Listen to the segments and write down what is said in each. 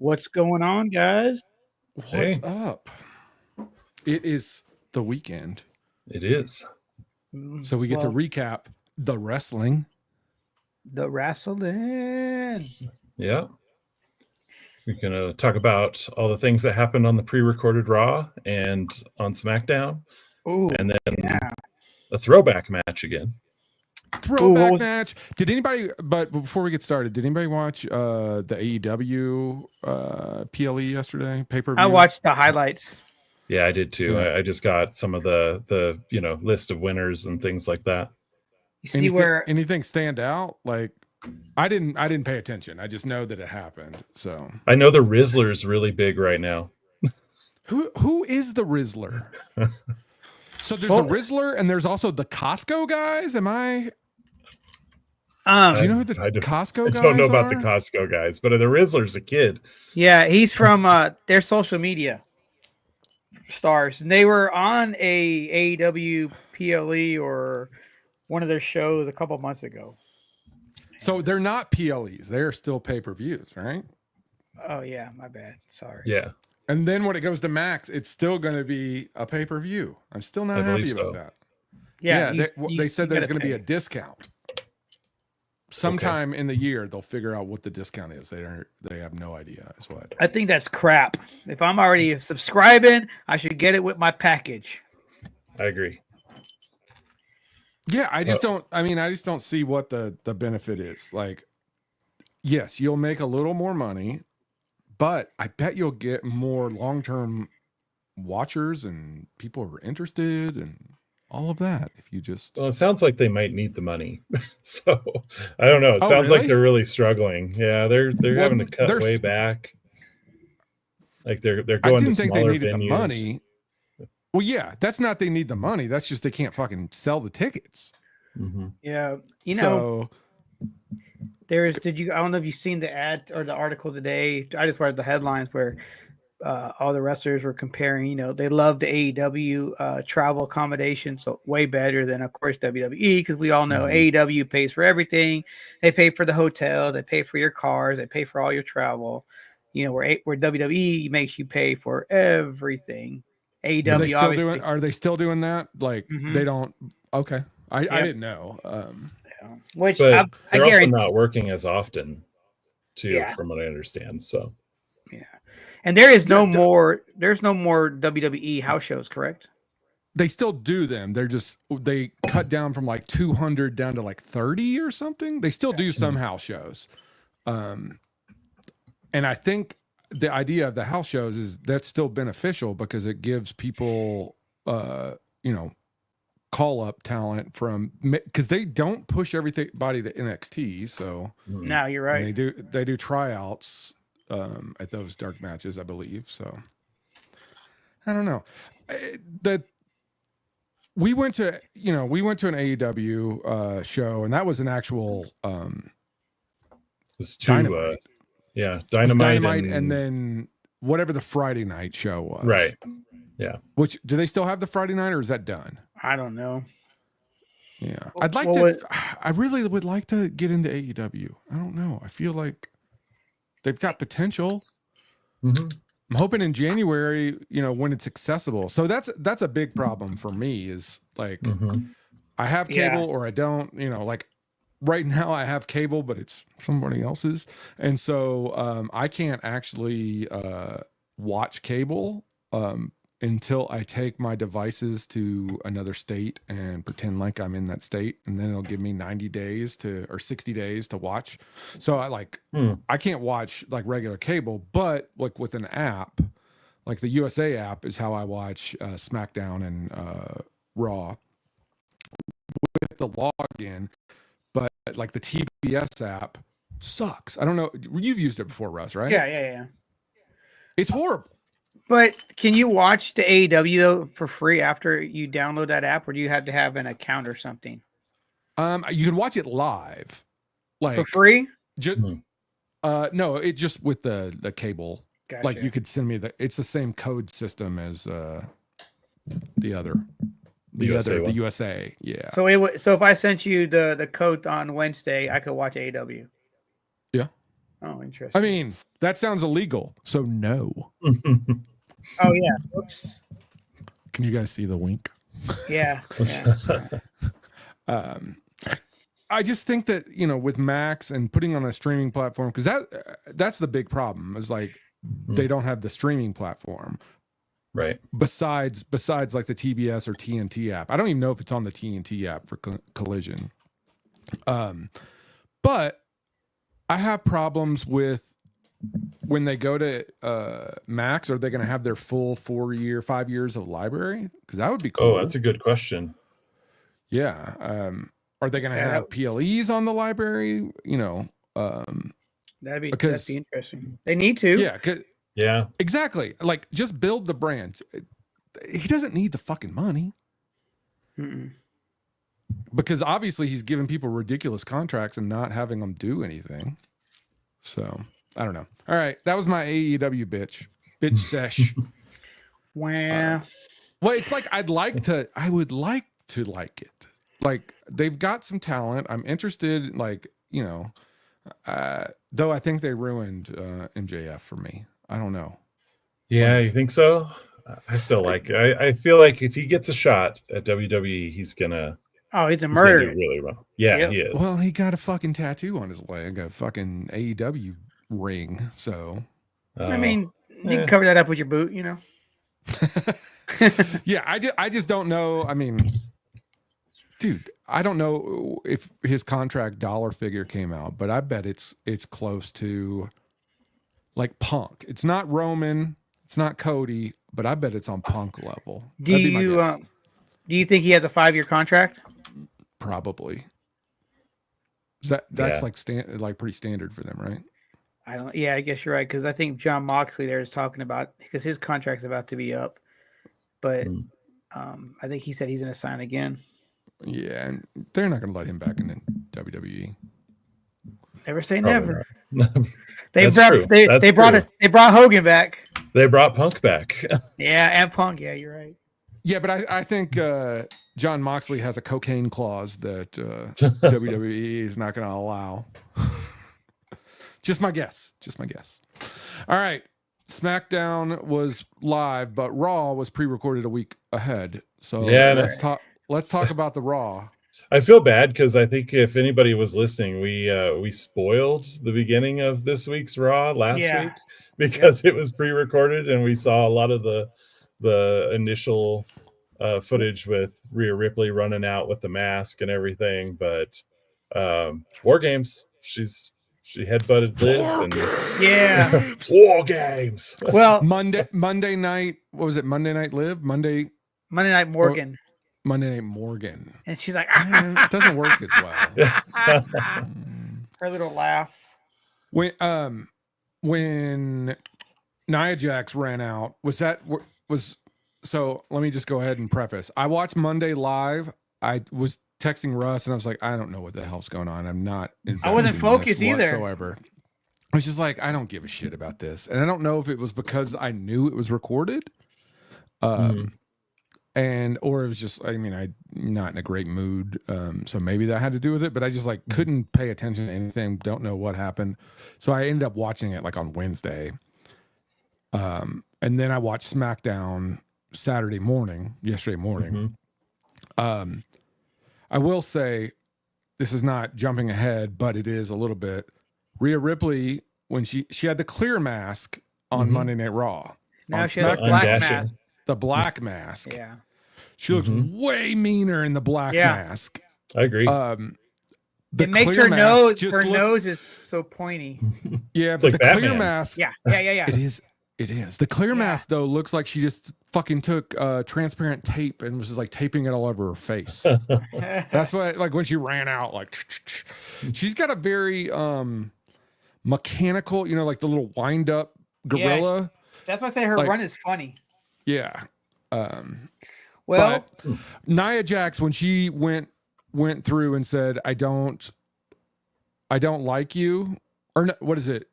What's going on, guys? What's up? It is the weekend. It is. So we get to recap the wrestling. The wrestling. Yeah. We're going to talk about all the things that happened on the pre-recorded Raw and on SmackDown. Ooh, and then a throwback match again. Throwback match. Did anybody, but before we get started, did anybody watch the AEW PLE yesterday? Pay-per-view? I watched the highlights. Yeah, I did too. Yeah. I just got some of the list of winners and things like that. You see anything stand out? Like I didn't pay attention. I just know that it happened. So I know the Rizzler's really big right now. Who is the Rizzler? So there's the Rizzler and there's also the Costco guys. Am I? Do you know who the Costco guys are? I don't know about the Costco guys, but the Rizzler's a kid. Yeah, he's from their social media stars. And they were on a AEW PLE or one of their shows a couple months ago. So they're not PLEs. They're still pay-per-views, right? Oh, yeah. My bad. Sorry. Yeah. And then when it goes to Max, it's still going to be a pay-per-view. I'm still not happy about that. Yeah. They said there's going to be a discount. Sometime in the year, they'll figure out what the discount is. They have no idea is what. I think that's crap. If I'm already subscribing, I should get it with my package. I agree. Yeah, I just don't see what the benefit is. Like, yes, you'll make a little more money, but I bet you'll get more long-term watchers and people who are interested and all of that if you just... Well, it sounds like they might need the money. So, I don't know. It sounds like they're really struggling. Yeah, they're having to cut way back. Like they're going to smaller venues. I didn't think they needed the money. Well, yeah, that's not they need the money. That's just they can't fucking sell the tickets. Mm-hmm. Yeah, I don't know if you've seen the ad or the article today. I just read the headlines where all the wrestlers were comparing, they love the AEW travel accommodation, so way better than, of course, WWE, because we all know AEW pays for everything. They pay for the hotel, they pay for your cars, they pay for all your travel. Where WWE makes you pay for everything. AEW are they still doing that? Like they don't? Okay, I didn't know. Which but I they're also not working as often, too, from what I understand. So yeah. And there's no more WWE house shows, correct? They still do them. They cut down from like 200 down to like 30 or something. They still do some house shows. And I think the idea of the house shows is that's still beneficial because it gives people, call up talent because they don't push everybody to NXT. So no, you're right. They do tryouts at those dark matches, I believe. So I don't know we went to an AEW show, and that was an actual it was Dynamite. Dynamite and then whatever the Friday night show was. Right. Yeah. Which do they still have the Friday night, or is that done? I don't know. Yeah. I really would like to get into AEW. I don't know. I feel like they've got potential. Mm-hmm. I'm hoping in January, when it's accessible. So that's a big problem for me is like I have cable or I don't, like right now I have cable, but it's somebody else's. And so I can't actually watch cable until I take my devices to another state and pretend like I'm in that state. And then it'll give me 90 days or 60 days to watch. So I can't watch like regular cable, but like with an app, like the USA app is how I watch SmackDown and Raw with the login. But like the TBS app sucks. I don't know. You've used it before, Russ, right? Yeah. It's horrible. But can you watch the AEW for free after you download that app, or do you have to have an account or something? You can watch it live, like for free. No, it just with the cable. Gotcha. Like you could send me it's the same code system as the USA. Yeah. So if I sent you the code on Wednesday, I could watch AEW. Yeah. Oh, interesting. I mean, that sounds illegal, so no. Oh yeah. Whoops. Can you guys see the wink? Yeah. I just think that, with Max and putting on a streaming platform, because that's the big problem is like they don't have the streaming platform. Right. Besides like the TBS or TNT app. I don't even know if it's on the TNT app for Collision. But I have problems with when they go to Max, are they going to have their full 5 years of library? Because that would be cool. Oh, that's a good question. Yeah. Are they going to have PLEs on the library? That'd be interesting. They need to. Yeah. Yeah. Exactly. Like, just build the brand. He doesn't need the fucking money. Mm-mm. Because obviously he's giving people ridiculous contracts and not having them do anything. So, I don't know. All right. That was my AEW bitch sesh. Wow. Well, it's like I would like to like it. Like, they've got some talent. I'm interested, though I think they ruined MJF for me. I don't know. Yeah, you think so? I still like it. I feel like if he gets a shot at WWE, he's gonna he's a murderer. Do really well. Yeah, Yep. he is. Well, he got a fucking tattoo on his leg, a fucking AEW ring. So, I mean, you can cover that up with your boot, Yeah, I just don't know. I mean, dude, I don't know if his contract dollar figure came out, but I bet it's close to like Punk. It's not Roman, it's not Cody, but I bet it's on Punk level. Do you think he has a 5-year contract? Probably. That's like pretty standard for them, right? I guess you're right, because I think John Moxley there is talking about, because his contract's about to be up, but I think he said he's going to sign again. Yeah, and they're not going to let him back in WWE. Never say Probably never. They brought Hogan back. They brought Punk back. Yeah, and Punk. Yeah, you're right. Yeah, but I think John Moxley has a cocaine clause that WWE is not going to allow. Just my guess. All right. SmackDown was live, but Raw was pre-recorded a week ahead. So yeah, let's talk about the Raw. I feel bad because I think if anybody was listening, we spoiled the beginning of this week's Raw last week because it was pre-recorded and we saw a lot of the initial footage with Rhea Ripley running out with the mask and everything. But Wargames, she headbutted Liv. Wargames. Well, Monday night. What was it? Monday Night Liv. Monday Night Morgan. Monday Night Morgan. And she's like, it doesn't work as well. Her little laugh. When Nia Jax ran out, so let me just go ahead and preface. I watched Monday live. I was texting Russ and I was like, I don't know what the hell's going on. I'm not I wasn't focused either. Whatsoever. I was just like, I don't give a shit about this. And I don't know if it was because I knew it was recorded. Or it was just, I'm not in a great mood. So maybe that had to do with it, but I just couldn't pay attention to anything. Don't know what happened. So I ended up watching it on Wednesday. And then I watched SmackDown yesterday morning. I will say this is not jumping ahead, but it is a little bit. Rhea Ripley, when she had the clear mask on Monday Night Raw. Now she has the black mask. The black mask. Yeah. She looks way meaner in the black mask. I agree. It makes her nose is so pointy. Yeah, but the clear mask. Yeah. It is. The clear mask though looks like she just fucking took transparent tape and was just taping it all over her face. That's what when she ran out, she's got a very mechanical, the little wind up gorilla. Yeah, that's why I say her run is funny. Yeah. Well, Nia Jax, when she went through and said, I don't like you, or no, what is it?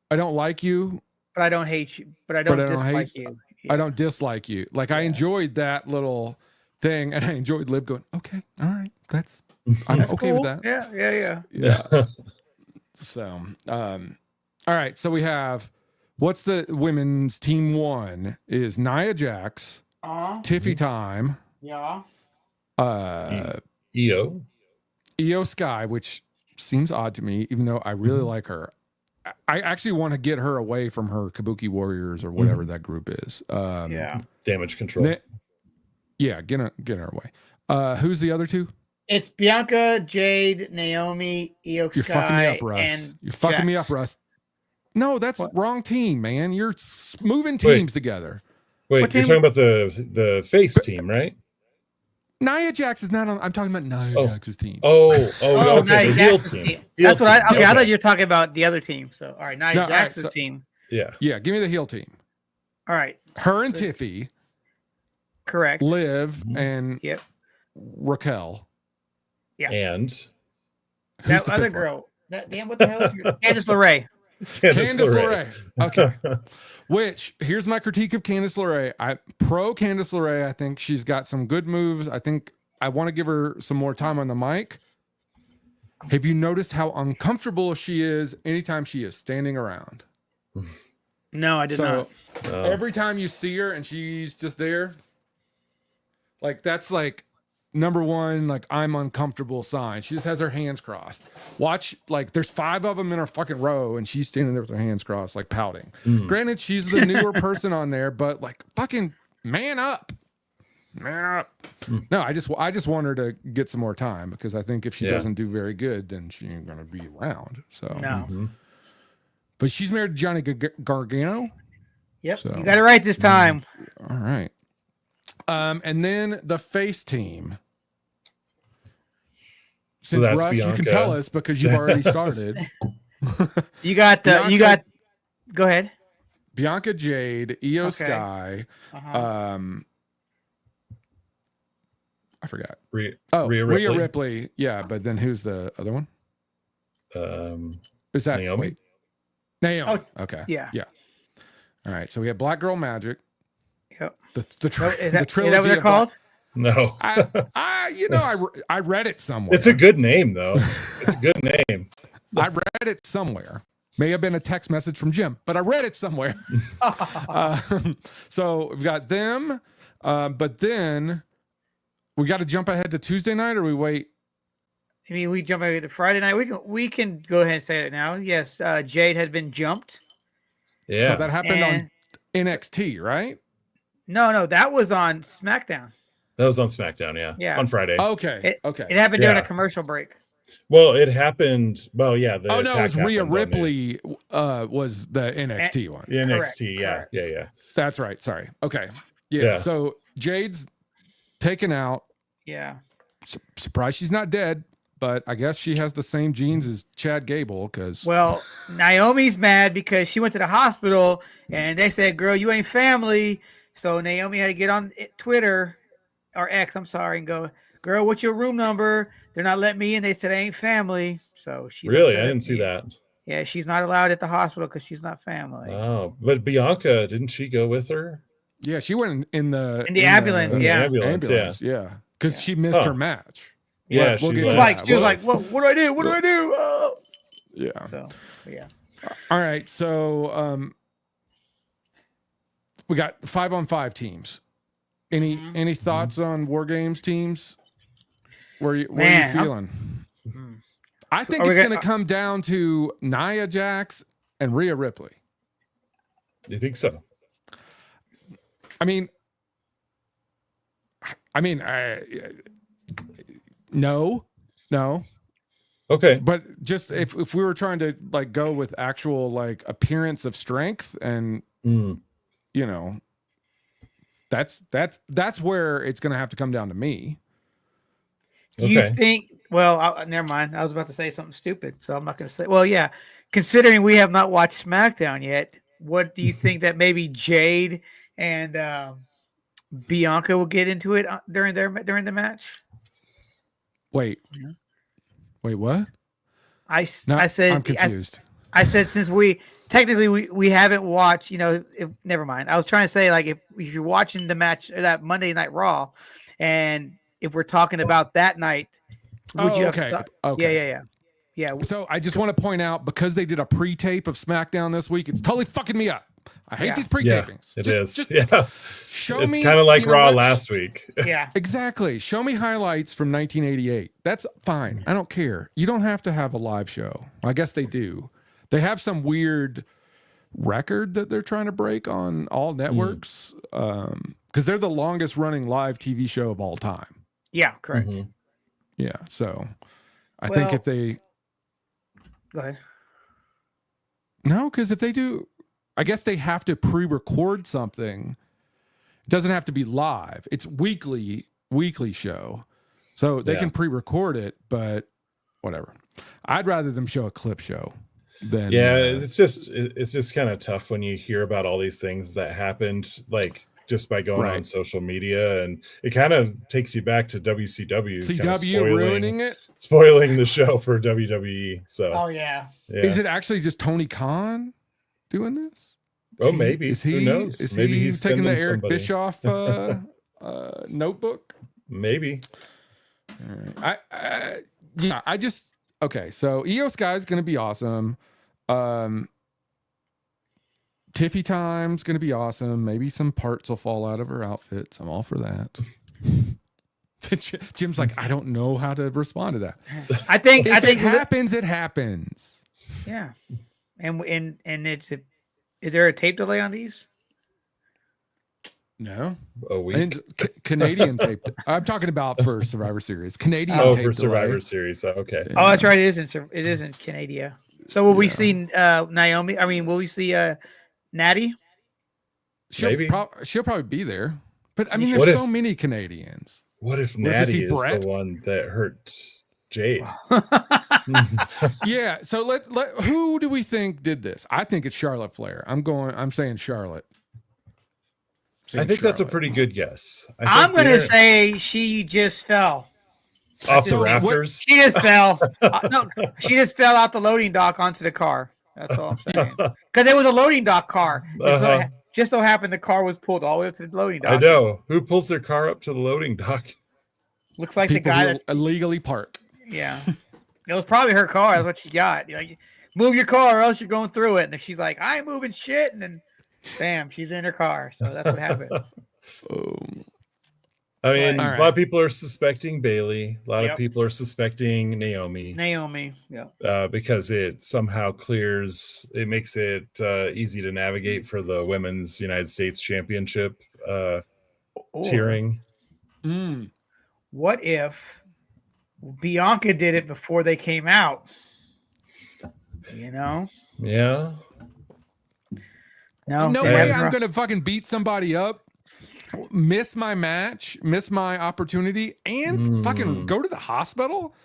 I don't like you, but I don't hate you, but I don't dislike you. Yeah. I don't dislike you. I enjoyed that little thing, and I enjoyed Liv going, okay, all right, I'm okay cool. with that. Yeah. Yeah. So, All right, so we have what's the women's team one is Nia Jax, Tiffy Time, Io Sky, which seems odd to me, even though I really like her. I actually want to get her away from her Kabuki Warriors or whatever that group is. Damage Control. Get her away. Who's the other two? It's Bianca, Jade, Naomi, Io Sky. You're fucking me up, Russ. You're fucking me up, Russ. No, that's wrong team, man. You're moving teams together. Wait, you're talking about the face team, right? Nia Jax is not on. I'm talking about Nia Jax's team. Okay. Nia Jax's team. That's what I thought you were talking about the other team. So, all right, Nia Jax's team. Yeah. Give me the heel team. All right. Her and Tiffy. Correct. Liv and Raquel. Yeah. And that other girl. What the hell is your Candice LeRae? Candice LeRae. Okay. Which, here's my critique of Candice LeRae. I pro Candice LeRae. I think she's got some good moves. I think I want to give her some more time on the mic. Have you noticed how uncomfortable she is anytime she is standing around? No, I did not. Every time you see her and she's just there, like that's like number one, like I'm uncomfortable sign. She just has her hands crossed. Watch, like there's 5 of them in her fucking row and she's standing there with her hands crossed, like pouting. Granted, she's the newer person on there, but like fucking man up. No, I just want her to get some more time because I think if she doesn't do very good, then she ain't gonna be around. So no. But she's married to Johnny Gargano. Yep, so, you got it right this time. All right. And then the face team. Since Russ, Bianca. You can tell us because you've already started. you got. Go ahead. Bianca, Jade, Io Sky. I forgot. Rhea Ripley. Yeah, but then who's the other one? Is that Naomi? Wait. Naomi. Oh, okay. Yeah. All right. So we have Black Girl Magic. Yep. The trilogy. Is that what they're called? No. I read it somewhere. It's a good name, though. It's a good name. I read it somewhere. May have been a text message from Jim, but I read it somewhere. So we've got them, but then we got to jump ahead to Tuesday night, or we wait. I mean, we jump ahead to Friday night. We can go ahead and say it now. Yes, Jade had been jumped. Yeah. So that happened on NXT, right? No, that was on SmackDown. That was on SmackDown, yeah. On Friday. Okay. It happened during a commercial break. Well, it happened. Well, yeah. It was Rhea Ripley was the NXT one. The NXT, correct. Yeah. That's right. Sorry. Okay. Yeah. So Jade's taken out. Yeah. Surprised she's not dead, but I guess she has the same genes as Chad Gable because. Well, Naomi's mad because she went to the hospital and they said, "Girl, you ain't family." So Naomi had to get on Twitter or X, I'm sorry, and go, "Girl, what's your room number? They're not letting me in. They said I ain't family." So she really, I didn't see that. Yeah, she's not allowed at the hospital because she's not family. Oh, but Bianca, didn't she go with her? Yeah, she went in the ambulance. Ambulance, yeah, because she missed her match. Yeah, she was like, "What do I do? What do I do?" Yeah. So, yeah. All right, so we got 5-on-5 teams. Any thoughts on Wargames teams? Where are you feeling? I think it's going to come down to Nia Jax and Rhea Ripley. You think so? I mean, no. Okay. But just if we were trying to like go with actual like appearance of strength and you know, that's where it's going to have to come down to me. Do you think? Well, never mind. I was about to say something stupid, so I'm not going to say. Well, yeah. Considering we have not watched SmackDown yet, what do you think that maybe Jade and Bianca will get into it during the match? Wait, what? I said I'm confused. I said since we haven't watched, never mind. I was trying to say like if you're watching the match that Monday Night Raw, and if we're talking about that night, would you? Okay. Yeah. Yeah. So I just want to point out, because they did a pre-tape of SmackDown this week, it's totally fucking me up. I hate these pre-tapings. It is. Just show it's me. It's kind of like Raw what? last week. Yeah. Exactly. Show me highlights from 1988. That's fine. I don't care. You don't have to have a live show. I guess they do. They have some weird record that they're trying to break on all networks, because they're the longest running live TV show of all time. Yeah, correct. Yeah. So I think if they go ahead. No, because if they do, I guess they have to pre-record something. It doesn't have to be live. It's weekly show. So they can pre-record it, but whatever. I'd rather them show a clip show than it's just kind of tough when you hear about all these things that happened, like just by going on social media, and it kind of takes you back to WCW. CW spoiling the show for WWE. So is it actually just Tony Khan doing this? Maybe. Who knows? Is maybe he's taking the Eric Bischoff notebook? Maybe. All right. So Io Sky's going to be awesome. Tiffy Time's going to be awesome. Maybe some parts will fall out of her outfits. I'm all for that. Jim's like, I don't know how to respond to that. I think it happens. It happens. Yeah. And is there a tape delay on these? No. A week. Canadian tape. I'm talking about for Survivor Series. Canadian tape for Survivor delay. Series. Okay. Oh, that's right. It isn't Canada. So will we see Naomi? I mean, will we see Natty? She'll probably be there. But I mean, there's so many Canadians. What if Natty is the one that hurt Jade? Yeah. So let who do we think did this? I think it's Charlotte Flair. I'm saying Charlotte. I think that's a pretty good guess. I'm going to say she just fell off the rafters. She just fell. No, she just fell out the loading dock onto the car. That's all I'm saying. Because it was a loading dock car. Just so happened the car was pulled all the way up to the loading dock. I know. Who pulls their car up to the loading dock? Looks like people the guy that's illegally park. Yeah. It was probably her car. That's what she got. Move your car or else you're going through it. And she's like, I ain't moving shit. And then bam, she's in her car. So that's what happened. I mean, a lot of people are suspecting Bailey. A lot of people are suspecting Naomi. Because it somehow makes it easy to navigate for the Women's United States Championship tiering. What if Bianca did it before they came out? Yeah. No way I'm going to fucking beat somebody up, miss my match, miss my opportunity, and fucking go to the hospital?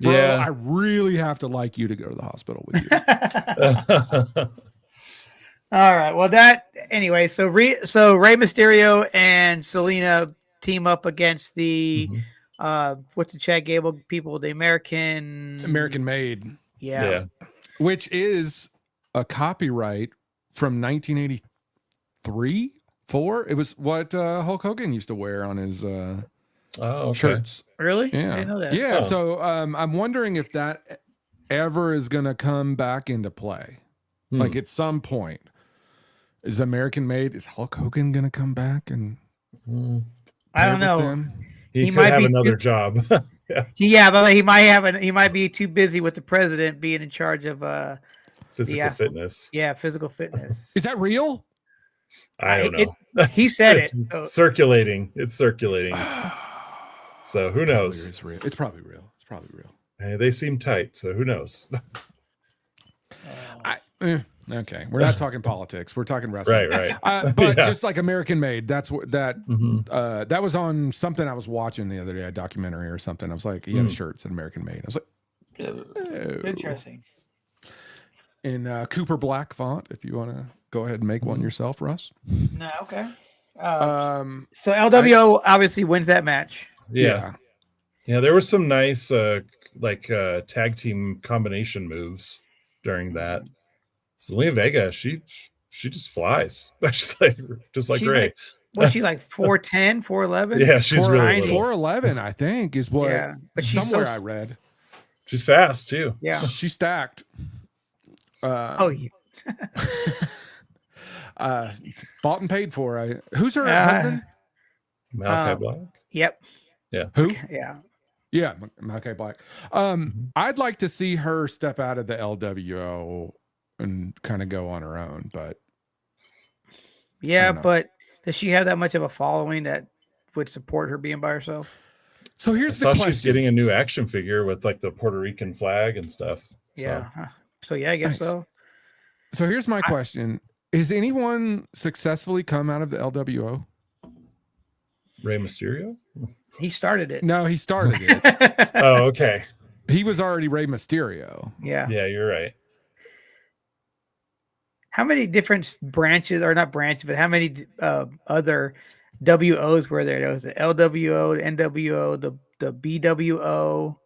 Bro, I really have to like you to go to the hospital with you. All right. Well, anyway, so Rey Mysterio and Selena team up against the what's the Chad Gable people, the American Made. Yeah. Which is a copyright from 1983, 4. It was what Hulk Hogan used to wear on his shirts. Really? Yeah. I didn't know that. Yeah. So I'm wondering if that ever is going to come back into play. Like at some point, is American Made? Is Hulk Hogan going to come back? And I don't know. He might have another job. Yeah, but he might be too busy with the president being in charge of physical fitness. Yeah, physical fitness. Is that real? I don't know. He said it's circulating. It's circulating. So who knows? It's probably real. It's probably real. Hey, they seem tight, so who knows? Okay, we're not talking politics. We're talking wrestling. Right. But just like American Made, that's what that was on something I was watching the other day, a documentary or something. I was like, he had a shirt that said American Made. I was like, interesting. In Cooper Black font, if you want to go ahead and make one yourself, Russ. No, okay. So LWO obviously wins that match. Yeah. There were some nice tag team combination moves during that. Zelina Vega, she just flies. Just like Ray. Was she like 4'10", 4'11"? Yeah, she's really 4'11", I think, is what but she's somewhere I read. She's fast too. Yeah. She's stacked. Oh, yeah. Bought and paid for. Who's her husband? Malachi Black. Yep. Yeah. Who? Yeah. Yeah, Malachi Black. I'd like to see her step out of the LWO and kind of go on her own, but yeah, but does she have that much of a following that would support her being by herself? So here's the question. She's getting a new action figure with like the Puerto Rican flag and stuff. Yeah. So yeah, I guess so. So here's my question. Has anyone successfully come out of the LWO? Rey Mysterio? He started it. No, he started it. Oh, okay. He was already Rey Mysterio. Yeah. Yeah, you're right. How many different branches, or not branches, but how many other WOs were there? There was the LWO, the NWO, the BWO,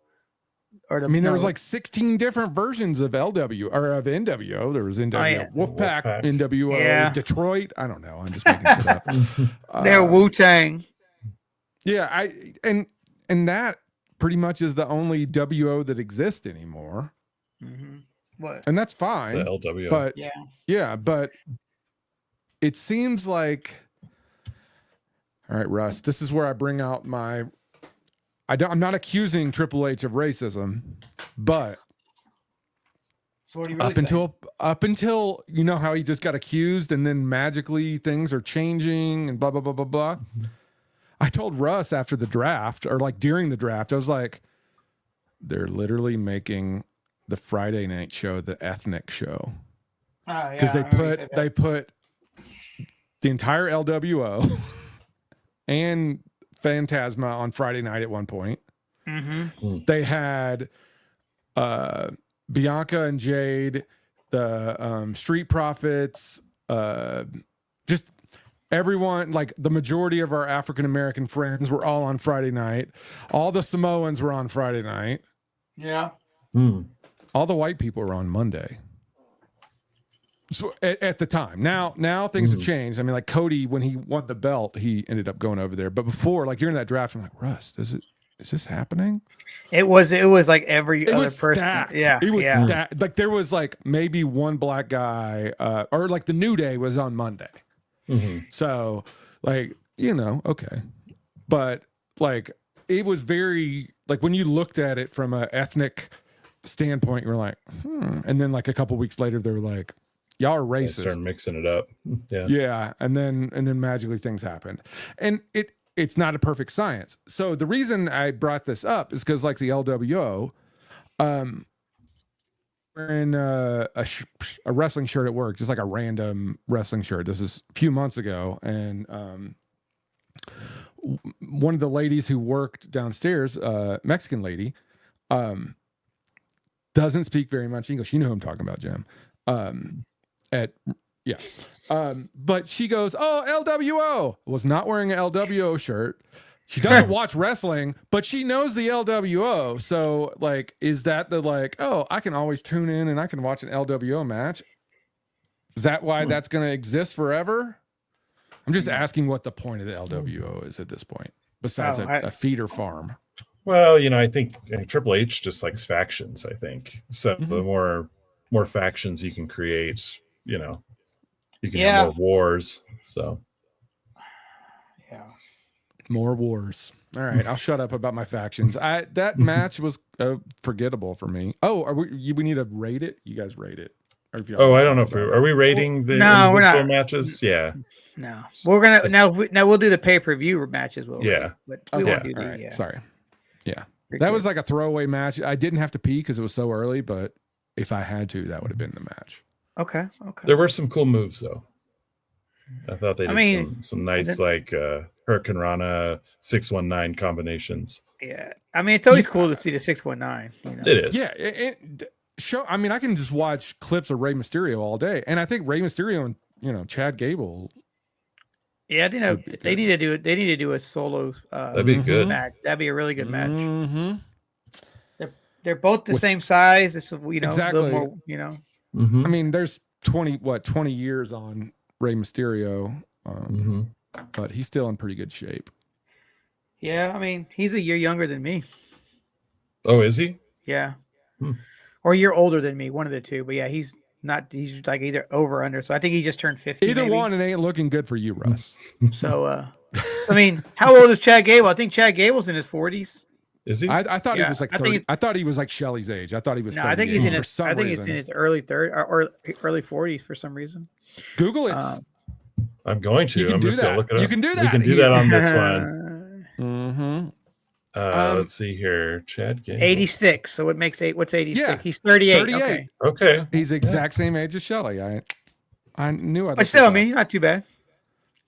or the. I mean, there was like 16 different versions of LW or of NWO. There was NWO, Wolfpack, NWO, Detroit. I don't know. I'm just making shit up. They're Wu-Tang. Yeah, and that pretty much is the only WO that exists anymore. Mm-hmm. What? And that's fine. The LWO. But yeah, but it seems like, all right, Russ, this is where I bring out my, I'm not accusing Triple H of racism, but so what are you really up until you know how he just got accused and then magically things are changing and blah blah blah blah blah. I told Russ after the draft, or like during the draft, I was like, they're literally making the Friday night show the ethnic show. Because they put the entire LWO and Phantasma on Friday night at one point. Mm-hmm. They had Bianca and Jade, the Street Profits, just everyone, like the majority of our African-American friends were all on Friday night. All the Samoans were on Friday night. Yeah. All the white people were on Monday. So at the time, now things have changed. I mean, like Cody, when he won the belt, he ended up going over there. But before, like during that draft, I'm like, Russ, is this happening? It was like every other person. Stacked. Yeah. It was stacked. Like there was like maybe one black guy, or like the New Day was on Monday. So like, okay. But like, it was very, like when you looked at it from an ethnic standpoint, you were like, and then like a couple weeks later, they were like, y'all are racist. They started mixing it up. Yeah. And then magically things happened. And it's not a perfect science. So the reason I brought this up is because like the LWO, wearing a wrestling shirt at work, just like a random wrestling shirt. This is a few months ago. And one of the ladies who worked downstairs, Mexican lady, doesn't speak very much English. You know who I'm talking about, Jim. But she goes, "Oh, LWO." Was not wearing an LWO shirt. She doesn't watch wrestling, but she knows the LWO. So, like, is that the like, oh, I can always tune in and I can watch an LWO match? Is that why that's going to exist forever? I'm just asking what the point of the LWO is at this point, besides a feeder farm. Well, I think Triple H just likes factions, I think. So the more factions you can create, you can have more wars. So more wars. All right, I'll shut up about my factions. That match was forgettable for me. Oh, we need to rate it? You guys rate it. I don't know if are we rating the we're not. matches? Yeah. No. We're gonna now we'll do the pay-per-view matches. But we won't do the sorry. Yeah. That was like a throwaway match. I didn't have to pee because it was so early, but if I had to, that would have been the match. Okay. There were some cool moves though. I thought they did some nice like Hurricane Rana 619 combinations. Yeah. I mean, it's always cool to see the 619. It is. Yeah. I can just watch clips of Rey Mysterio all day. And I think Rey Mysterio and Chad Gable. Yeah, I think they need to do it. They need to do a solo. That'd be good. Match. That'd be a really good match. Mm-hmm. They're both the same size. It's exactly. A little more. I mean, there's 20 years on Rey Mysterio, but he's still in pretty good shape. Yeah, I mean, he's a year younger than me. Oh, is he? Yeah. or you're older than me, one of the two. But yeah, he's not. He's like either over or under. So I think he just turned 50. Either maybe. one, it ain't looking good for you, Russ. So, I mean, how old is Chad Gable? I think Chad Gable's in his 40s. Is he? I thought he was like 30. I thought he was like Shelley's age. I thought he was. No, I think he's in his. I think reason. he's in his early 30s or early 40s for some reason. Google it. I'm going to. I'm just going to look it up. You can do that. We can do that on this one. Mm-hmm. Let's see here. Chad Gable. 86. So what makes what's 86? Yeah, He's 38. 38. Okay. He's the exact same age as Shelley. I knew I'd. But still, I mean, not too bad.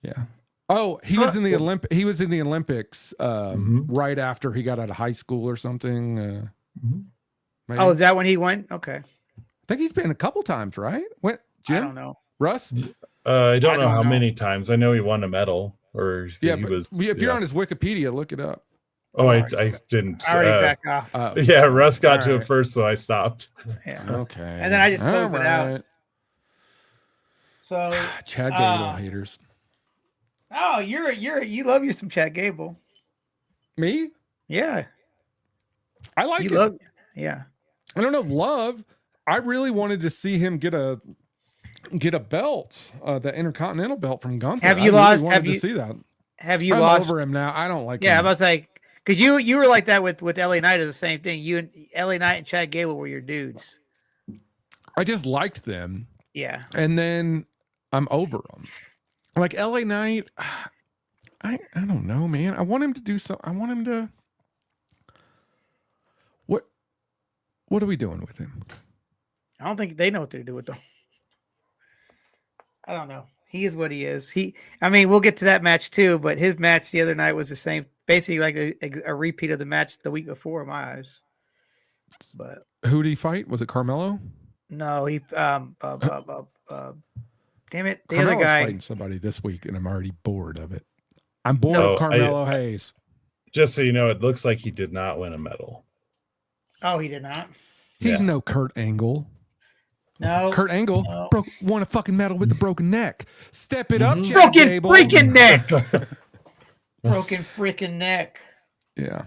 Yeah. Oh, he was in the He was in the Olympics right after he got out of high school or something. Oh, is that when he went? Okay. I think he's been a couple times, right? What? Jim? I don't know. Russ? I don't know how many times. I know he won a medal, or if he was. If you're on his Wikipedia, look it up. Oh, I didn't. I already back off. Yeah, Russ got to it first, so I stopped. Yeah. Okay. And then I just closed it out. So Chad Gable haters. Oh, you love you some Chad Gable. Me? Yeah. I like it. Yeah. I don't know, love. I really wanted to see him get a belt, the Intercontinental belt from Gunther. Have you lost? Have you see that? Have you I'm lost? over him now. I don't like him. Yeah, I was like, because you were like that with LA Knight is the same thing. You and LA Knight and Chad Gable were your dudes. I just liked them. Yeah. And then I'm over them. Like LA Knight, I don't know, man. I want him to do something. I want him to. What are we doing with him? I don't think they know what to do with him. I don't know. He is what he is. I mean, we'll get to that match too, but his match the other night was the same, basically like a repeat of the match the week before in my eyes. But who did he fight? Was it Carmelo? No, he damn it, the Carmelo's other guy fighting somebody this week, and I'm already bored of it. I'm bored of Carmelo Hayes. Just so you know, it looks like he did not win a medal. Oh, he did not. He's no Kurt Angle. No, Kurt Angle won a fucking medal with the broken neck. Step it up, Chad broken Gable. freaking neck. Broken freaking neck. Yeah.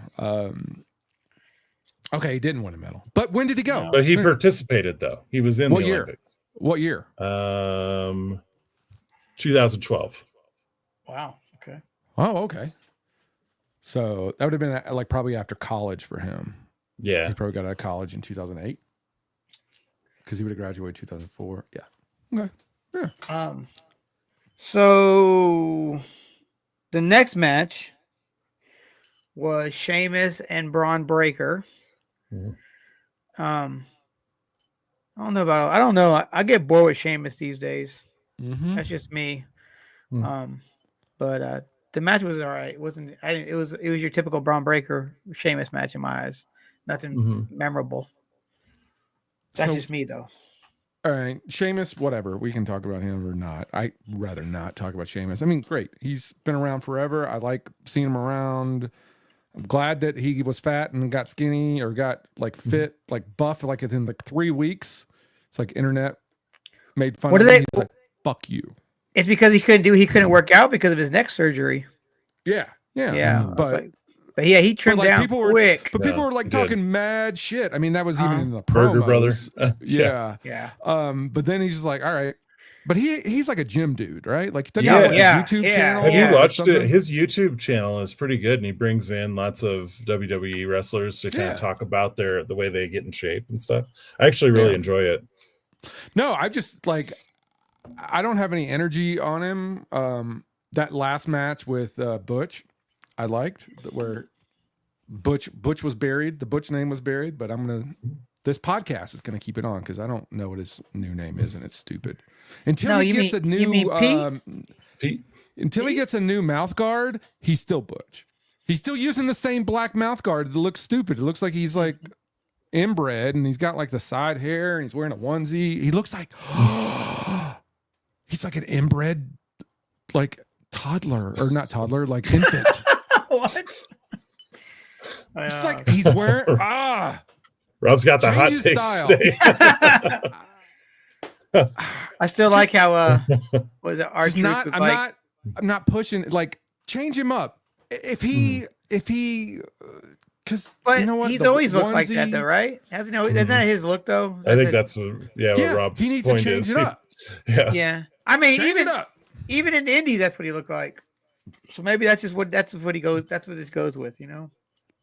Okay, he didn't win a medal, but when did he go? No. But he participated though. He was in the Olympics. What year? 2012. Wow. Okay. Oh, okay. So that would have been like probably after college for him. Yeah. He probably got out of college in 2008 because he would have graduated 2004. Yeah. Okay. Yeah. So the next match was Sheamus and Braun Breaker. Mm-hmm. I don't know. I get bored with Sheamus these days. Mm-hmm. That's just me. Mm-hmm. But the match was all right. It was your typical Braun Breaker Sheamus match in my eyes. Nothing memorable. That's just me though. All right, Sheamus, whatever. We can talk about him or not. I'd rather not talk about Sheamus. I mean, great. He's been around forever. I like seeing him around. I'm glad that he was fat and got skinny or got like fit, like buff, like within like 3 weeks. It's like internet made fun of him. He's like, fuck you. It's because he couldn't work out because of his neck surgery. Yeah. But yeah, he trimmed down quick. People were like talking mad shit. I mean, that was even in the Burger promos. Brother. Yeah. But then he's just like, all right. But he's like a gym dude, right? Like, YouTube channel. Have you watched it? His YouTube channel is pretty good, and he brings in lots of WWE wrestlers to kind of talk about the way they get in shape and stuff. I actually really enjoy it. No, I just like, I don't have any energy on him. That last match with Butch, I liked where Butch was buried. The Butch name was buried, but this podcast is gonna keep it on because I don't know what his new name is, and it's stupid. Until he gets a new mouth guard, he's still Butch. He's still using the same black mouth guard. It looks stupid. It looks like he's like inbred, and he's got like the side hair, and he's wearing a onesie. He looks like he's like an inbred, like toddler or not toddler, like infant. What? It's like he's wearing Rob's got the hot takes today. I still like how was it our I'm not pushing, like, change him up. If he because But you know what? he's The always looked like that, onesie- though, right? Hasn't he? That's not his look, though. I think That's that's what Yeah, Rob's he needs point to change is. it up. Yeah. yeah. I mean, Change it up. even in Indy, that's what he looked like. So maybe that's what he goes. That's what this goes with, you know.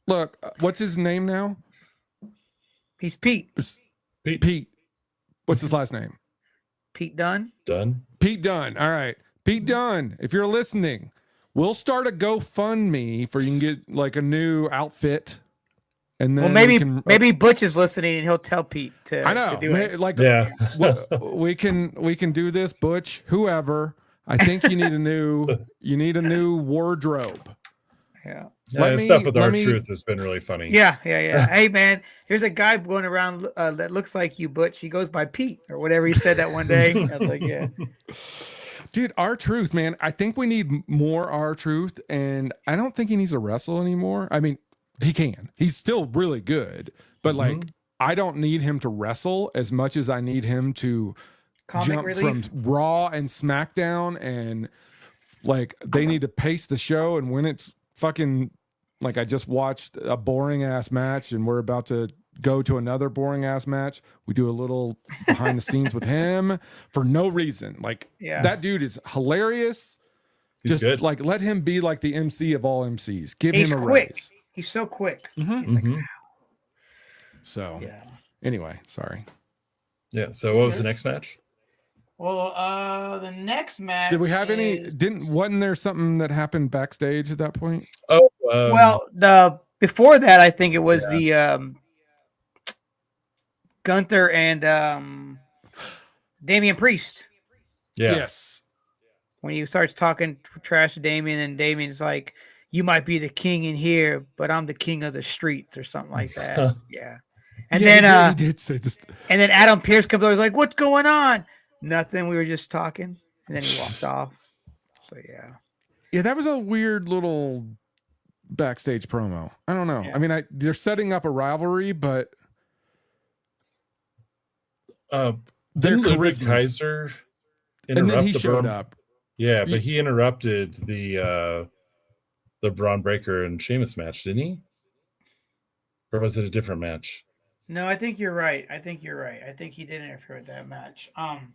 Look, what's his name now? He's Pete. It's Pete. What's his last name? Pete Dunne. Pete Dunne. All right. Pete Dunne, if you're listening, we'll start a GoFundMe for you can get like a new outfit. And then maybe Butch is listening and he'll tell Pete to, I know. to do it. Like Yeah. we can do this, Butch, whoever. I think you need a new wardrobe. Yeah. Stuff with R-Truth has been really funny. Yeah. Hey, man, here's a guy going around that looks like you, Butch. He goes by Pete or whatever he said that one day. I was like, yeah. Dude, R-Truth, man. I think we need more R-Truth, and I don't think he needs to wrestle anymore. I mean, he can. He's still really good, but like, I don't need him to wrestle as much as I need him to jump from Raw and SmackDown, and like they need to pace the show. And when it's fucking like I just watched a boring ass match and we're about to go to another boring ass match, we do a little behind the scenes with him for no reason. Like that dude is hilarious. He's just good. Like let him be like the MC of all MCs. He's him a quick. raise. He's so quick. So anyway, sorry. Yeah. So what was the next match? Well, the next match. Did we have wasn't there something that happened backstage at that point? Oh, well, before that, I think it was the Gunther and Damian Priest. Yeah. Yes. When he starts talking trash to Damian, and Damian's like, "You might be the king in here, but I'm the king of the streets," or something like that. Yeah. And then he did say this. And then Adam Pearce comes over. He's like, "What's going on?" Nothing. We were just talking, and then he walked off. So yeah, that was a weird little backstage promo. I don't know. Yeah. I mean, they're setting up a rivalry, but then Ludwig Kaiser and then he showed up. Yeah, but he interrupted the Braun Breaker and Sheamus match, didn't he? Or was it a different match? No, I think you're right. I think he did interfere with that match.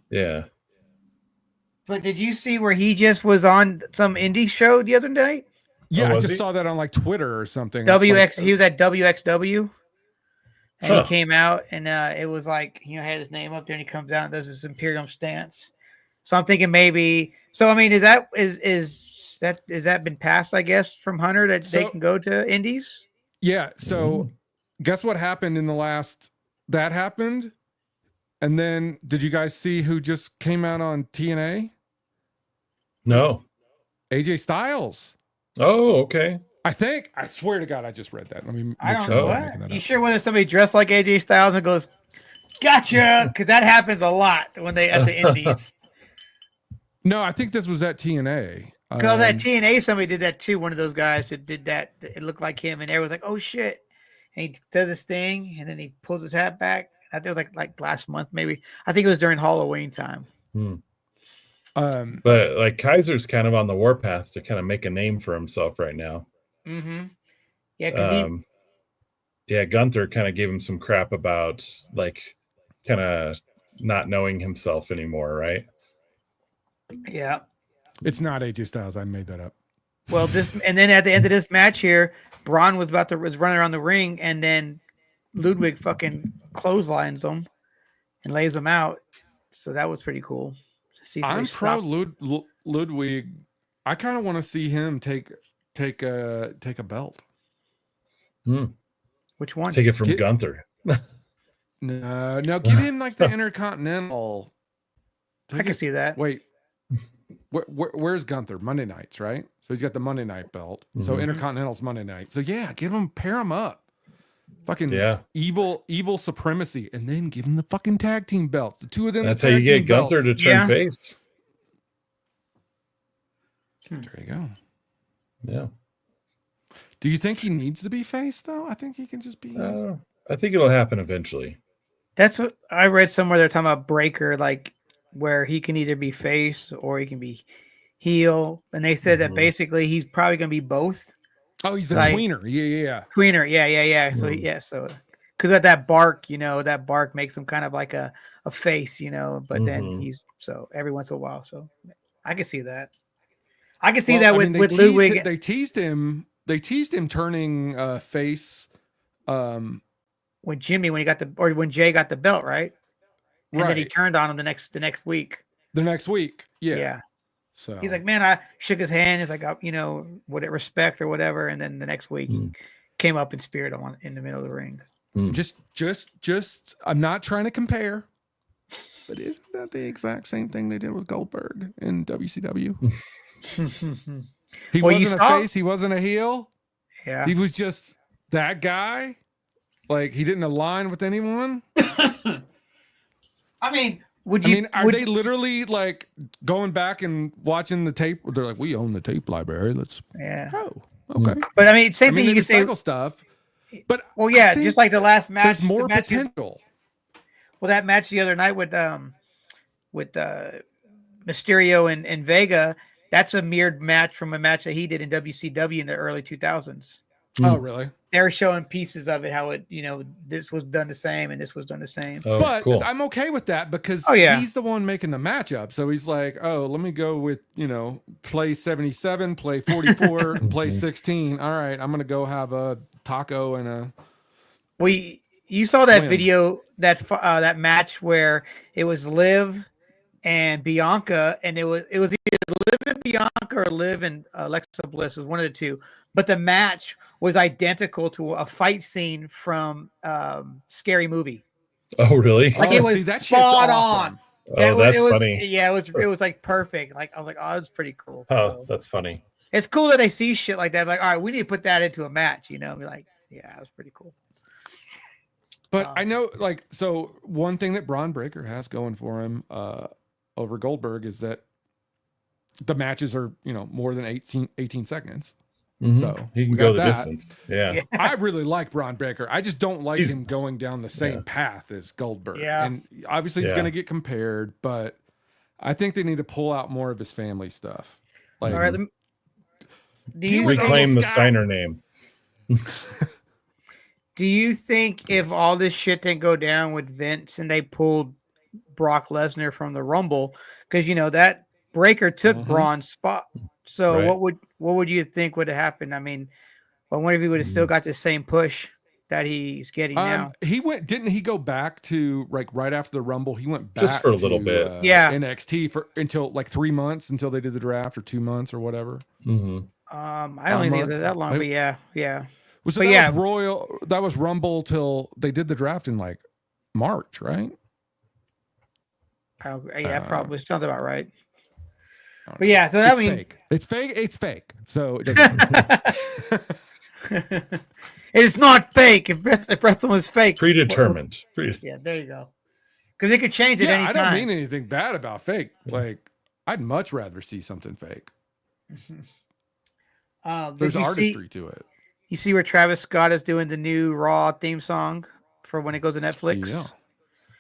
Yeah. But did you see where he just was on some indie show the other night? Yeah, I just saw that on like Twitter or something. He was at WXW. And he came out, and it was like, had his name up there, and he comes out and does his Imperium stance. So I'm thinking maybe. So I mean, is that been passed? I guess from Hunter that they can go to indies. Yeah. So guess what happened in the last? That happened, and then did you guys see who just came out on TNA? No. AJ Styles. Oh, okay. I swear to God, I just read that. Let me make I don't sure know I'm making that You up. sure whether somebody dressed like AJ Styles and goes, "Gotcha," because that happens a lot when they at the indies. No, I think this was at TNA. Because at TNA, somebody did that too. One of those guys that did that. It looked like him, and everyone's like, "Oh shit!" And he does his thing, and then he pulls his hat back. I think it was like last month, maybe. I think it was during Halloween time. But like Kaiser's kind of on the warpath to kind of make a name for himself right now. Mm-hmm. Yeah, Gunther kind of gave him some crap about like kind of not knowing himself anymore, right? Yeah. It's not AJ Styles. I made that up. Well, and then at the end of this match here, Braun was running around the ring, and then Ludwig fucking clotheslines him and lays him out. So that was pretty cool. I'm pro Ludwig. I kind of want to see him take a belt. Which one? Take it from Gunther. No, give him like the Intercontinental. I can see that. Wait, where's Gunther? Monday nights, right? So he's got the Monday night belt. So Intercontinental's Monday night. So yeah, pair him up. Fucking evil supremacy, and then give him the fucking tag team belts. The two of them. That's how you get Gunther to turn face. There you go. Yeah. Do you think he needs to be face though? I think he can just be. I think it'll happen eventually. That's what I read somewhere. They're talking about Breaker, like where he can either be face or he can be heel, and they said that basically he's probably going to be both. Oh, he's the Like, tweener. Yeah. Tweener, yeah. So because that bark, that bark makes him kind of like a face, but then he's every once in a while. So I can see that. I can see that with Ludwig. They teased him. They teased him turning face. When he got when Jay got the belt, right? And then he turned on him the next week. The next week, yeah. So he's like, man, I shook his hand. He's like, what respect or whatever. And then the next week, he came up and speared him in the middle of the ring. Just. I'm not trying to compare, but isn't that the exact same thing they did with Goldberg in WCW? He wasn't a face. He wasn't a heel. Yeah, he was just that guy. Like, he didn't align with anyone. I mean, are they literally like going back and watching the tape? They're like, we own the tape library. Let's. Yeah. Oh, okay. But I mean, same thing you can say. Stuff. But just like the last match. There's more potential. Well, that match the other night with Mysterio and Vega, that's a mirrored match from a match that he did in WCW in the early 2000s. Oh, really? They were showing pieces of it, how it, this was done the same and this was done the same. Oh, but cool. I'm okay with that because he's the one making the matchup. So he's like, oh, let me go with, play 77, play 44, play 16. All right, I'm going to go have a taco and a. Well, you saw that video, that match where it was Liv and Bianca, and it was either Liv and Bianca or Liv and Alexa Bliss. It was one of the two. But the match was identical to a fight scene from Scary Movie. Oh, really? Like, it was spot on. Oh, that's funny. Yeah, it was like perfect. Like, I was like, oh, that's pretty cool. Oh, that's funny. It's cool that they see shit like that. Like, all right, we need to put that into a match. Be like, yeah, it was pretty cool. But I know, like, so one thing that Braun Breaker has going for him over Goldberg is that the matches are, more than 18 seconds. Mm-hmm. So he can go the distance. Yeah. I really like Braun Breaker. I just don't like him going down the same path as Goldberg. Yeah. And obviously he's going to get compared, but I think they need to pull out more of his family stuff. Like, all right, do you reclaim the Steiner name? Do you think if all this shit didn't go down with Vince and they pulled Brock Lesnar from the Rumble, because that Breaker took Braun's spot? So what would you think would have happened? I mean, I wonder if he would have still got the same push that he's getting now. Didn't he go back to right after the Rumble? He went back just for a little bit. NXT until like 3 months until they did the draft, or 2 months or whatever. Mm-hmm. I don't think it was that long, but yeah. So that was Royal. That was Rumble till they did the draft in like March, right? Probably sounds about right. But yeah, so that fake. It's fake. It's fake. So it doesn't. It is not fake. If wrestling was fake, predetermined. Yeah, there you go. Because it could change at any time. I don't mean anything bad about fake. Like, I'd much rather see something fake. There's artistry to it. You see where Travis Scott is doing the new Raw theme song for when it goes to Netflix? Yeah.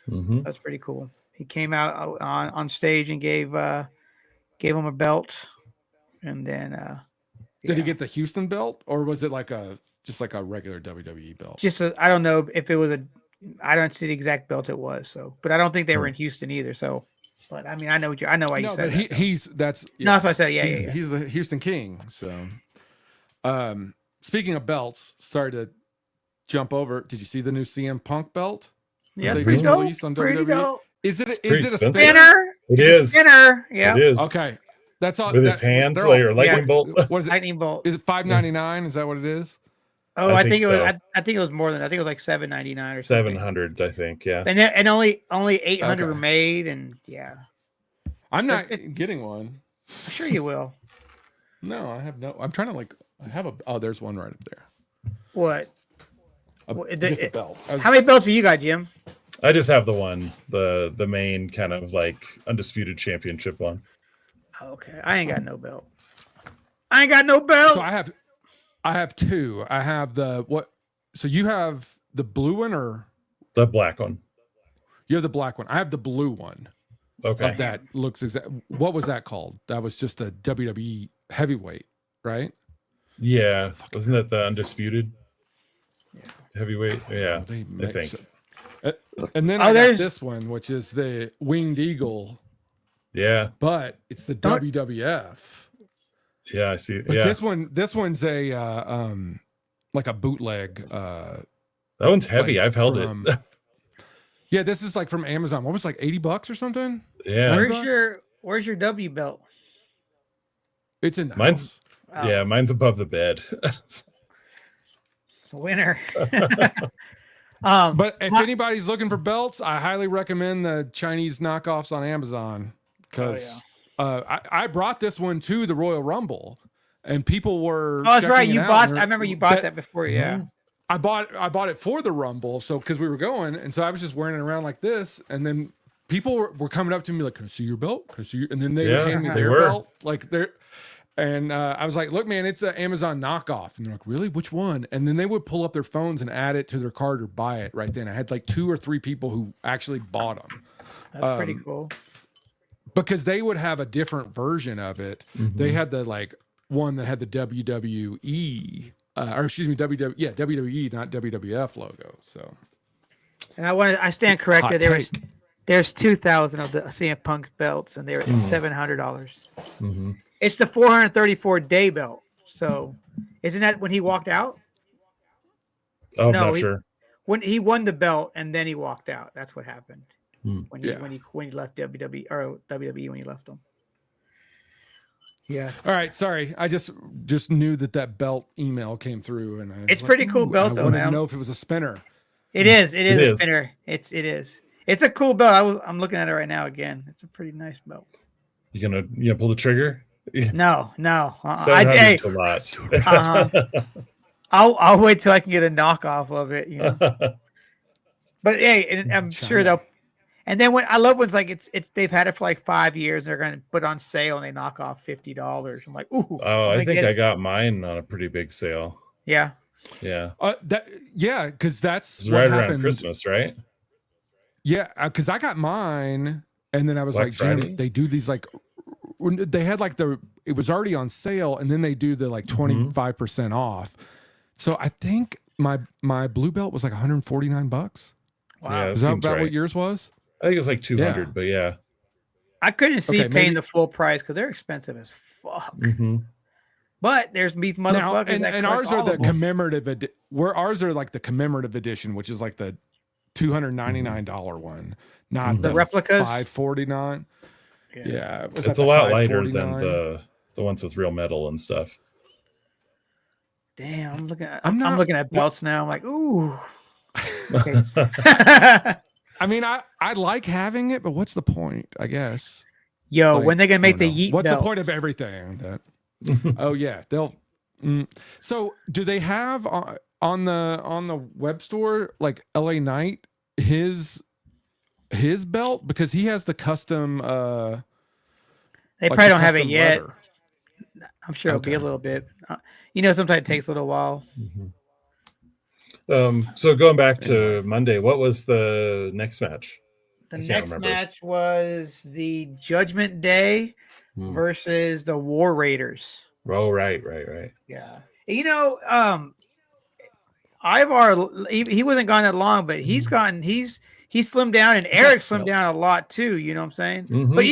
Mm-hmm. That's pretty cool. He came out on stage and gave him a belt, and then did he get the Houston belt, or was it just like a regular WWE belt? I don't know if it was I don't see the exact belt it was. So, but I don't think they were in Houston either. So, but I mean, I know why you said that. That's what I said. Yeah, he's the Houston King. So, speaking of belts, sorry to jump over. Did you see the new CM Punk belt? Yeah, they just released on WWE. Is it a spinner? It is. Spinner. Yeah. It is. Okay. That's all. With his hand, like a lightning bolt. What is it? Lightning bolt. Is it $5.99? Is that what it is? Oh, I think it was. I think it was more than. I think it was like $7.99 or something. 700, I think. Yeah. And only 800 were made, and yeah. I'm not getting one. I'm sure you will. No, I have no. I'm trying to I have a. Oh, there's one right up there. What? Just a belt. How many belts do you got, Jim? I just have the main kind of like undisputed championship one. Okay, I ain't got no belt. So I have two. I have so you have the blue one or the black one? You have the black one. I have the blue one. Okay. That looks what was that called? That was just a WWE heavyweight, right? Yeah, wasn't that the undisputed heavyweight? Yeah, They I make think. and then I got this one, which is the Winged Eagle. Yeah, but it's the WWF. Yeah, I see. But this one's a like a bootleg. That one's heavy. Like I've held it. Yeah, this is like from Amazon. What was it, like $80 or something? Yeah. Where's your W belt? It's in the house. Yeah, mine's above the bed. Winner. But if anybody's looking for belts, I highly recommend the Chinese knockoffs on Amazon because I brought this one to the Royal Rumble, and people were. Oh, that's right. You bought. I remember you bought that before. Yeah. I bought it for the Rumble, so because we were going, and so I was just wearing it around like this, and then people were coming up to me like, "Can I see your belt? Can I see your?" And then they would hand me their belt, like their. And I was like, "Look, man, it's an Amazon knockoff." And they're like, "Really? Which one?" And then they would pull up their phones and add it to their card or buy it right then. I had like 2 or 3 people who actually bought them. That's pretty cool. Because they would have a different version of it. Mm-hmm. They had the like one that had the WWE, or excuse me, WWE, not WWF logo. So, and I stand corrected. There's 2,000 of the CM Punk belts, and they're at $700. Mm-hmm. It's the 434 day belt. So, isn't that when he walked out? Oh, I'm not sure. When he won the belt and then he walked out. That's what happened. When he left WWE or WWE when he left them. Yeah. All right. Sorry, I just knew that belt email came through, and it's pretty cool belt though. I wanted to know if it was a spinner. It is. It is a spinner. It is. It's a cool belt. I'm looking at it right now again. It's a pretty nice belt. You gonna pull the trigger? No. It's a lot. I'll wait till I can get a knockoff of it. You know. But hey, I'm sure they'll. And then when I love when it's they've had it for like 5 years and they're going to put on sale and they knock off $50. I'm like, ooh. Oh, I think I got mine on a pretty big sale. Yeah. Yeah. Because that's what right happened around Christmas, right? Yeah, because I got mine, and then I was Black Friday? Jim, they do these like. They had like it was already on sale, and then they do the like 25% off. So I think my blue belt was like $149. Wow. Yeah, is that about what yours was? I think it was like 200, but yeah. I couldn't see paying the full price because they're expensive as fuck. Mm-hmm. But there's these motherfuckers and ours are the commemorative ours are like the commemorative edition, which is like the $299 one, not the replicas. $549. Yeah, it's a lot lighter than the ones with real metal and stuff. Damn, I'm looking at belts now. I'm like, ooh. I mean, I like having it, but what's the point? I guess. Yo, like, when they gonna make the Yeet What's belt? The point of everything? That. Oh yeah, they'll. So do they have on the web store like LA Knight his belt, because he has the custom they probably don't have it yet. Leather. I'm sure it'll be a little bit. Sometimes it takes a little while. So going back to Monday, what was the next match? The next match was the Judgment Day versus the War Raiders. Oh, right. Yeah. Ivar, he wasn't gone that long, but he slimmed down, and Eric slimmed down a lot too. You know what I'm saying? Mm-hmm. But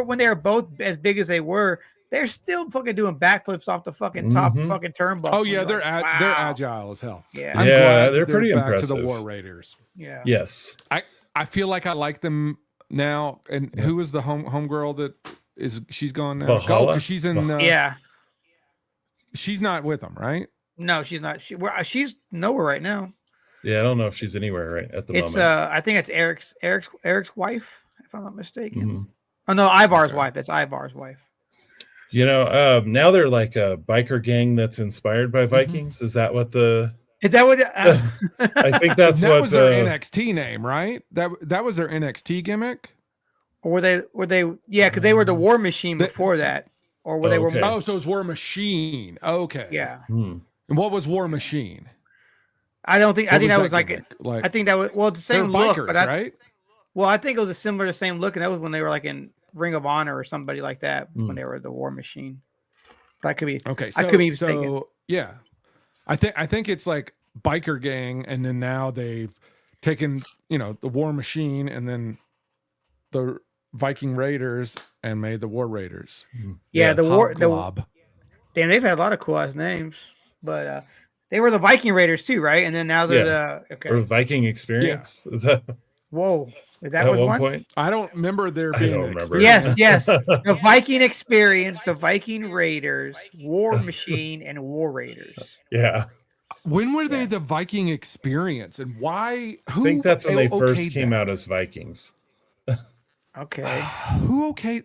when they were both as big as they were, they're still fucking doing backflips off the fucking top fucking turnbuckle. Oh yeah, they're agile as hell. Yeah, I'm glad they're pretty back impressive. To the War Raiders. Yeah. Yes. I feel like I like them now. And who is the homegirl that she's gone now? Because she's in. She's not with them, right? No, she's not. She's nowhere right now. Yeah, I don't know if she's anywhere right at the moment. I think it's Eric's wife, if I'm not mistaken. Mm-hmm. Oh no, Ivar's wife. That's Ivar's wife. Now they're like a biker gang that's inspired by Vikings. Mm-hmm. Is that what I think that's that was their NXT name, right? That was their NXT gimmick. Or were they? Yeah, because they were the War Machine before that. Or were they were? Oh, so it's War Machine. Okay. Yeah. And what was War Machine? I think that was like I think that was the same look, bikers, but right? Well, I think it was similar to the same look, and that was when they were like in Ring of Honor or somebody like that when they were the War Machine. But I could be okay. I could be mistaken. So yeah, I think it's like biker gang, and then now they've taken the War Machine and then the Viking Raiders and made the War Raiders. Yeah, the War Glob. Damn, they've had a lot of cool ass names, but they were the Viking Raiders too, right? And then now they're or Viking Experience. Is that? Whoa, that At was one point, I don't remember there being. don't remember. Yes, the Viking Experience, the Viking Raiders, War Machine, and War Raiders. Yeah. When were they the Viking Experience, and why? I think that's when they first came out as Vikings. Okay. Who okay?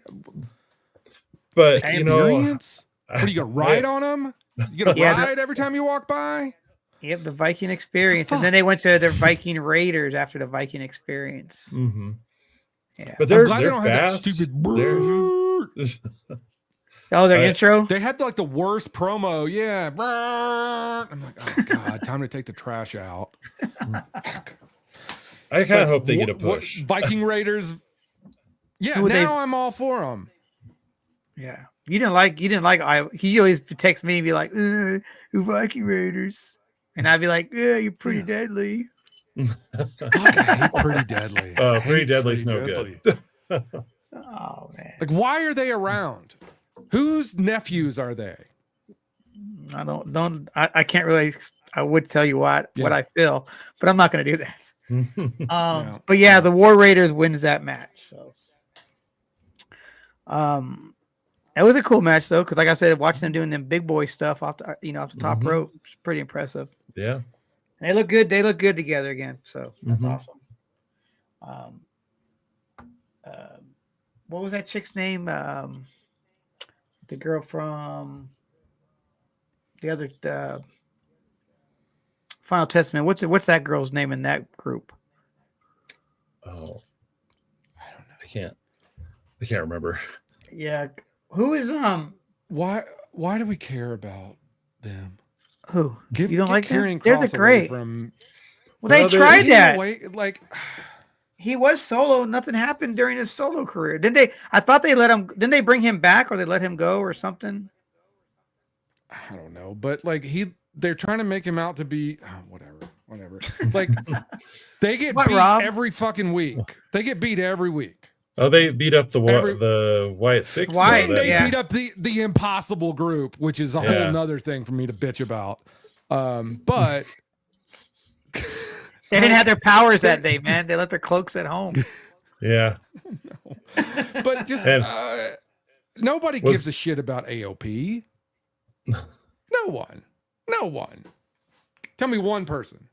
But Experience? What are you gonna ride on them? You gonna ride every time you walk by? Yep, the Viking Experience, and then they went to the Viking Raiders after the Viking Experience. Mm-hmm. Yeah, but I'm glad they're they don't fast. have that stupid. their intro. They had like the worst promo. Yeah, I'm like, oh god, time to take the trash out. I kind of hope they get a push. Viking Raiders. Yeah, now I'm all for them. Yeah, you didn't like. He always texts me and be like, "Who Viking Raiders?" And I'd be like, "Yeah, you're pretty deadly." I hate Pretty Deadly. Pretty Deadly's no good. Oh man! Like, why are they around? Whose nephews are they? I don't. I can't really. I would tell you what I feel, but I'm not going to do that. But yeah, the War Raiders wins that match. So, it was a cool match though, because like I said, watching them doing them big boy stuff off the top rope, it's pretty impressive. Yeah, and they look good. They look good together again. So that's awesome. What was that chick's name? The girl from the other Final Testament. What's that girl's name in that group? Oh, I don't know. I can't remember. Yeah, who is Why do we care about them? Who? You don't like them? They're the great. From they tried that. Like he was solo. Nothing happened during his solo career. Didn't they? I thought they let him. Didn't they bring him back, or they let him go, or something? I don't know, but like they're trying to make him out to be whatever. Like they get beat Rob? every fucking week. They get beat every week. Oh, they beat up the Wyatt Six. They beat up the Impossible Group, which is a whole nother thing for me to bitch about. But they didn't have their powers that day, man. They left their cloaks at home. Yeah. But just nobody gives a shit about AOP. No one. Tell me one person.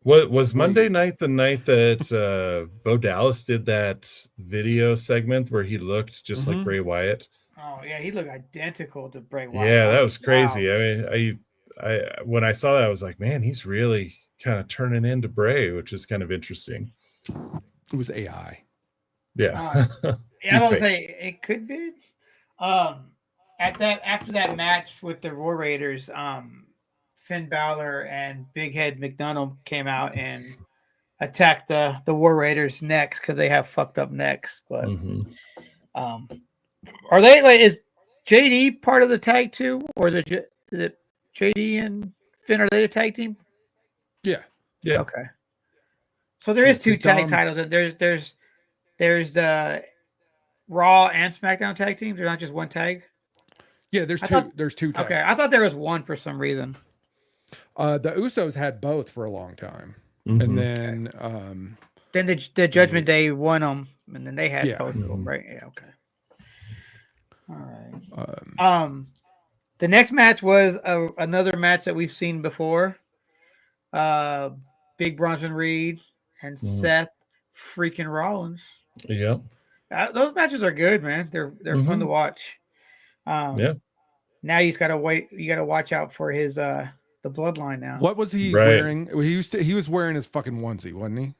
What was Monday night the night that Bo Dallas did that video segment where he looked just like Bray Wyatt? Oh yeah, he looked identical to Bray Wyatt. Yeah, that was crazy. Wow. I mean, I when I saw that, I was like, man, he's really kind of turning into Bray, which is kind of interesting. It was AI. Yeah. I don't say it could be. After that match with the War Raiders, Finn Balor and Big Head McDonough came out and attacked the War Raiders next because they have fucked up necks. But are they like, is JD part of the tag too, or is it JD and Finn? Are they the tag team? Yeah. Okay. So there is two tag titles. There's the Raw and SmackDown tag teams. They're not just one tag. Yeah, there's two. There's two tags. Okay, I thought there was one for some reason. The Usos had both for a long time, and then the Judgment Day won them, and then they had both of them, right? Yeah, okay. All right. The next match was another match that we've seen before. Big Bronson Reed and Seth freaking Rollins. Yeah, those matches are good, man. They're fun to watch. Now you just gotta wait. You gotta watch out for his the bloodline now. What was he wearing? He was wearing his fucking onesie, wasn't he?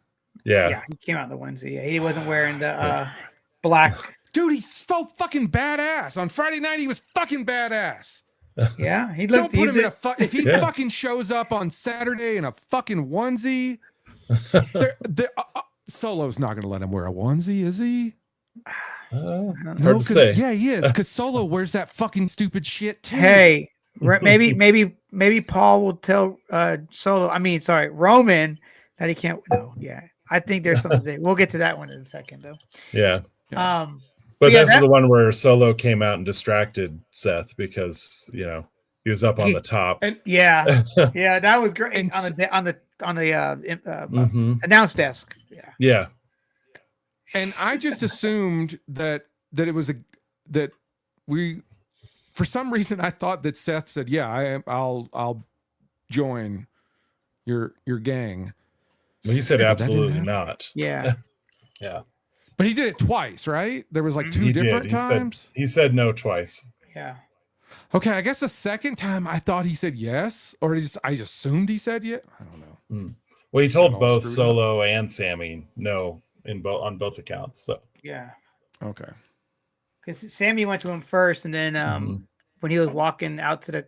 Yeah, he came out in the onesie. Yeah, he wasn't wearing the black. Dude, he's so fucking badass. On Friday night, he was fucking badass. Yeah, he looked. Don't put him in a if he fucking shows up on Saturday in a fucking onesie. Solo's not gonna let him wear a onesie, is he? Hard No, to say. yeah, he is. Because Solo wears that fucking stupid shit too. Hey, maybe Paul will tell Roman that he can't. No, yeah, I think there's something there. We'll get to that one in a second, though. Yeah. yeah, But this is the one where Solo came out and distracted Seth because he was up on the top. And yeah, that was great. And on the announce desk. Yeah. Yeah. And I just assumed that it was for some reason I thought that Seth said, "Yeah, I'll join your gang." Well, he said absolutely not. Yeah. Yeah. But he did it twice, right? There was like two different times. He said no twice. Yeah. Okay, I guess the second time I thought he said yes, or I just assumed he said yes. I don't know. Well, he told both Solo and Sammy no on both accounts. So yeah. Okay. Because Sammy went to him first, and then when he was walking out to the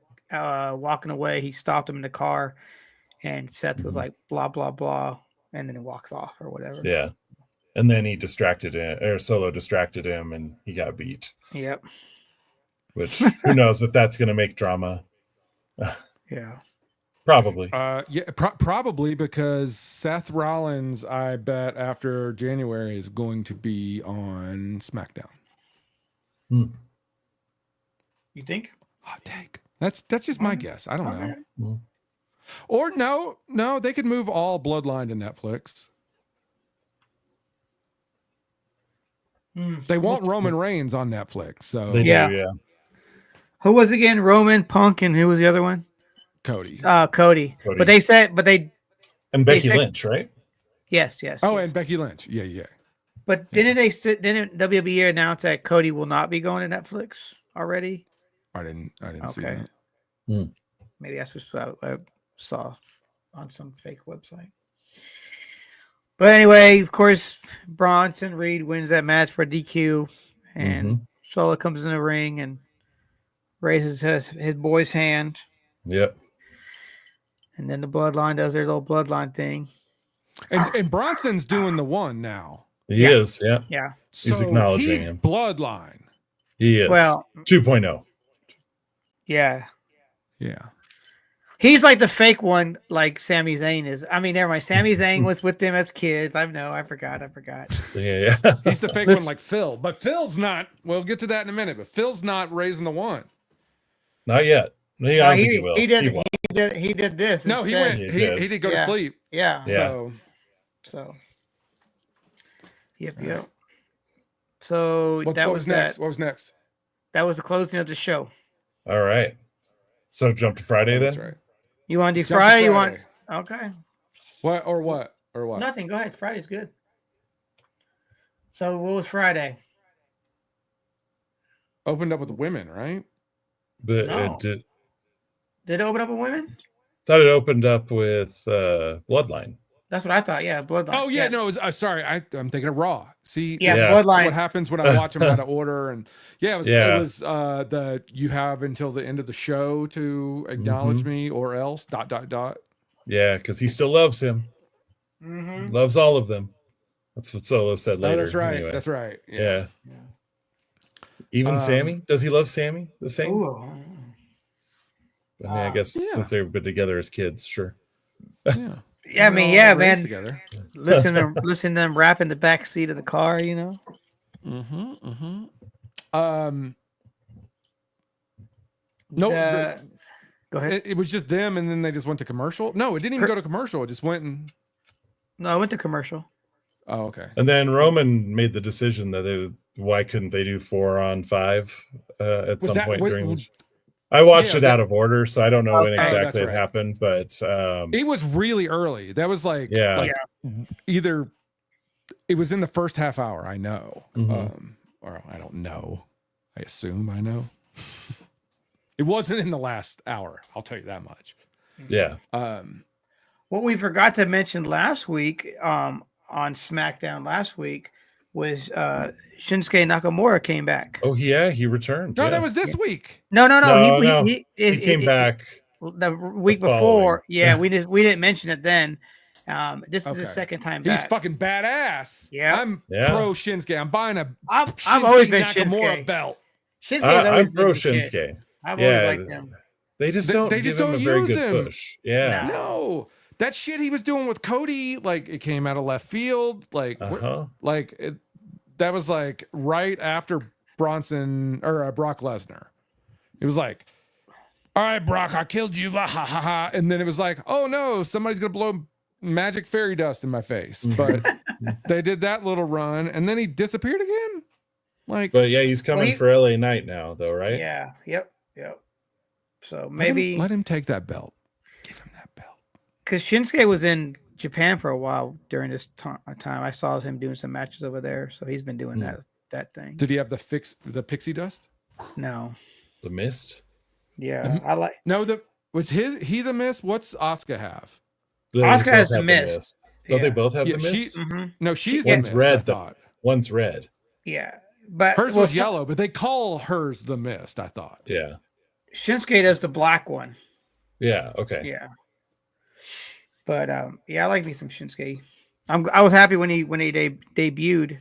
walking away, he stopped him in the car, and Seth was like blah blah blah, and then he walks off or whatever. Yeah. And then he distracted him, or Solo distracted him, and he got beat. Yep. Which who knows if that's going to make drama? Yeah. Probably. Probably because Seth Rollins, I bet after January is going to be on SmackDown. You think? Hot take. That's just my guess. I don't know. Mm. Or no, they could move all Bloodline to Netflix. They want Roman Reigns on Netflix, so they do, yeah. Who was again? Roman, Punk, and who was the other one? Cody. Cody. But they said, and Becky Lynch, right? Yes. Oh, yes. and Becky Lynch. Yeah. But didn't WWE announce that Cody will not be going to Netflix already? I didn't see Okay. that. Maybe that's what I saw on some fake website. But anyway, of course, Bronson Reed wins that match for DQ, and Solo comes in the ring and raises his boy's hand. Yep. And then the Bloodline does their little Bloodline thing. And Bronson's doing the one now. He is, yeah. Yeah. He's acknowledging him. Bloodline. He is. Well, 2.0. Yeah. Yeah. He's like the fake one, like Sami Zayn is. I mean, never mind. Sami Zayn was with them as kids. I forgot. Yeah. He's the fake one like Phil. But Phil's not. We'll get to that in a minute. But Phil's not raising the one. Not yet. I don't think he will. He did this. No, instead. he did go to sleep. Yeah. So. Yep. So what was next? What was next? That was the closing of the show. All right. So jump to Friday then? That's right. You want to do Friday? You want? Okay. What? Nothing. Go ahead. Friday's good. So what was Friday? Opened up with the women, right? No. Did it open up with women? Thought it opened up with Bloodline. That's what I thought. Yeah, Bloodline. Oh yeah, no. It was, sorry, I'm thinking of Raw. See, Bloodline. What happens when I watch them out of order? And it was the you have until the end of the show to acknowledge me, or else ... Yeah, because he still loves him. Loves all of them. That's what Solo said later. Oh, that's right. Anyway. That's right. Yeah. Even Sammy? Does he love Sammy the same? Ooh. I mean, I guess since they've been together as kids, sure. Yeah. Yeah, I mean, yeah, man. Together. Listen to them rap in the back seat of the car, you know. No, go ahead. It was just them, and then they just went to commercial. No, it didn't even go to commercial. It just went and. No, I went to commercial. Oh, okay. And then Roman made the decision that why couldn't they do 4 on 5 at some point during the. I watched it out of order, so I don't know when exactly it happened, but it was really early. That was either it was in the first half hour, I know. Or I don't know. I assume I know. It wasn't in the last hour, I'll tell you that much. Yeah. What we forgot to mention last week, on SmackDown last week, was Shinsuke Nakamura came back. Oh yeah, he returned. No, that was this week. No. He came back the week before. Yeah, we didn't mention it then. This is his second time He's back. fucking badass. Yeah. I'm pro Shinsuke. I'm buying a I've Shinsuke always been Nakamura Shinsuke. belt. Shinsuke's always I'm pro been the shit. Shinsuke. I've always liked him. They just don't give him a very good push. Yeah. No. That shit he was doing with Cody, like it came out of left field. Like, that was like right after Bronson or Brock Lesnar. It was like, all right, Brock, I killed you. Ha ha ha. And then it was like, oh no, somebody's going to blow magic fairy dust in my face. But they did that little run and then he disappeared again. Like, but yeah, he's coming for LA Knight now, though, right? Yeah. Yep. So maybe let him take that belt. Give him that belt. Because Shinsuke was in Japan for a while during this time. I saw him doing some matches over there, so he's been doing that thing. Did he have the pixie dust? No. The mist? Yeah, I like. No, was he the mist? What's Asuka have? Asuka has the mist. Don't they both have the mist? No, she's one's the mist, red. I thought. One's red. Yeah, but hers was yellow, but they call hers the mist. I thought. Yeah. Shinsuke does the black one. Yeah. Okay. Yeah. But I like me some Shinsuke. I was happy when he debuted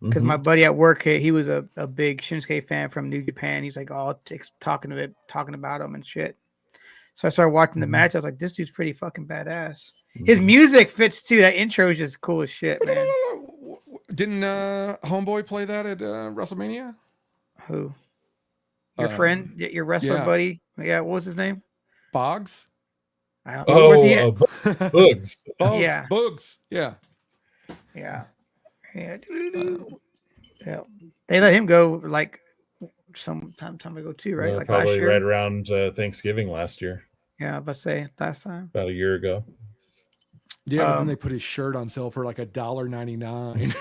because my buddy at work, he was a big Shinsuke fan from New Japan. He's like, talking about him and shit. So I started watching the match. I was like, this dude's pretty fucking badass. His music fits too. That intro is just cool as shit, man. Didn't Homeboy play that at WrestleMania? Who? Your friend, your wrestler buddy? Yeah, what was his name? Boggs. Bugs. Yeah. Bugs. Yeah. Yeah. They let him go like some time ago too, right? Like probably last year. right around Thanksgiving last year. Yeah, but say last time. About a year ago. Yeah, but then they put his shirt on sale for like $1.99.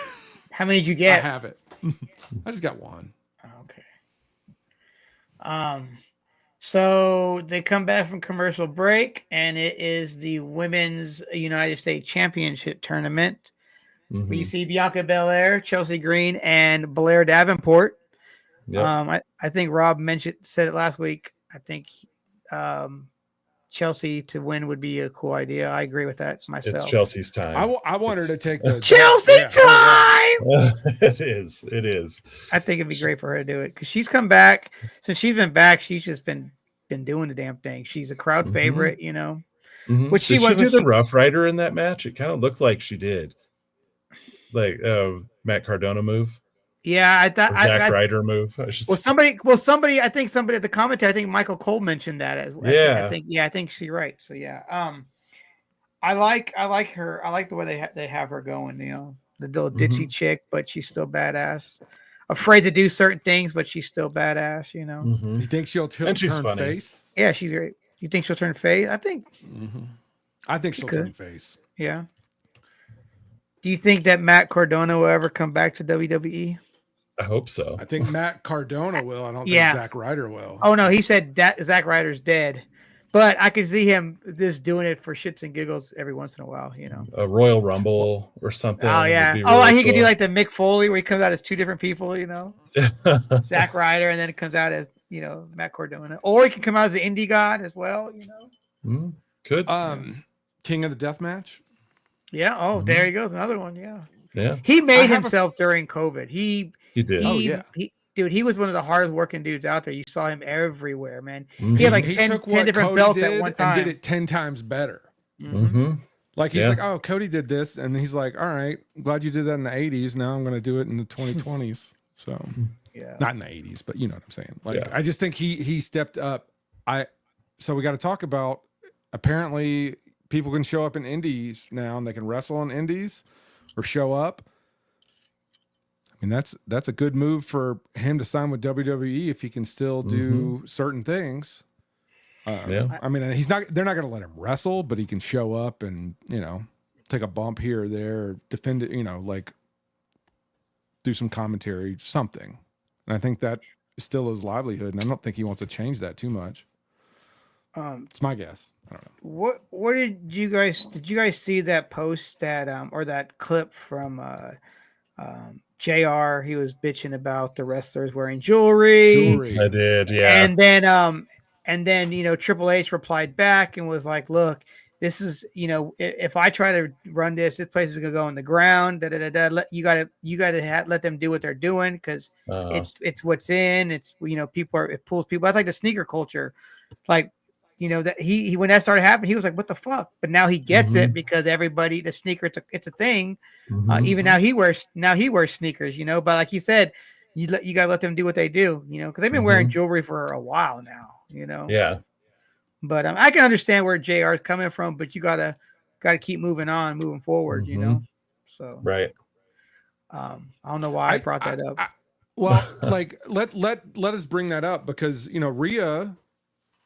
How many did you get? I have it. I just got one. Okay. So they come back from commercial break, and it is the Women's United States Championship tournament. Where you see Bianca Belair, Chelsea Green, and Blair Davenport. Yep. I think Robb said it last week. I think Chelsea to win would be a cool idea. I agree with that. It's myself. It's Chelsea's time. I want her to take the Chelsea time. It is. I think it'd be great for her to do it because she's come back. Since she's been back, she's just been doing the damn thing. She's a crowd favorite, you know. Which did she do the Rough Rider in that match? It kind of looked like she did. Like Matt Cardona move. Yeah, I thought Zack Ryder move. Somebody. I think somebody at the commentary. I think Michael Cole mentioned that as well. Yeah, I think she's right. So yeah, I like her. I like the way they have her going. You know, the little ditzy chick, but she's still badass. Afraid to do certain things, but she's still badass. You know. You think she'll turn face? Yeah, she's great. You think she'll turn face? I think. I think she'll turn face. Yeah. Do you think that Matt Cardona will ever come back to WWE? I hope so. I think Matt Cardona will. I don't think Zack Ryder will. Oh no, he said that Zack Ryder's dead. But I could see him just doing it for shits and giggles every once in a while, you know. A Royal Rumble or something. Oh yeah. Really he could do like the Mick Foley where he comes out as two different people, you know. Zack Ryder, and then it comes out as, you know, Matt Cardona. Or he can come out as the indie god as well, you know. Could. King of the Death Match. Yeah. Oh, there he goes. Another one. Yeah. Yeah. He made himself during COVID. He did. He was one of the hardest working dudes out there. You saw him everywhere, man. He had like 10 different Cody belts at one time. And did it 10 times better. Like he's like, oh, Cody did this. And he's like, all right, glad you did that in the 80s. Now I'm going to do it in the 2020s. So not in the 80s, but you know what I'm saying? Like, I just think he stepped up. So we got to talk about, apparently people can show up in indies now and they can wrestle in indies or show up. I mean, that's a good move for him to sign with WWE if he can still do certain things. I mean, they're not going to let him wrestle, but he can show up and, you know, take a bump here or there, defend it, you know, like do some commentary, something. And I think that is still his livelihood. And I don't think he wants to change that too much. It's my guess. I don't know. What did you guys see that post that or that clip from JR? He was bitching about the wrestlers wearing jewelry. I did, yeah. And then you know, Triple H replied back and was like, look, this is, if I try to run this place is gonna go on the ground. You gotta let them do what they're doing because it's what's in. It's it pulls people. That's like the sneaker culture, like that he when that started happening, he was like, "What the fuck?" But now he gets it because everybody the sneaker it's a thing. Even now he wears sneakers, But like he said, you gotta let them do what they do, because they've been wearing jewelry for a while now, Yeah. But I can understand where JR is coming from, but you gotta keep moving forward, So right. I don't know why I brought that up. Well, like let us bring that up because Rhea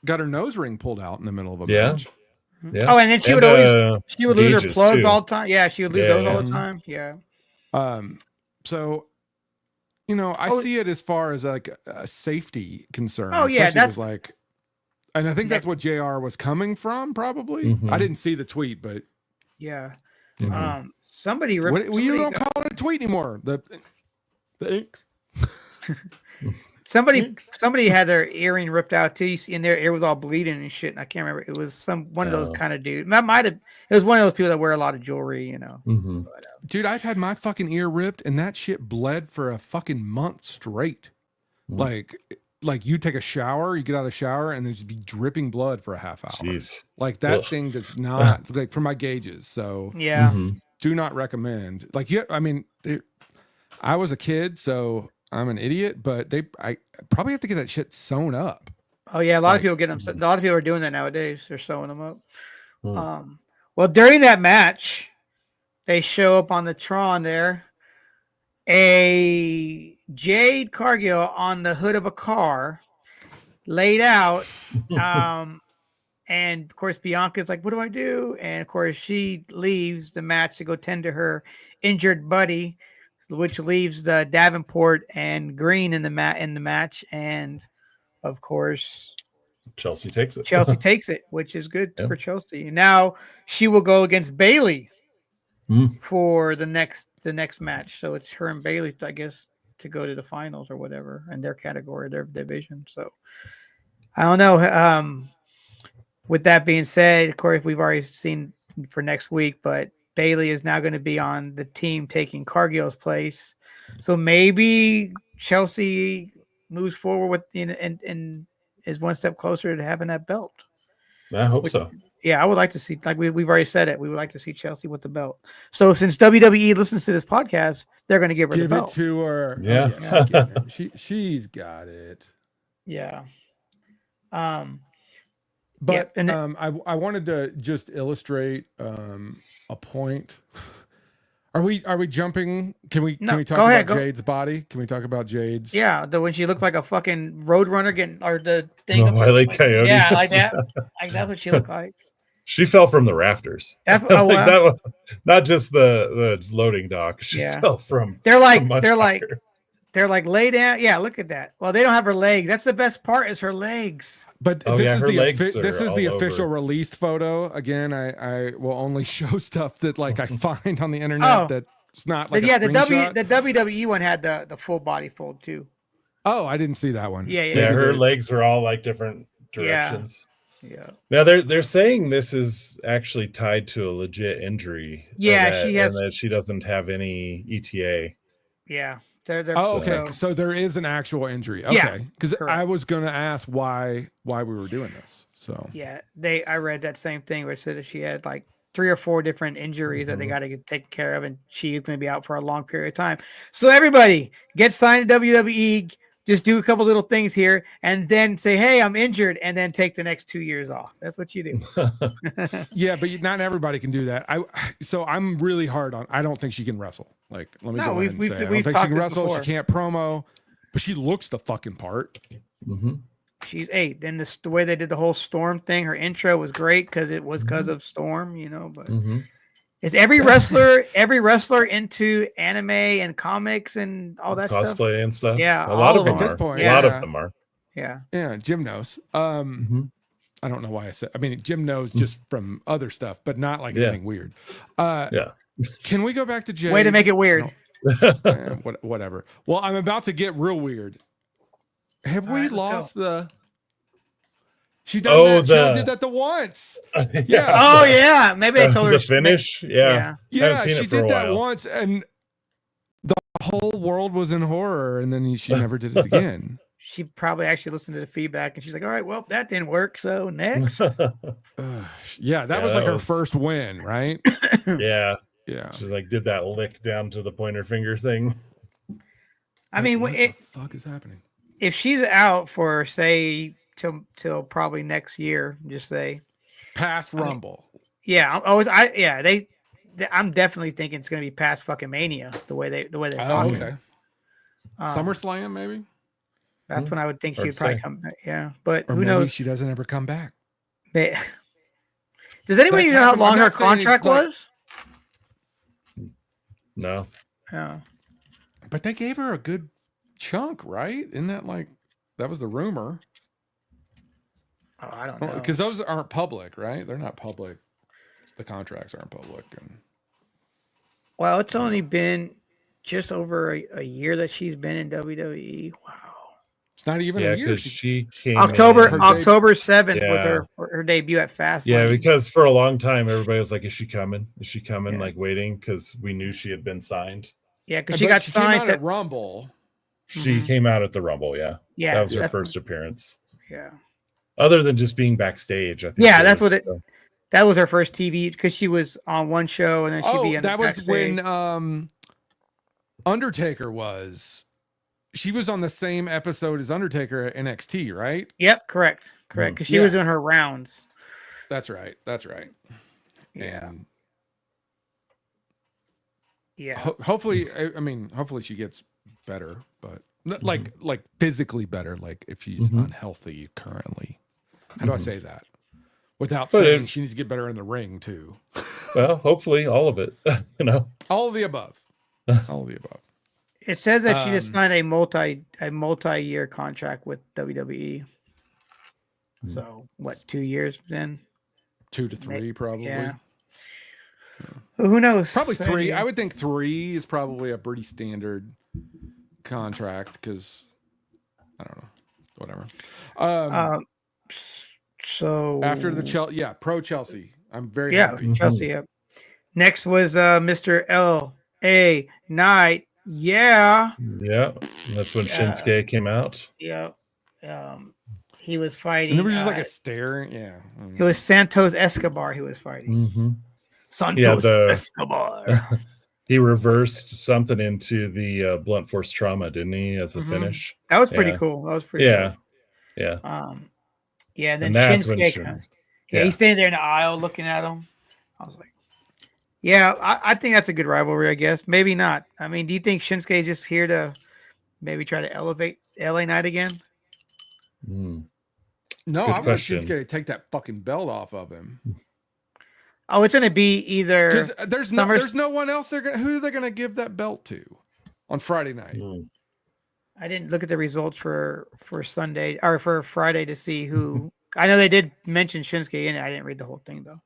got her nose ring pulled out in the middle of a match. Yeah. Oh, and then she would lose her plugs too. all the time. Yeah, she would lose those all the time. Yeah. So I see it as far as like a safety concern. Oh yeah, that's like. And I think that's what JR was coming from, probably. I didn't see the tweet, but yeah. Somebody ripped. You don't call it a tweet anymore. The ink. Somebody had their earring ripped out too. You see, and their ear was all bleeding and shit. And I can't remember. It was one of those kind of dudes. It was one of those people that wear a lot of jewelry, But, dude, I've had my fucking ear ripped, and that shit bled for a fucking month straight. Like you take a shower, you get out of the shower, and there's be dripping blood for a half hour. Jeez. Like that thing does not like for my gauges. So yeah, do not recommend. Like I was a kid, so I'm an idiot. But I probably have to get that shit sewn up. Oh yeah, a lot of people get them. A lot of people are doing that nowadays. They're sewing them up. Well, during that match, they show up on the Tron there. A Jade Cargill on the hood of a car laid out. And of course, Bianca's like, "What do I do?" And of course, she leaves the match to go tend to her injured buddy, which leaves the Davenport and Green in the match. And of course, Chelsea takes it. Chelsea takes it, which is good for Chelsea. Now she will go against Bayley for the next match. So it's her and Bayley, I guess, to go to the finals or whatever in their category, their division. So I don't know. With that being said, of course, we've already seen for next week, but Bayley is now going to be on the team taking Cargill's place. So maybe Chelsea moves forward with and is one step closer to having that belt. I hope so. Yeah, I would like to see, like we've already said it, we would like to see Chelsea with the belt. So since WWE listens to this podcast, they're going to give her the belt. Give it to her. Yeah. Oh, yeah. She's got it. Yeah. But I wanted to just illustrate a point. Are we jumping? Can we talk about Jade's body? Can we talk about Jade's? Yeah, when she looked like a fucking roadrunner or the thing. Wile E. Coyote. Yeah, like that. Like that's what she looked like. She fell from the rafters. That's that was not just the loading dock. She fell from. They're like lay down. Yeah, look at that. Well, they don't have her legs. That's the best part is her legs. But this is the official released photo. Again, I will only show stuff that like I find on the internet that's not like the WWE one had the full body fold too. Oh, I didn't see that one. Yeah. Her legs were all like different directions. Yeah. Now they're saying this is actually tied to a legit injury. Yeah, that she doesn't have any ETA. Yeah. Okay. So there is an actual injury. Okay. Because I was going to ask why we were doing this. So yeah, I read that same thing where it said that she had like 3 or 4 different injuries that they got to get taken care of, and she's going to be out for a long period of time. So everybody get signed to WWE. Just do a couple little things here, and then say, "Hey, I'm injured," and then take the next 2 years off. That's what you do. Yeah, but not everybody can do that. So I'm really hard on. I don't think she can wrestle. Like, let me go ahead and say, I don't think she can wrestle. She can't promo, but she looks the fucking part. She's 8. Then the way they did the whole Storm thing, her intro was great because it was because of Storm, But is every wrestler into anime and comics and all that cosplay stuff? And stuff? Yeah, a lot of them at this point. A lot of them are. Yeah. Yeah, Jim knows. I don't know why I said. I mean, Jim knows just from other stuff, but not like anything weird. Can we go back to Jade? Way to make it weird. Whatever. Well, I'm about to get real weird. Have we lost the She done that. She only did that the once. Yeah. Oh yeah. Maybe I told her the finish. Yeah. Yeah. She did that once, and the whole world was in horror, and then she never did it again. She probably actually listened to the feedback, and she's like, "All right, well, that didn't work. So next." Yeah, that was like her first win, right? Yeah. Yeah. She's like, did that lick down to the pointer finger thing. I mean, what the fuck is happening? If she's out for say till probably next year, just say past Rumble. Yeah, I'm definitely thinking it's going to be past fucking Mania. The way they're talking. Okay. SummerSlam, maybe. That's when I would think she would probably come back. Yeah, but or who maybe knows? She doesn't ever come back. Does anybody know how long her contract was? No. Oh. But they gave her a good chunk, right? Isn't that like that was the rumor? Oh, I don't know. Because those aren't public, right? They're not public. The contracts aren't public. Well, it's only been just over a year that she's been in WWE. Wow. It's not even a year. She came October 7th was her debut at Fastlane. Yeah, because for a long time everybody was like, "Is she coming? Is she coming?" Yeah. Like waiting because we knew she had been signed. Yeah, because she got signed at Rumble. She came out at the Rumble. Yeah, yeah, that was her first appearance. Yeah, other than just being backstage, I think. Yeah, that's what it. That was her first TV because she was on one show and then she'd be on that was backstage. when Undertaker was. She was on the same episode as Undertaker at NXT, right? Yep, correct. Because she was doing her rounds. That's right. Yeah. And yeah. Hopefully, hopefully she gets better, but like physically better. Like if she's unhealthy currently. How do I say that? Without saying she needs to get better in the ring too. Well, hopefully all of it. All of the above. All of the above. It says that she just signed a multi-year contract with WWE. So what, 2 years then? 2 to 3 probably. Yeah. Well, who knows? Probably 3. I would think 3 is probably a pretty standard contract because I don't know. Whatever. So after the pro Chelsea. I'm very happy. Chelsea. Yeah. Next was Mr. L.A. Knight. Yeah. Yeah. That's when Shinsuke came out. Yeah. He was fighting. And it was just like a stare. Yeah. It was Santos Escobar he was fighting. Santos Escobar. He reversed something into the blunt force trauma, didn't he, as the finish? That was pretty cool. That was pretty cool. Yeah. Yeah, and then Shinsuke he's standing there in the aisle looking at him. I was like, yeah, I think that's a good rivalry, I guess. Maybe not. I mean, do you think Shinsuke is just here to maybe try to elevate LA Knight again? No, I want Shinsuke to take that fucking belt off of him. Oh, it's going to be either because there's no one else who they're going to give that belt to on Friday night. I didn't look at the results for Sunday or for Friday to see who. I know they did mention Shinsuke in it. I didn't read the whole thing though.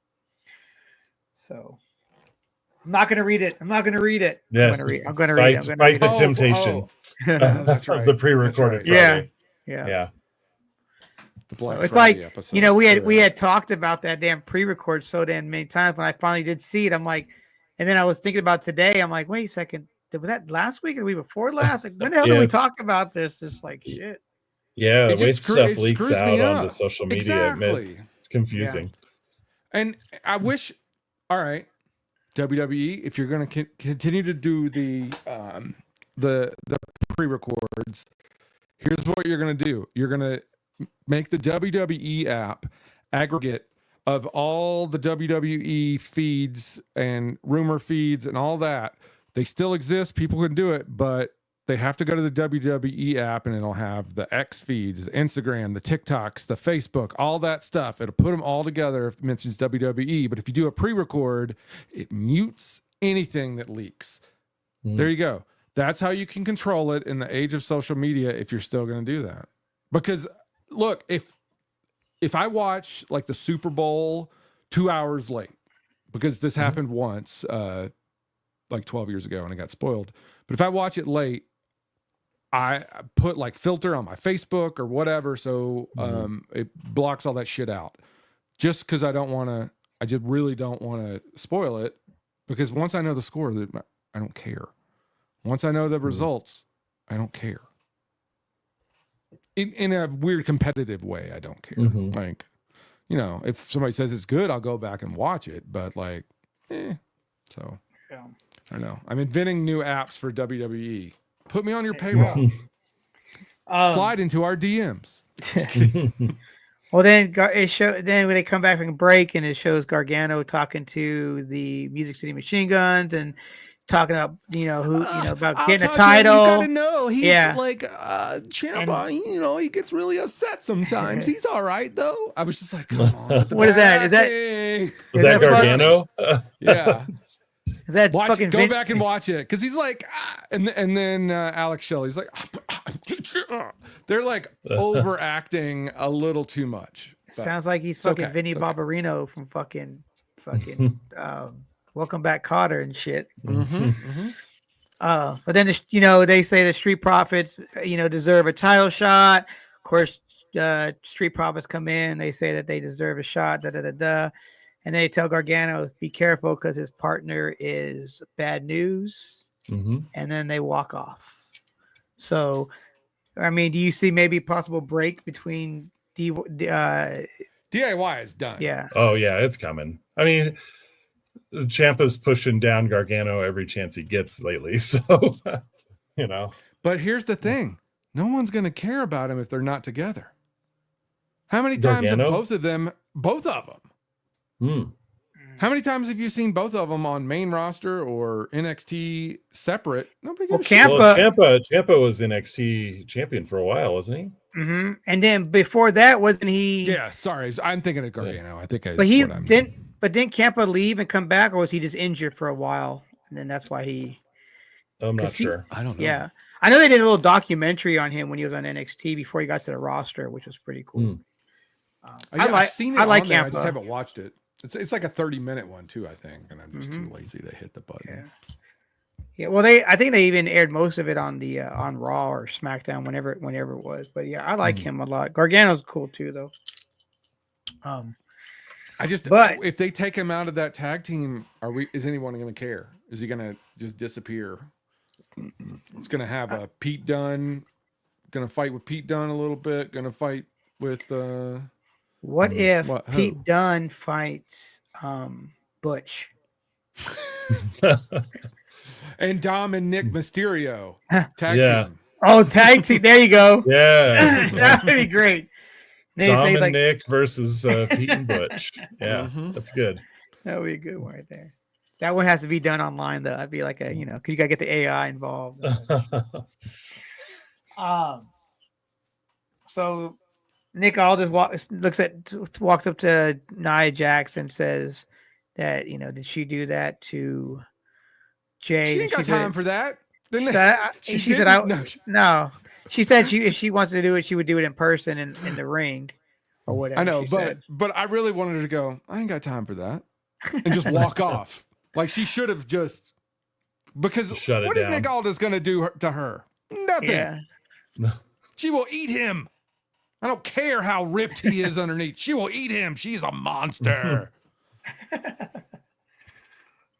So I'm not going to read it. Yeah, I'm going to read it. Fight the temptation. That's right. The pre-recorded. Right. Yeah. So it's like episode, we had talked about that damn pre-record so damn many times. When I finally did see it, I'm like, and then I was thinking about today. I'm like, wait a second, was that last week or the week before last? Like, when the hell did we talk about this? It's like shit. Yeah, the way stuff leaks out on the social media, exactly. It's confusing. Yeah. And I wish, all right, WWE, if you're going to continue to do the pre-records, here's what you're going to do. You're going to make the WWE app aggregate of all the WWE feeds and rumor feeds and all that. They still exist. People can do it, but they have to go to the WWE app and it'll have the X feeds, the Instagram, the TikToks, the Facebook, all that stuff. It'll put them all together if it mentions WWE. But if you do a pre-record, it mutes anything that leaks. There you go. That's how you can control it in the age of social media if you're still going to do that. Because look, if I watch like the Super Bowl 2 hours late, because this happened once, like 12 years ago and I got spoiled. But if I watch it late, I put like filter on my Facebook or whatever, so it blocks all that shit out. Just because I just really don't want to spoil it, because once I know the score, I don't care. Once I know the results, I don't care. In a weird competitive way, I don't care. Like, you know, if somebody says it's good, I'll go back and watch it. But like, So I don't know. I'm inventing new apps for WWE. Put me on your payroll. Slide into our DMs. Well, then Then when they come back from break, and it shows Gargano talking to the Music City Machine Guns and talking about about getting a title. You gotta know he's like Ciampa. You know, he gets really upset sometimes. He's all right though. I was just like, come on. What is that? Is that Gargano? Yeah. Is that go back and watch it, because he's like, and then Alex Shelley's like, they're like overacting a little too much. Sounds like he's fucking Vinny Barbarino from fucking Welcome Back Kotter and shit. But then they say the Street Profits deserve a title shot. Of course, Street Profits come in. They say that they deserve a shot. And they tell Gargano, be careful because his partner is bad news. And then they walk off. So, I mean, do you see maybe a possible break between DIY is done? Yeah. Oh, yeah, it's coming. I mean, Ciampa's pushing down Gargano every chance he gets lately. So, But here's the thing. No one's going to care about him if they're not together. How many times have both of them? How many times have you seen both of them on main roster or NXT separate? Nobody gives Ciampa was NXT champion for a while, wasn't he? And then before that, wasn't he? Yeah, sorry, I'm thinking of Gargano. I think. But didn't Ciampa leave and come back, or was he just injured for a while, and then that's why he? I'm not sure. I don't know. Yeah, I know they did a little documentary on him when he was on NXT before he got to the roster, which was pretty cool. I've seen it. I like Ciampa. I just haven't watched it. It's like a 30-minute one too, I think, and I'm just too lazy to hit the button. Yeah. Well, I think they even aired most of it on the on Raw or SmackDown whenever it was. But yeah, I like him a lot. Gargano's cool too, though. If they take him out of that tag team, is anyone going to care? Is he going to just disappear? It's going to have a Pete Dunne, going to fight with Pete Dunne a little bit, going to fight with What if Pete Dunne fights Butch? And Dom and Nick Mysterio tag team. Oh, tag team. There you go. Yeah. That would be great. Dom and Nick versus Pete and Butch. Yeah, that's good. That would be a good one right there. That one has to be done online, though. I'd be like because you got to get the AI involved. So Nick Aldis walks up to Nia Jax and says that, did she do that to Jade? She ain't got time for that. She said, no. She said if she wants to do it, she would do it in person in the ring or whatever. I know, but I really wanted her to go, I ain't got time for that. And just walk off. Like she should have just, because what is Nick Aldis going to do to her? Nothing. Yeah. She will eat him. I don't care how ripped he is underneath. She will eat him. She's a monster.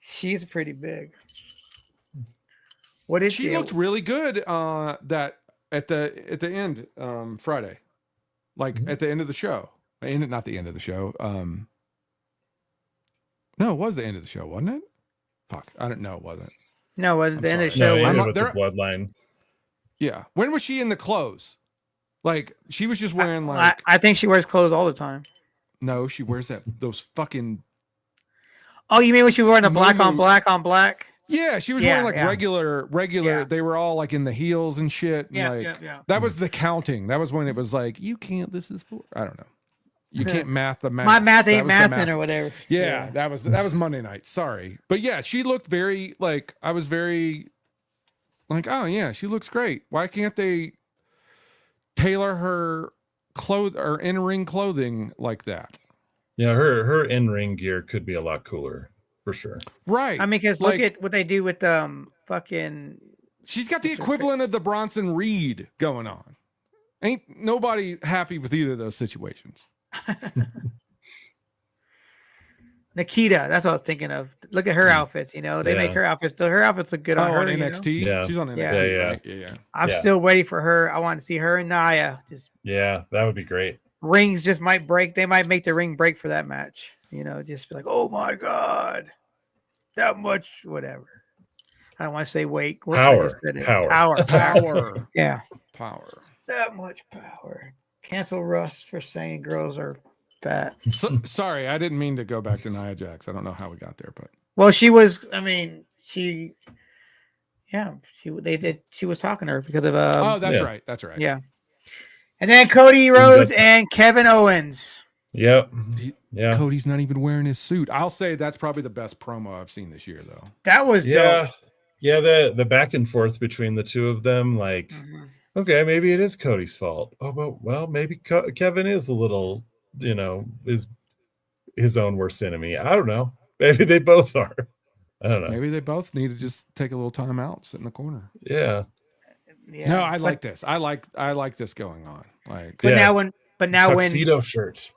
She's pretty big. She looked really good that at the end Friday. Like at the end of the show. Not the end of the show. No, it was the end of the show, wasn't it? Fuck. I don't know, it wasn't. No, it wasn't the end of the show. No, with the bloodline. Yeah. When was she in the clothes? Like she was just wearing like I think she wears clothes all the time. No, she wears those fucking. Oh, you mean when she was wearing the black on black on black? Yeah, she was wearing like regular. Yeah. They were all like in the heels and shit. And Yeah. That was the counting. That was when it was like, you can't. This is for. I don't know. You can't math the math. My math ain't mathing or whatever. Yeah, that was Monday night. Sorry, but yeah, she looked very like. I was very like, oh yeah, she looks great. Why can't they tailor her in-ring clothing like that? Yeah, her in-ring gear could be a lot cooler for sure. Right. I mean, because look at what they do with fucking She's got the equivalent of the Bronson Reed going on. Ain't nobody happy with either of those situations. Nikita, that's what I was thinking of. Look at her outfits. You know, they make her outfits. Her outfits look good on her. On NXT. You know? She's on NXT, right? Yeah. I'm still waiting for her. I want to see her and Nia. That would be great. Rings just might break. They might make the ring break for that match. You know, just be like, oh my god, that much, whatever. I don't want to say weight. Power. Yeah. Power. That much power. Cancel Russ for saying girls are fat. Sorry, I didn't mean to go back to Nia Jax. I don't know how we got there, but well, she was. I mean, she was talking to her because of that's right. That's right. Yeah. And then Cody Rhodes and Kevin Owens. Yep. Cody's not even wearing his suit. I'll say that's probably the best promo I've seen this year, though. That was dope. Yeah, the back and forth between the two of them, like, okay, maybe it is Cody's fault. Oh, but well, maybe Kevin is a little, is his own worst enemy. I don't know. Maybe they both are. I don't know. Maybe they both need to just take a little time out, sit in the corner. Yeah. No, I like this. I like this going on. Like, now tuxedo shirt.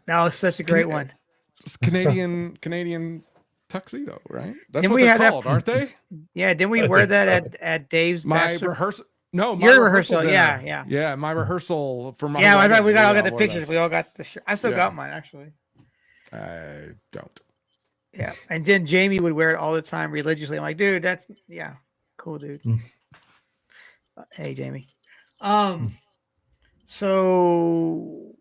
Now it's such a great one. It's Canadian tuxedo, right? That's didn't what we they're have called, aren't they? Yeah, didn't we wear that at Dave's rehearsal? No, your rehearsal. Yeah. Yeah, my rehearsal for my. Yeah, we all got the pictures. We all got the shirt. I still got mine actually. I don't. Yeah, and then Jamie would wear it all the time religiously. I'm like, dude, that's cool, dude. Hey, Jamie. So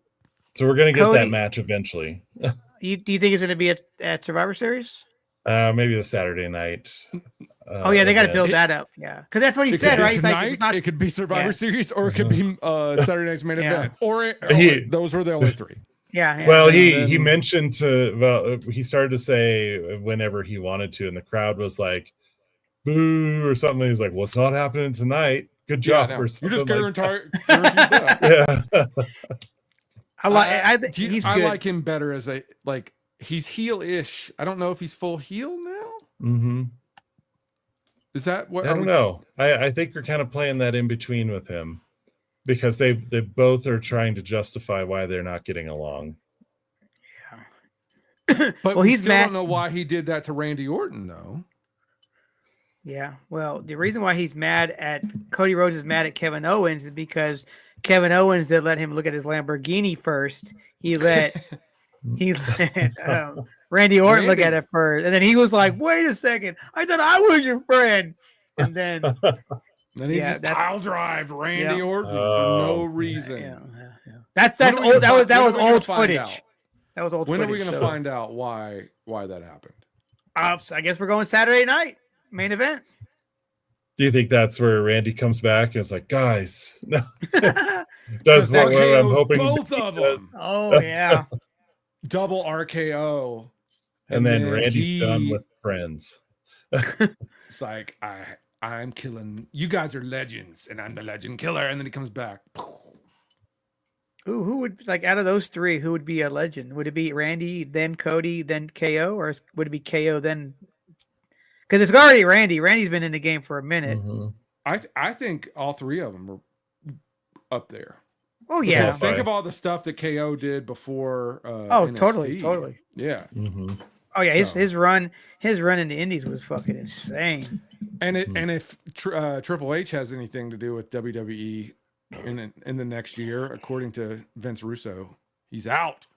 we're gonna get that match eventually. Do you think it's gonna be at Survivor Series? Maybe the Saturday night. They got to build that up. Yeah, because that's what he said, right? He's tonight, like, it could be Survivor Series, or it could be Saturday night's main event, or those were the only three. Yeah. Well, he mentioned he started to say whenever he wanted to, and the crowd was like, "Boo" or something. He's like, "Well, it's not happening tonight. Good job." Or something. You just guaranteed that. Yeah. I think he's good. I like him better as he's heel-ish. I don't know if he's full heel now. Mm-hmm. Is that what? I don't know. I think we're kind of playing that in between with him because they both are trying to justify why they're not getting along. Yeah. But we still don't know why he did that to Randy Orton, though. Yeah. Well, the reason why Cody Rhodes is mad at Kevin Owens is because Kevin Owens did let him look at his Lamborghini first. He let Randy Orton look at it first, and then he was like, "Wait a second, I thought I was your friend." And then he just pile drive Randy Orton for no reason. Yeah. That's old. That was old footage. That was old. When are we going to find out why that happened? So I guess we're going Saturday night main event. Do you think that's where Randy comes back and it's like, guys, no. That's what I'm hoping. Both of them. Oh yeah. Double RKO. And then Randy's done with friends. It's like, I'm killing. You guys are legends, and I'm the legend killer. And then he comes back. Ooh, who would, out of those three, who would be a legend? Would it be Randy, then Cody, then KO? Or would it be KO, then? Because it's already Randy. Randy's been in the game for a minute. Mm-hmm. I think all three of them are up there. Oh yeah. Because think of all the stuff that KO did before. NXT. Totally. Yeah. Mm-hmm. Oh yeah, his run in the Indies was fucking insane. And if Triple H has anything to do with WWE in the next year, according to Vince Russo, he's out.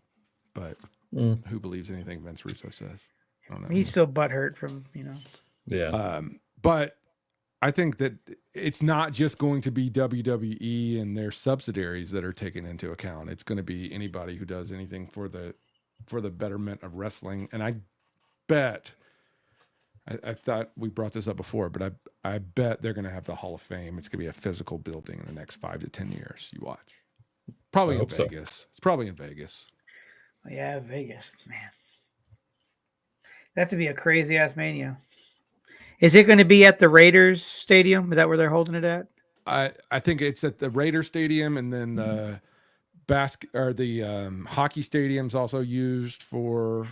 But who believes anything Vince Russo says? I don't know. He's still butthurt from Yeah. But I think that it's not just going to be WWE and their subsidiaries that are taken into account. It's going to be anybody who does anything for the betterment of wrestling. And I bet, I thought we brought this up before, but I bet they're going to have the Hall of Fame. It's going to be a physical building in the next 5 to 10 years. You watch. Probably in Vegas. So. It's probably in Vegas. Yeah, Vegas, man. That would be a crazy ass Mania. Is it going to be at the Raiders Stadium? Is that where they're holding it at? I think it's at the Raiders Stadium, and then the hockey stadium's also used for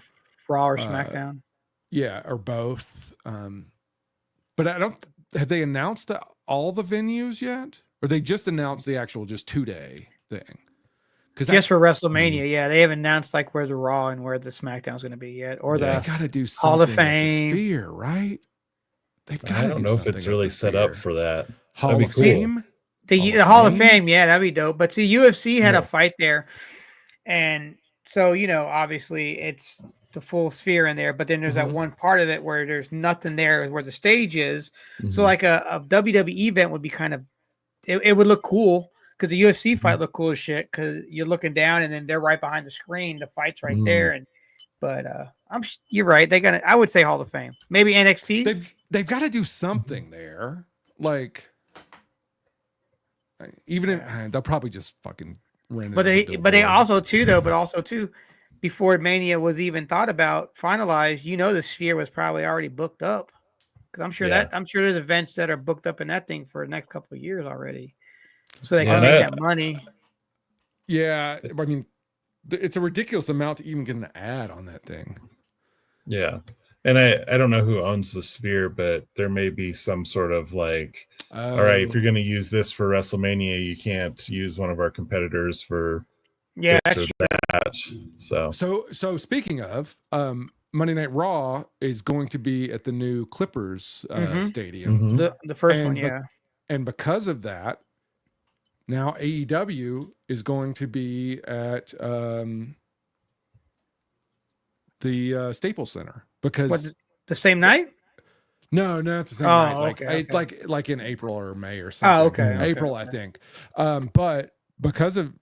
Raw or SmackDown. Yeah, or both. But I don't have they announced all the venues yet, or they just announced the actual just 2-day thing? Just for WrestleMania, yeah, they haven't announced like where the Raw and where the SmackDown's going to be yet, or the they got to do Hall of something at the Fame. Sphere, right? They've got I to don't do know if something it's at really the set up Sphere. for that. Hall That'd of be cool. Fame. The Hall of Fame, yeah, that'd be dope. But the UFC had a fight there, and so obviously it's the full Sphere in there. But then there's that one part of it where there's nothing there, where the stage is. So like a WWE event would be kind of, it would look cool because the UFC fight look cool as shit because you're looking down and then they're right behind the screen. The fight's right there, but you're right. I would say Hall of Fame, maybe NXT. They've got to do something there, like. Even they'll probably just fucking rent it. But they also too, before Mania was even thought about, finalized, the Sphere was probably already booked up. Because I'm sure there's events that are booked up in that thing for the next couple of years already. So they can make that money. Yeah, I mean, it's a ridiculous amount to even get an ad on that thing. Yeah. And I don't know who owns the Sphere, but there may be some sort of like, all right, if you're going to use this for WrestleMania, you can't use one of our competitors for this or that. So speaking of, Monday Night Raw is going to be at the new Clippers stadium. The first one, yeah. And because of that, now AEW is going to be at the Staples Center. Because the same night? No, it's the same night. Like in April or May or something. April, I think. But because of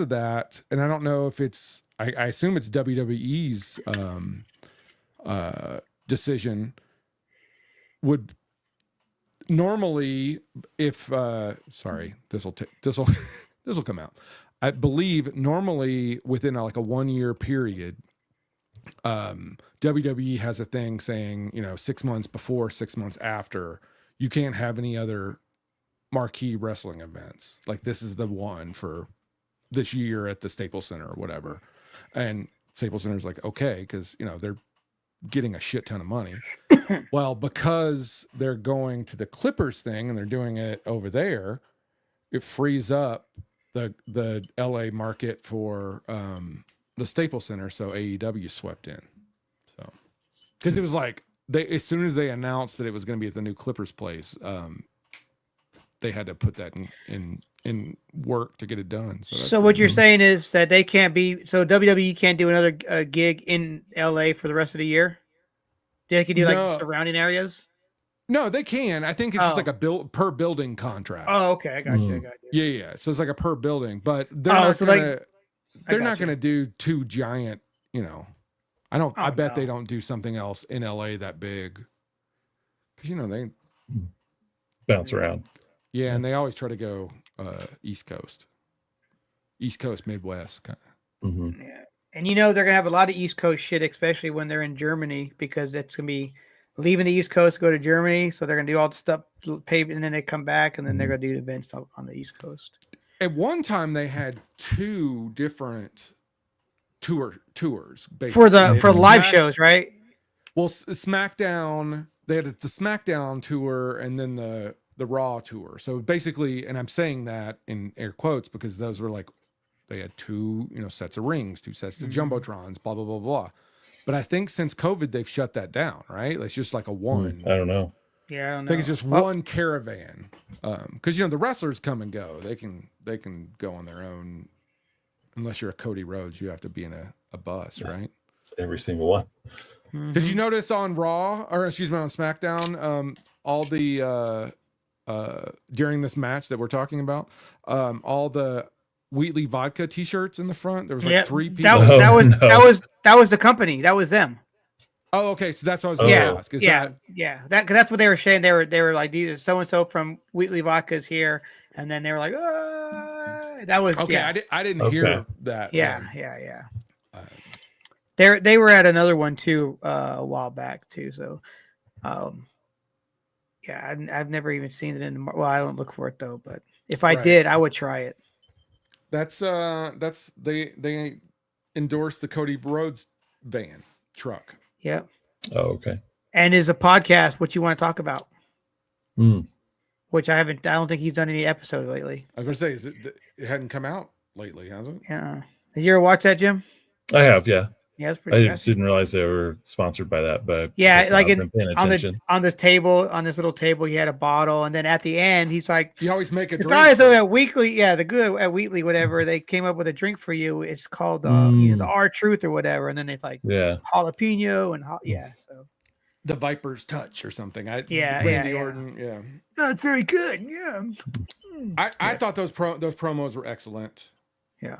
that, and I don't know if it's, I assume it's WWE's decision. Would normally, if sorry, this will come out. I believe normally within like a 1-year period, WWE has a thing saying, 6 months before, 6 months after, you can't have any other marquee wrestling events. Like this is the one for this year at the Staples Center or whatever. And Staples Center is like, okay, because they're getting a shit ton of money. Well, because they're going to the Clippers thing and they're doing it over there, it frees up the LA market for the Staples Center, so AEW swept in. So, because it was like as soon as they announced that it was going to be at the new Clippers place, they had to put that in work to get it done. So what you're saying is that they can't be, so WWE can't do another gig in LA for the rest of the year? They can do like the surrounding areas? No, they can. I think it's just like a per building contract. Oh, okay. I got you. Yeah. So it's like a per building, but they're not going to do two giant, I bet they don't do something else in LA that big. Because, they bounce around. Yeah. And they always try to go East Coast, Midwest kind of. Yeah. And they're going to have a lot of East Coast shit, especially when they're in Germany, because it's going to be leaving the East Coast, go to Germany. So they're going to do all the stuff, paved, and then they come back, and then they're going to do events on the East Coast. At one time, they had two different tours basically. for live shows, right? Well, SmackDown, they had the SmackDown tour and then the Raw tour. So basically, and I'm saying that in air quotes because those were like, they had two, sets of rings, two sets of jumbotrons, blah, blah, blah, blah. But I think since COVID, they've shut that down, right? It's just like a one. I don't know. Yeah, I don't know. I think it's just one caravan. Because the wrestlers come and go. They can go on their own. Unless you're a Cody Rhodes, you have to be in a bus, right? Every single one. Did you notice on Raw, or excuse me, on SmackDown, all the during this match that we're talking about, all the Wheatley vodka T-shirts in the front? There was like 3 people. That was the company. That was them. Oh, okay. So that's what I was going to ask. That's what they were saying. They were like, these so and so from Wheatley Vodka's here, and then they were like, that was okay. Yeah. I didn't hear that. Yeah. They were at another one too a while back too. So, I've never even seen it in. Well, I don't look for it though, but if I did, I would try it. That's they endorsed the Cody Rhodes van truck. Yep. Oh, okay. And is a podcast what you want to talk about? which I don't think he's done any episodes lately. I was going to say, it hadn't come out lately, has it? Yeah. Did you ever watch that, Jim? I have, yeah. Yeah, it's pretty. I didn't realize they were sponsored by that, but yeah, like on on this little table, he had a bottle, and then at the end, he's like, "You always make a drink." The guys at Weekly, the good at Wheatley, whatever, they came up with a drink for you. It's called the R-Truth or whatever, and then it's like jalapeno and so the Viper's Touch or something. Randy Orton, that's very good. Yeah, I thought those promos were excellent. Yeah,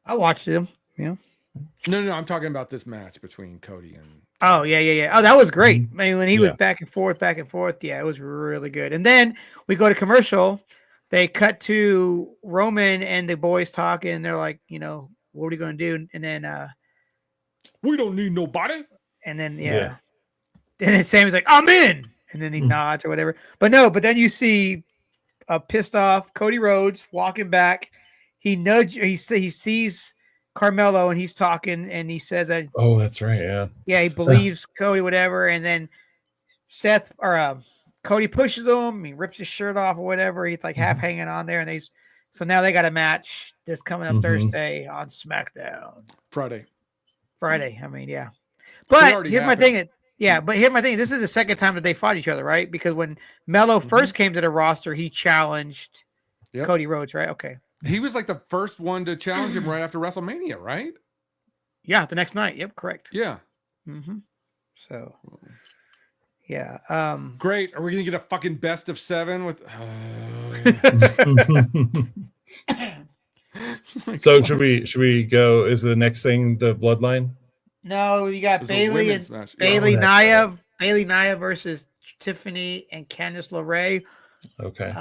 I watched them. Yeah. No, I'm talking about this match between Cody and. Oh yeah. Oh, that was great. I mean, when he was back and forth, yeah, it was really good. And then we go to commercial. They cut to Roman and the boys talking. And they're like, what are we going to do? And then we don't need nobody. And then and then Sammy's like, I'm in. And then he nods or whatever. But then you see a pissed off Cody Rhodes walking back. He sees Carmelo and he's talking and he says that that's right, he believes Cody, whatever, and then Cody pushes him, he rips his shirt off or whatever, he's like half hanging on there, and so now they got a match that's coming up Thursday on SmackDown. Friday. I mean, but here's my thing. This is the second time that they fought each other, right? Because when Melo first came to the roster, he challenged Cody Rhodes, right? Okay. He was like the first one to challenge him right after WrestleMania, right? Yeah, the next night. Yep, correct. Yeah. So, yeah. Great. Are we gonna get a fucking best of 7 with? So should we go? Is the next thing the Bloodline? No, you got Bailey and match. Bailey Nia. Bailey Nia versus Tiffany and Candice LeRae. Okay.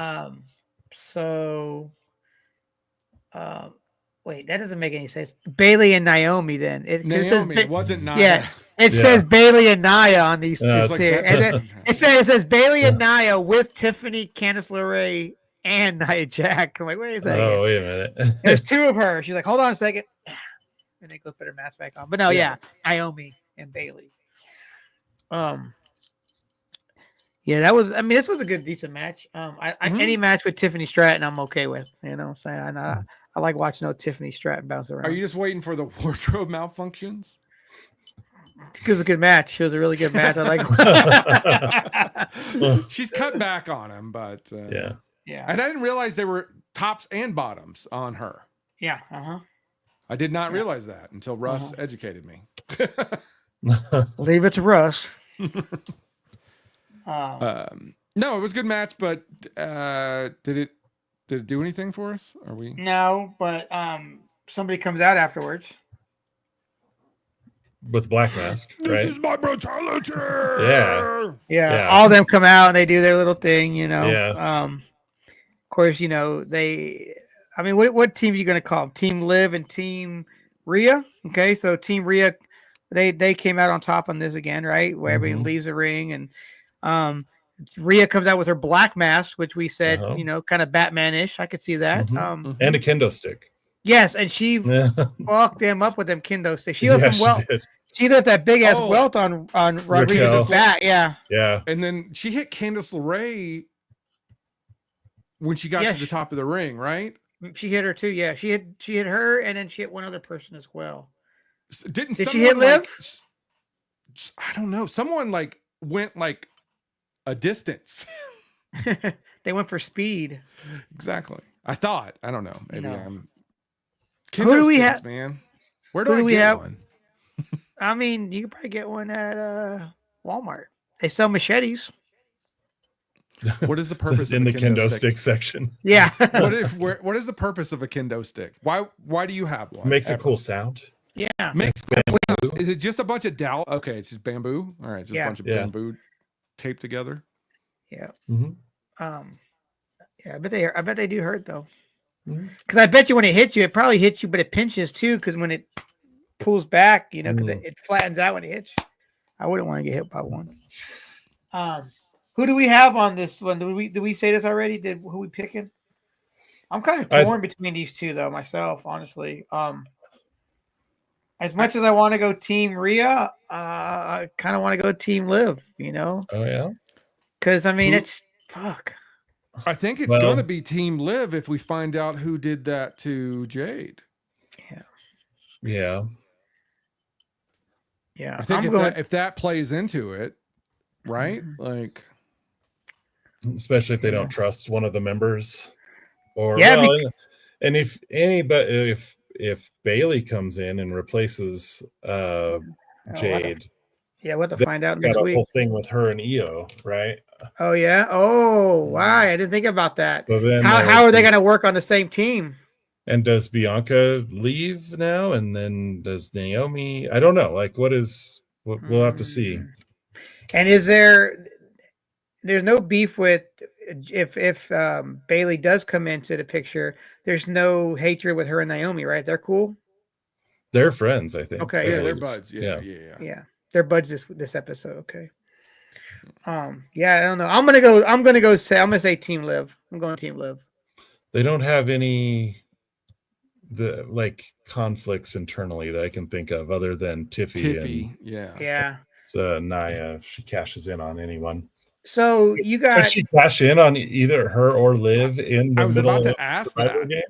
Wait, that doesn't make any sense. Bailey and Naomi, then it says wasn't Nia. Yeah, it says Bailey and Nia on these here, and then it says Bailey and Nia with Tiffany, Candice LeRae, and Nia Jax. I'm like, wait a second. Oh, wait a minute. There's 2 of her. She's like, hold on a second, and they go put her mask back on. But no, Naomi and Bailey. That was. I mean, this was a good, decent match. Any match with Tiffany Stratton, I'm okay with. You know what I'm saying? I like watching Tiffany Stratton bounce around. Are you just waiting for the wardrobe malfunctions? It was a good match. It was a really good match. I like. She's cut back on him, but yeah. And I didn't realize there were tops and bottoms on her. Yeah. I did not realize that until Russ educated me. Leave it to Russ. No, it was a good match, but did it do anything for us? Are we? No, but somebody comes out afterwards with black mask. This is my brutality. Yeah. All of them come out and they do their little thing. Yeah. Of course, they. I mean, what team are you going to call them? Team Liv and Team Rhea. Okay, so Team Rhea, they came out on top on this again, right? Where everybody leaves the ring and. Rhea comes out with her black mask, which we said, kind of Batman-ish. I could see that. And a kendo stick. Yes, and she fucked them up with them kendo sticks. She left some welt. She left that big ass welt on Rodriguez's back. Yeah. And then she hit Candice LeRae when she got to the top of the ring, right? She hit her too. Yeah, she hit her, and then she hit one other person as well. Did she hit Liv? I don't know. Someone went a distance. They went for speed. Exactly. I thought. I don't know. Maybe I'm. Who do we have, man? Where do I get one? I mean, you can probably get one at Walmart. They sell machetes. What is the purpose in of the kendo stick section? Yeah. What is the purpose of a kendo stick? Why do you have one? Makes a cool sound. Yeah. Is it just a bunch of dowel? Okay, it's just bamboo. All right, just a bunch of bamboo taped together. Yeah. I bet they do hurt though. Because I bet you when it hits you, it probably hits you, but it pinches too. Because when it pulls back, because it flattens out when it hits you. I wouldn't want to get hit by one. Who do we have on this one? Did we say this already? Who we picking? I'm kind of torn between these two though, myself, honestly. As much as I want to go Team Rhea, I kind of want to go Team Liv. Oh yeah. Because I mean, it's fuck. I think it's going to be Team Liv if we find out who did that to Jade. Yeah. I think if that plays into it, right? Like, especially if they don't trust one of the members, or and if anybody, if Bailey comes in and replaces Jade, we'll have to find out next got a week. whole thing with her and Io, right? Oh yeah. Oh, why? I didn't think about that. So then how are they going to work on the same team? And does Bianca leave now? And then does Naomi? I don't know. Like, what is? We'll have to see. And is there's no beef with if Bailey does come into the picture? There's no hatred with her and Naomi, right? They're cool. They're friends, I think. Okay, yeah, they're buds. Yeah, they're buds this episode. Okay. Yeah, I don't know. I'm gonna say Team Liv. I'm going Team Liv. They don't have any conflicts internally that I can think of other than Tiffy. Yeah. So Nia, if she cashes in on anyone. So you got. Does she cash in on either her or Liv in the middle of the ask that game?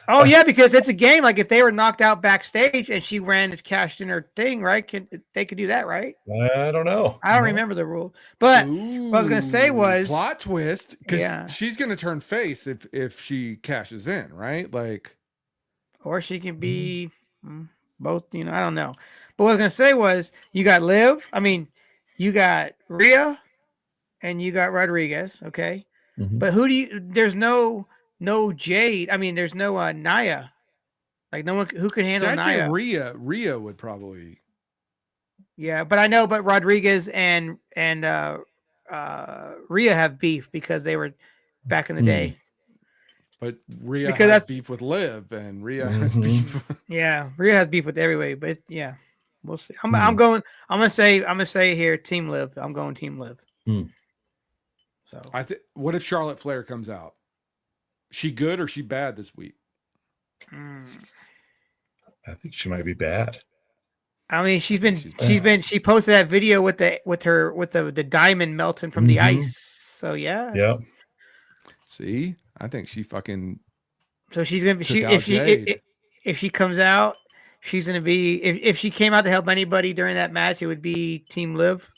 Oh yeah, because it's a game. Like if they were knocked out backstage and she ran and cashed in her thing, right? They could do that, right? I don't know. I don't remember the rule. But what I was gonna say was plot twist, because she's gonna turn face if she cashes in, right? Like, or she can be both. I don't know. But what I was gonna say was you got Liv. I mean, you got Rhea, and you got Rodriguez. Okay, but who do you? There's no Jade. I mean, there's no Nia. Like no one who can handle Nia. Rhea would probably. Yeah, but I know, but Rodriguez and Rhea have beef because they were back in the day. But Rhea has beef with Liv, and Rhea has beef. Yeah, Rhea has beef with everybody, but yeah, we'll see. I'm gonna say here, Team Liv. I'm going Team Liv. So what if Charlotte Flair comes out? She good or she bad this week? I think she might be bad. I mean, she posted that video with the diamond melting from the ice. So yeah. Yeah. See, I think she fucking. So she's gonna be if she comes out, she's gonna be if she came out to help anybody during that match, it would be Team Liv.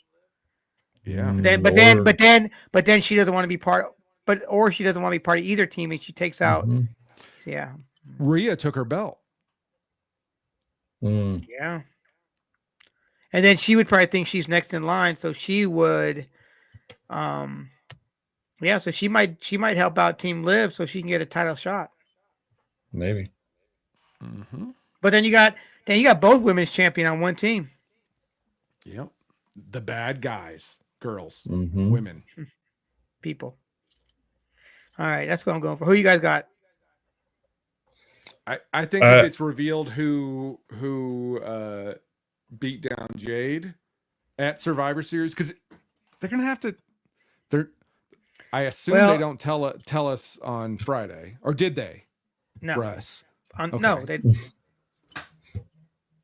Yeah. But then she doesn't want to be part. Or she doesn't want to be part of either team, and she takes out. Yeah. Rhea took her belt. Yeah. And then she would probably think she's next in line, so she would. So she might help out Team Liv so she can get a title shot. Maybe. But then you got both women's champion on one team. Yep. The bad guys, girls, women, people. All right, that's what I'm going for. Who you guys got? I think if it's revealed who beat down Jade at Survivor Series, because they're gonna have to. I assume they don't tell us on Friday, or did they? No, Russ. No, they.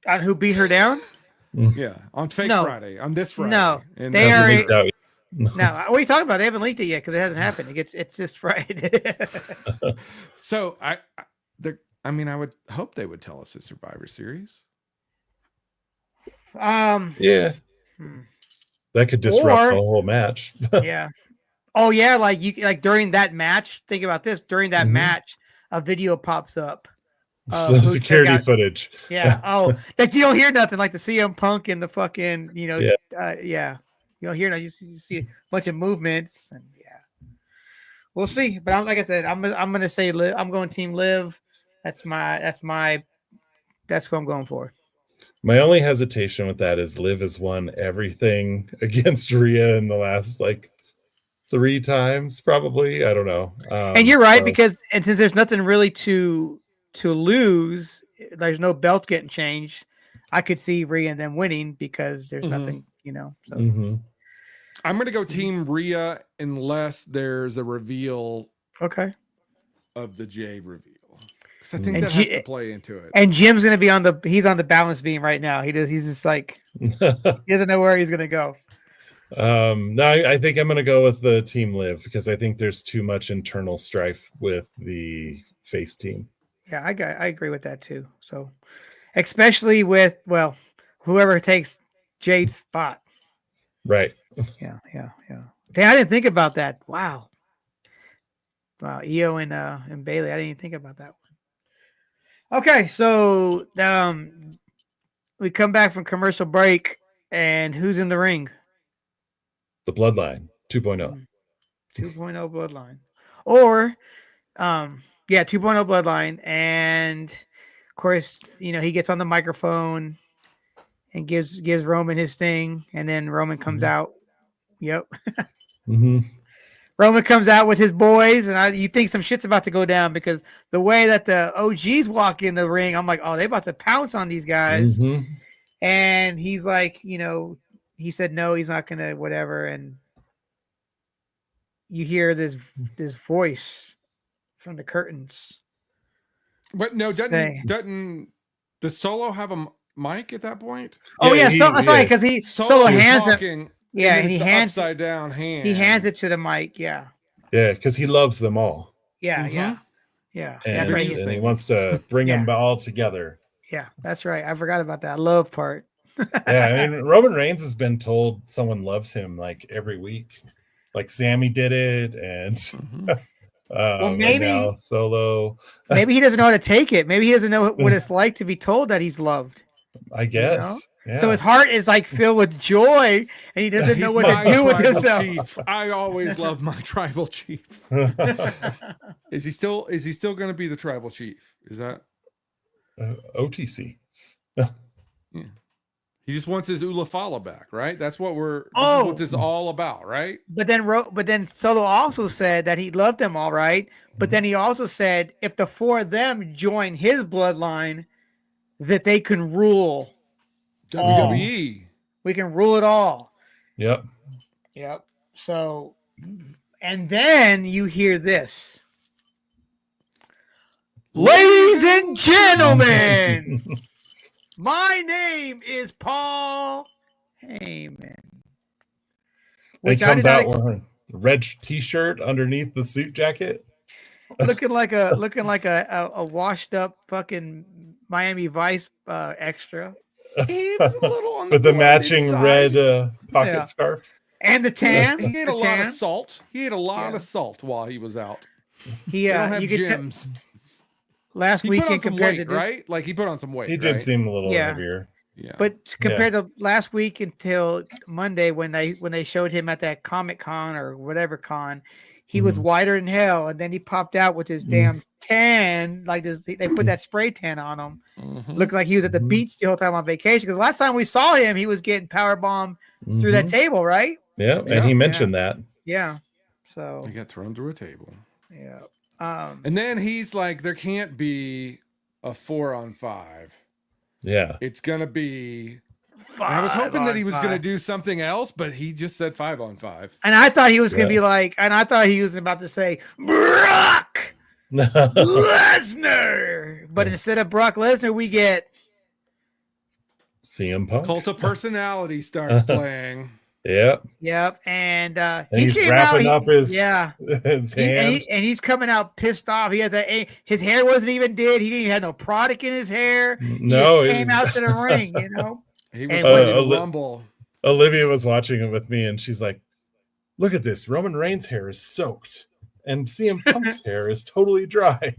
On who beat her down? Yeah, on Friday, on this Friday. No, they are. No, what are you talking about? They haven't leaked it yet because it hasn't happened. It's just Friday. So I would hope they would tell us at Survivor Series. Yeah. That could disrupt the whole match. Yeah. Oh yeah, like during that match. Think about this. During that match, a video pops up. Security footage. Yeah. Oh, that you don't hear nothing like the CM Punk and the fucking yeah. You don't hear no. You see a bunch of movements, and we'll see. But like I said, I'm gonna say Liv. I'm going Team Liv. That's who I'm going for. My only hesitation with that is Liv has won everything against Rhea in the last 3 times, probably. I don't know. And you're right because since there's nothing really to lose, there's no belt getting changed. I could see Rhea and them winning because there's nothing, So. I'm going to go Team Rhea unless there's a reveal. Okay. Of the Jade reveal. Because I think that has to play into it. And Jim's going to be he's on the balance beam right now. He's just like, he doesn't know where he's going to go. No, I think I'm going to go with the Team Live because I think there's too much internal strife with the face team. Yeah, I agree with that too. So, especially with whoever takes Jade's spot. Right. Yeah. Dang, I didn't think about that. Wow. Io and Bailey. I didn't even think about that one. Okay, so we come back from commercial break, and who's in the ring? The Bloodline 2.0. 2.0 Bloodline, or 2.0 Bloodline, and of course, he gets on the microphone and gives Roman his thing, and then Roman comes out. Yep. Roman comes out with his boys, and you think some shit's about to go down because the way that the OGs walk in the ring, I'm like, oh, they're about to pounce on these guys. And he's like, he said no, he's not gonna whatever, and you hear this voice from the curtains. But no, doesn't the Solo have a mic at that point? Oh yeah, that's right, because Solo hands it. Yeah, and he hands upside down hand. He hands it to the mic. Yeah. Yeah, because he loves them all. Yeah. And, That's right. And he wants to bring them all together. Yeah, that's right. I forgot about that love part. Yeah, I mean, Roman Reigns has been told someone loves him like every week. Like Sammy did it, and maybe now Solo. Maybe he doesn't know how to take it. Maybe he doesn't know what it's like to be told that he's loved. I guess. Yeah. So his heart is like filled with joy, and he doesn't know what to do with himself. Chief. I always love my tribal chief. Is he still going to be the tribal chief? Is that OTC? Yeah. He just wants his Ulafala back, right? That's what what this is all about, right? But then Solo also said that he loved them all, right? But then he also said if the four of them join his bloodline, that they can rule WWE. We can rule it all. Yep. So, and then you hear this. Ladies and gentlemen, my name is Paul Heyman. Which comes out with a red T-shirt underneath the suit jacket, looking like a washed up fucking Miami Vice extra. He was a little on with the matching red pocket scarf and the tan. He ate a lot of salt. He ate a lot of salt while he was out. He don't have gyms. Last weekend compared weight, to this, right? Like he put on some weight. He did seem a little heavier. Yeah. But compared to last week until Monday when they showed him at that Comic Con or whatever con, he was whiter than hell, and then he popped out with his damn tan, like this. They put that spray tan on him. Looked like he was at the beach the whole time on vacation. Because last time we saw him, he was getting power bombed through that table, right? Yeah, and he mentioned that. Yeah, so he got thrown through a table. Yeah, and then he's like, "There can't be a 4-on-5. Yeah, it's gonna be." I was hoping that he was going to do something else, but he just said 5-on-5. And I thought he was going to be like, and I thought he was about to say Brock Lesnar, but instead of Brock Lesnar, we get CM Punk. Cult of Personality starts playing. Yep. And he came wrapping up his hand. And he's coming out pissed off. He has his hair wasn't even did. He didn't even have no product in his hair. He just came out to the ring, He was to Rumble. Olivia was watching it with me, and she's like, "Look at this! Roman Reigns' hair is soaked, and CM Punk's hair is totally dry."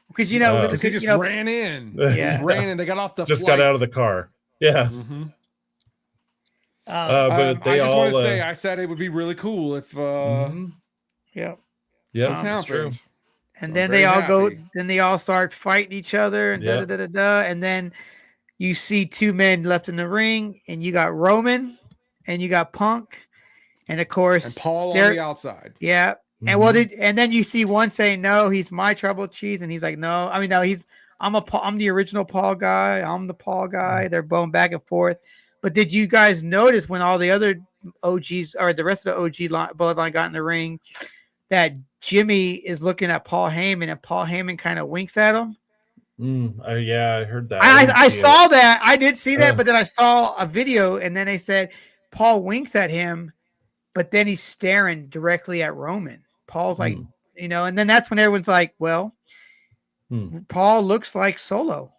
Because he just ran in. Yeah. He just ran in. They got off the just flight. got out of the car. Yeah. But they I just all want to say, I said it would be really cool if. Yeah, that's true. And then they all go. Then they all start fighting each other, and and then. You see two men left in the ring, and you got Roman, and you got Punk, and of course, and Paul on the outside. Yeah, and and then you see one saying, "No, he's my tribal chief," and he's like, "No, I mean, no, I'm the original Paul guy. I'm the Paul guy." They're going back and forth. But did you guys notice when all the other OGs or the rest of the OG bloodline got in the ring that Jimmy is looking at Paul Heyman, and Paul Heyman kind of winks at him? Yeah, I heard that. I saw that. I did see that, but then I saw a video, and then they said Paul winks at him, but then he's staring directly at Roman. Paul's like, and then that's when everyone's like, well, Paul looks like Solo.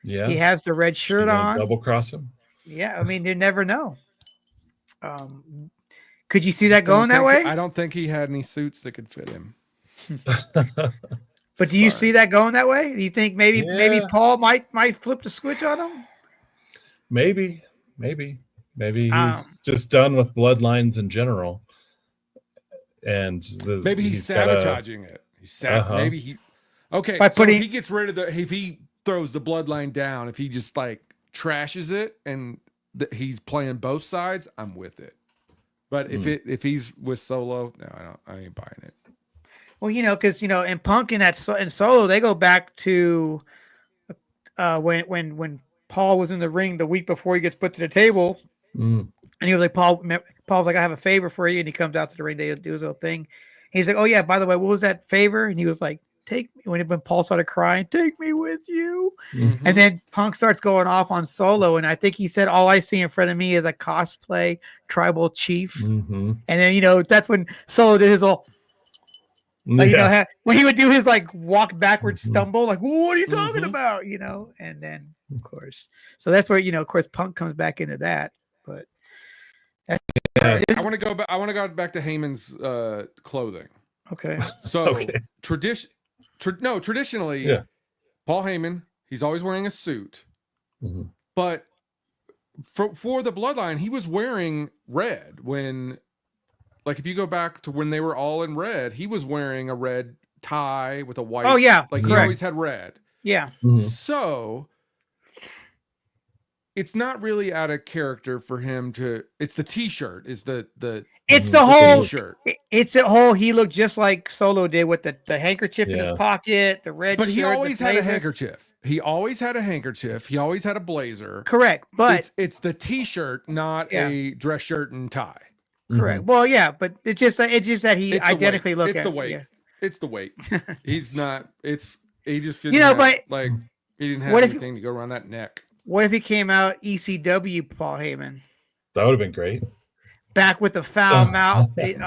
Yeah. He has the red shirt on. Double cross him. Yeah. I mean, you never know. Could you see that going that way? I don't think he had any suits that could fit him. But do you see that going that way? Do you think maybe Paul might flip the switch on him? Maybe he's just done with bloodlines in general, and maybe he's sabotaging it. Maybe he. Okay, so if he gets rid of if he throws the bloodline down, if he just like trashes it, and he's playing both sides, I'm with it. But if he's with Solo, no, I ain't buying it. Well, because in Punk and Solo, they go back to when Paul was in the ring the week before he gets put to the table, and he was like, Paul's like, I have a favor for you, and he comes out to the ring, they do his little thing. He's like, oh yeah, by the way, what was that favor? And he was like, take me. When Paul started crying, take me with you. And then Punk starts going off on Solo, and I think he said, all I see in front of me is a cosplay tribal chief. And then that's when Solo did his whole. Like, when he would do his like walk backward stumble, like, what are you talking about? And then of course, so that's where of course Punk comes back into that. But I want to go back. I want to go back to Heyman's clothing. Okay. So traditionally, Paul Heyman, he's always wearing a suit, but for the Bloodline, he was wearing red when. Like if you go back to when they were all in red, he was wearing a red tie with a white. Oh yeah, like correct. He always had red. Yeah. So it's not really out of character for him to. It's the T-shirt. It's the. It's the whole T-shirt. It's a whole. He looked just like Solo did with the handkerchief in his pocket, the red. But he shirt, always had a handkerchief. He always had a handkerchief. He always had a blazer. Correct, but it's the T-shirt, not a dress shirt and tie. Correct. Well, yeah, but it's just that he identically looked. It's the weight. Yeah. It's the weight. He's not. He just didn't. He didn't have anything to go around that neck. What if he came out ECW Paul Heyman? That would have been great. Back with the foul mouth. That's the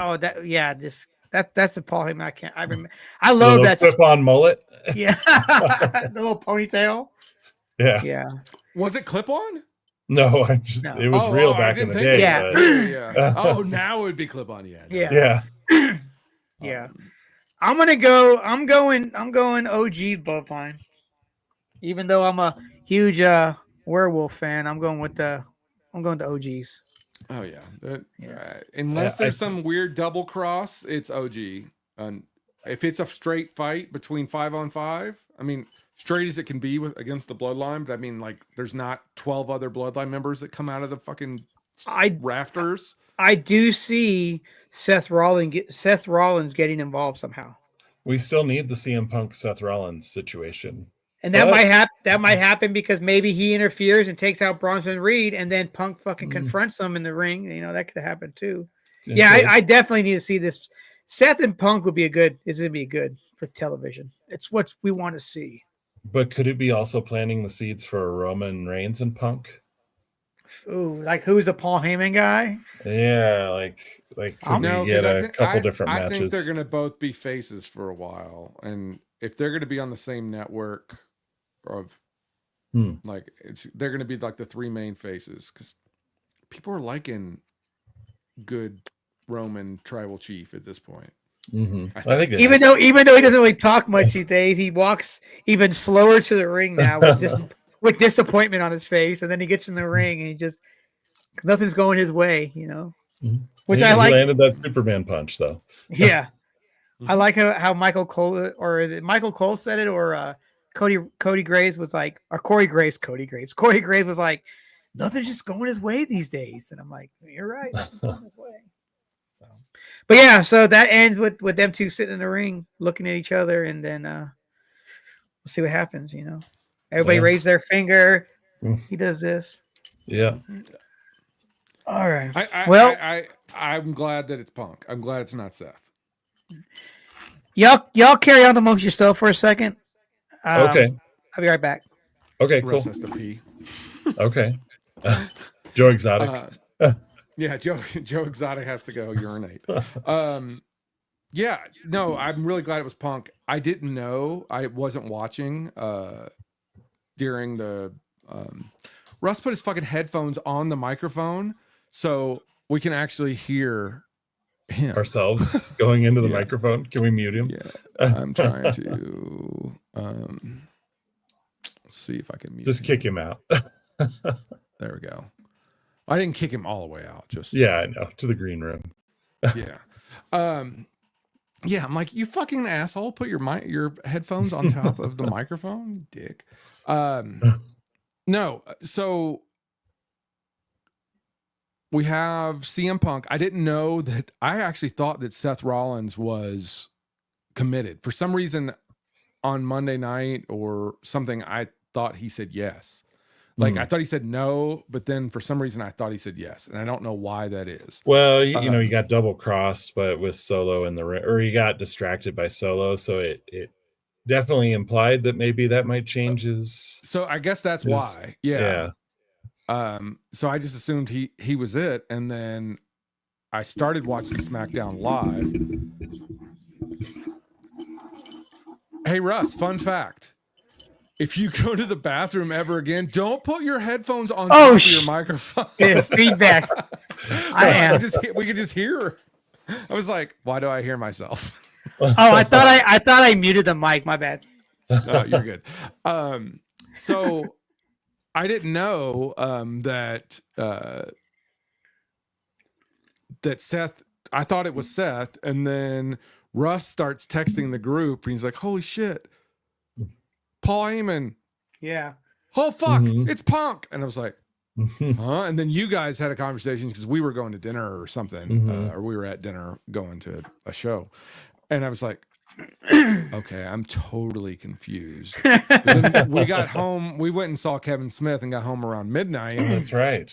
Paul Heyman. I remember. I love that clip-on mullet. Yeah, the little ponytail. Yeah. Was it clip-on? No, it was real back in the day. Yeah. Oh, now it would be clip-on. Yeah. I'm going OG bloodline. Even though I'm a huge werewolf fan, I'm going to OGs. Oh yeah. Unless there's some weird double cross, it's OG. If it's a straight fight between 5-on-5, I mean, straight as it can be against the Bloodline, but I mean, like, there's not 12 other Bloodline members that come out of the fucking rafters. I do see Seth Rollins getting involved somehow. We still need the CM Punk Seth Rollins situation, and that might happen because maybe he interferes and takes out Bronson Reed, and then Punk fucking confronts him in the ring. That could happen too. I definitely need to see this. Seth and Punk is going to be good for television. It's what we want to see. But could it be also planting the seeds for Roman Reigns and Punk? Ooh, like who's the Paul Heyman guy? Yeah, like could we get a couple different matches? I think they're going to both be faces for a while, and if they're going to be on the same network, they're going to be like the three main faces because people are liking good Roman tribal chief at this point. I think even though he doesn't really talk much these days, he walks even slower to the ring now with disappointment on his face, and then he gets in the ring and nothing's going his way, Which I like. He landed that Superman punch though. Yeah, I like how Michael Cole, or is it Michael Cole said it, or Cody Graves was like, or Corey Graves was like, nothing's just going his way these days, and I'm like, you're right, nothing's going his way. But yeah, so that ends with them two sitting in the ring looking at each other, and then we'll see what happens. Everybody raise their finger. He does this. Yeah. All right. I'm glad that it's Punk. I'm glad it's not Seth. Y'all carry on amongst yourself for a second. Okay. I'll be right back. Okay, cool. Russ has to pee. Okay. Joe Exotic. Yeah, Joe Exotic has to go urinate. Yeah, no, I'm really glad it was Punk. I didn't know. I wasn't watching during the Russ put his fucking headphones on the microphone so we can actually hear him. Ourselves going into the Yeah. microphone. Can we mute him? Yeah, I'm trying to see if I can mute Just him. kick him out. There we go. I didn't kick him all the way out. Just Yeah, I know. To the green room. yeah. Yeah, I'm like, you fucking asshole, put your headphones on top of the microphone, dick. No, so we have CM Punk. I didn't know that. I actually thought that Seth Rollins was committed. For some reason on Monday night or something, I thought he said yes. Like I thought he said no, but then for some reason I thought he said yes, and I don't know why that is. Well, you know, you got double crossed, but with Solo in the ring, or you got distracted by Solo, so it definitely implied that maybe that might change his. So I guess that's why. Yeah. So I just assumed he was it, and then I started watching SmackDown live. Hey Russ, fun fact. If you go to the bathroom ever again, don't put your headphones on top of your microphone. Yeah, feedback. We could just hear. I was like, why do I hear myself? Oh, I thought I muted the mic. My bad. No, you're good. So I didn't know that Seth. I thought it was Seth, and then Russ starts texting the group, and he's like, "Holy shit, Paul Heyman!" Yeah. Oh fuck, it's Punk, and I was like, "Huh?" And then you guys had a conversation because we were going to dinner or something, or we were at dinner going to a show, and I was like, okay, I'm totally confused. Then we got home. We went and saw Kevin Smith and got home around midnight. That's right.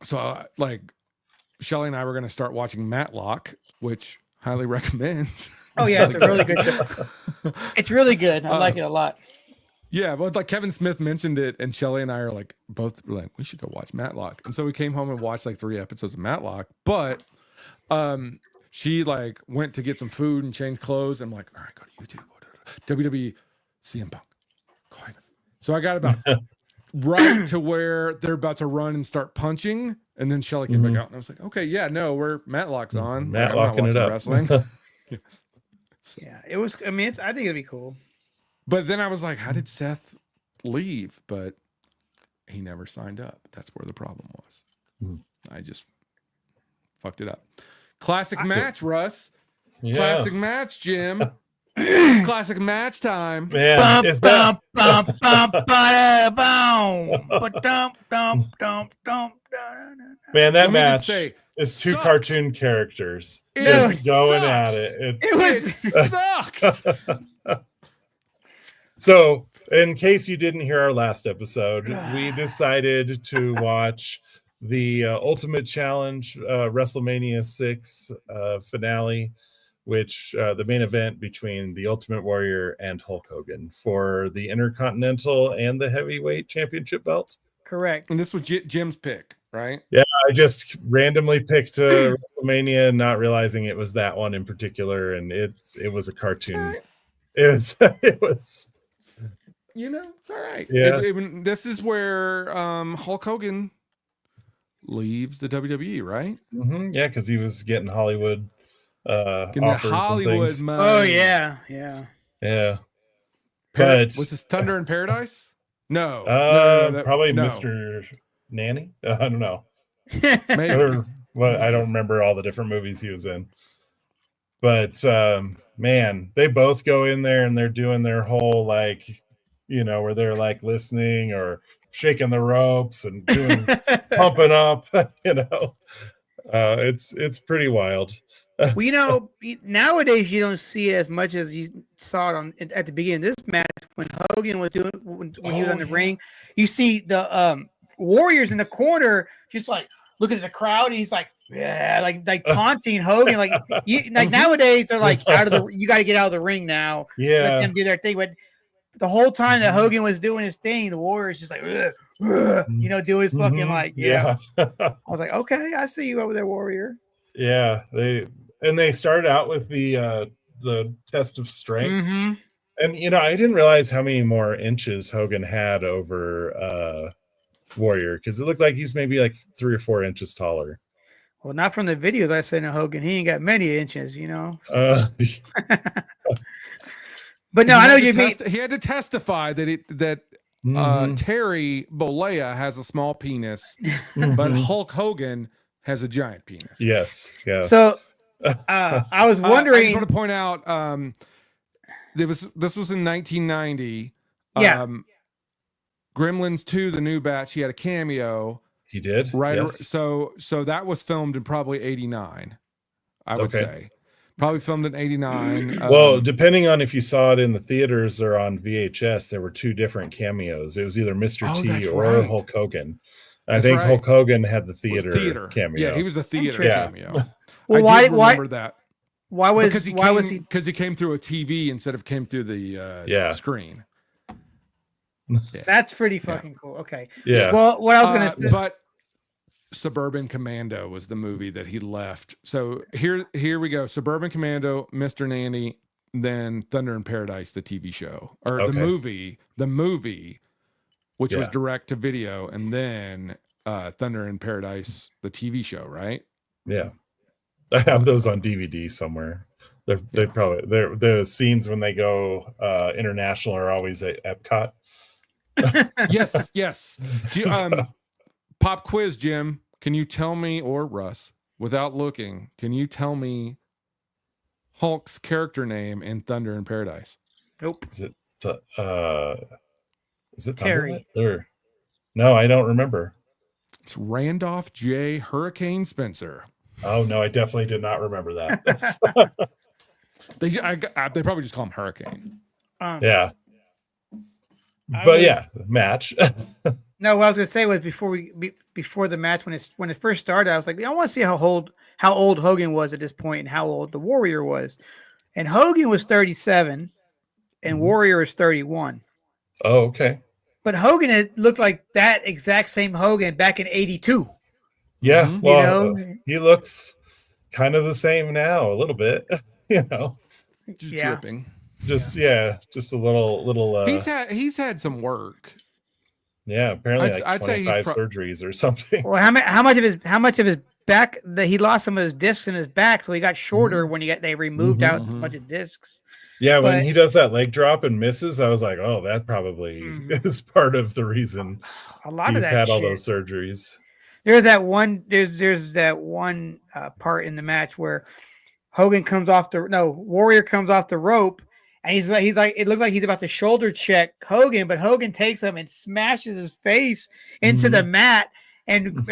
So like Shelly and I were going to start watching Matlock, which highly recommend. Oh yeah, it's a really good show. It's really good. I like it a lot. Yeah, but like Kevin Smith mentioned it, and Shelly and I are like we should go watch Matlock. And so we came home and watched like 3 episodes of Matlock. But she like went to get some food and change clothes. And I'm like, all right, go to YouTube. WWE CM Punk. Go ahead. So I got about right to where they're about to run and start punching. And then Shelly came back out, and I was like, okay, yeah, no, we're Matlock's on. Matlocking it up. Wrestling. Yeah, it was. I mean, I think it'd be cool. But then I was like, how did Seth leave? But he never signed up. That's where the problem was. I just fucked it up. Classic match, Russ. Yeah. Classic match, Jim. Classic match time. Yeah. Man, that match is 2 cartoon characters just going at it. It sucks. So, in case you didn't hear our last episode, we decided to watch the Ultimate Challenge WrestleMania 6 finale, which the main event between the Ultimate Warrior and Hulk Hogan for the Intercontinental and the Heavyweight Championship belt. Correct. And this was Jim's pick, right? Yeah, I just randomly picked WrestleMania, not realizing it was that one in particular, and it was a cartoon. It was. You know, it's all right. Yeah. This is where Hulk Hogan leaves the WWE, right? Yeah, because he was getting Hollywood offers Hollywood and things. money. Oh yeah. But was this Thunder in Paradise? No, probably Mr. Nanny. I don't know. Maybe. I don't remember all the different movies he was in. But man, they both go in there and they're doing their whole where they're like listening or shaking the ropes and doing pumping up. It's pretty wild. Well, nowadays you don't see it as much as you saw it at the beginning of this match when Hogan was doing when he was on the ring. You see the Warriors in the corner just like looking at the crowd. And he's like, yeah, like taunting Hogan. Like nowadays they're like you got to get out of the ring now. Yeah, let them do their thing. But the whole time that Hogan was doing his thing, the Warriors just like, do his fucking like, yeah. Yeah. I was like, okay, I see you over there, Warrior. Yeah, they started out with the test of strength. Mm-hmm. And I didn't realize how many more inches Hogan had over Warrior, because it looked like he's maybe like 3 or 4 inches taller. Well, not from the videos I seen of Hogan. He ain't got many inches, But no, I know you mean. He had to testify that Terry Bollea has a small penis, but Hulk Hogan has a giant penis. Yes. So I was wondering. I just want to point out, this was in 1990. Yeah. Gremlins 2, the new batch. He had a cameo. He did, right? Yes. So that was filmed in probably 89. I would say. Probably filmed in 89. Well, depending on if you saw it in the theaters or on VHS, there were 2 different cameos. It was either Mr. T or Hulk Hogan. I think Hulk Hogan had the theater cameo. Yeah, he was the theater cameo. Well, why remember that? Why was he came through a TV instead of came through the screen. Yeah. That's pretty fucking cool. Okay. Yeah. Well, what I was gonna say, but Suburban Commando was the movie that he left. So here we go. Suburban Commando, Mr. Nanny, then Thunder in Paradise, the TV show, or the movie, which was direct to video, and then Thunder in Paradise, the TV show, right? Yeah, I have those on DVD somewhere. They probably the scenes when they go international are always at Epcot. Yes. Do you, pop quiz, Jim. Can you tell me, or Russ, without looking, can you tell me Hulk's character name in Thunder in Paradise? Nope. Is it Terry? Or no, I don't remember. It's Randolph J. Hurricane Spencer. Oh no, I definitely did not remember that. They probably just call him Hurricane. Yeah. But match. No, what I was gonna say was before the match, when it first started, I was like, I want to see how old Hogan was at this point and how old the Warrior was. And Hogan was 37 and Warrior was 31. Oh, okay. But Hogan had looked like that exact same Hogan back in 82. Yeah, well, he looks kind of the same now, a little bit, just dripping. Just a little. He's had some work. Yeah, apparently I'd say 25 surgeries or something. Well, how much of his back that he lost some of his discs in his back, so he got shorter when they removed out a bunch of discs. Yeah, when he does that leg drop and misses, I was like, oh, that probably is part of the reason a lot of that had all those surgeries. There's that one part in the match where Warrior comes off the rope. And he's like, it looks like he's about to shoulder check Hogan, but Hogan takes him and smashes his face into the mat. And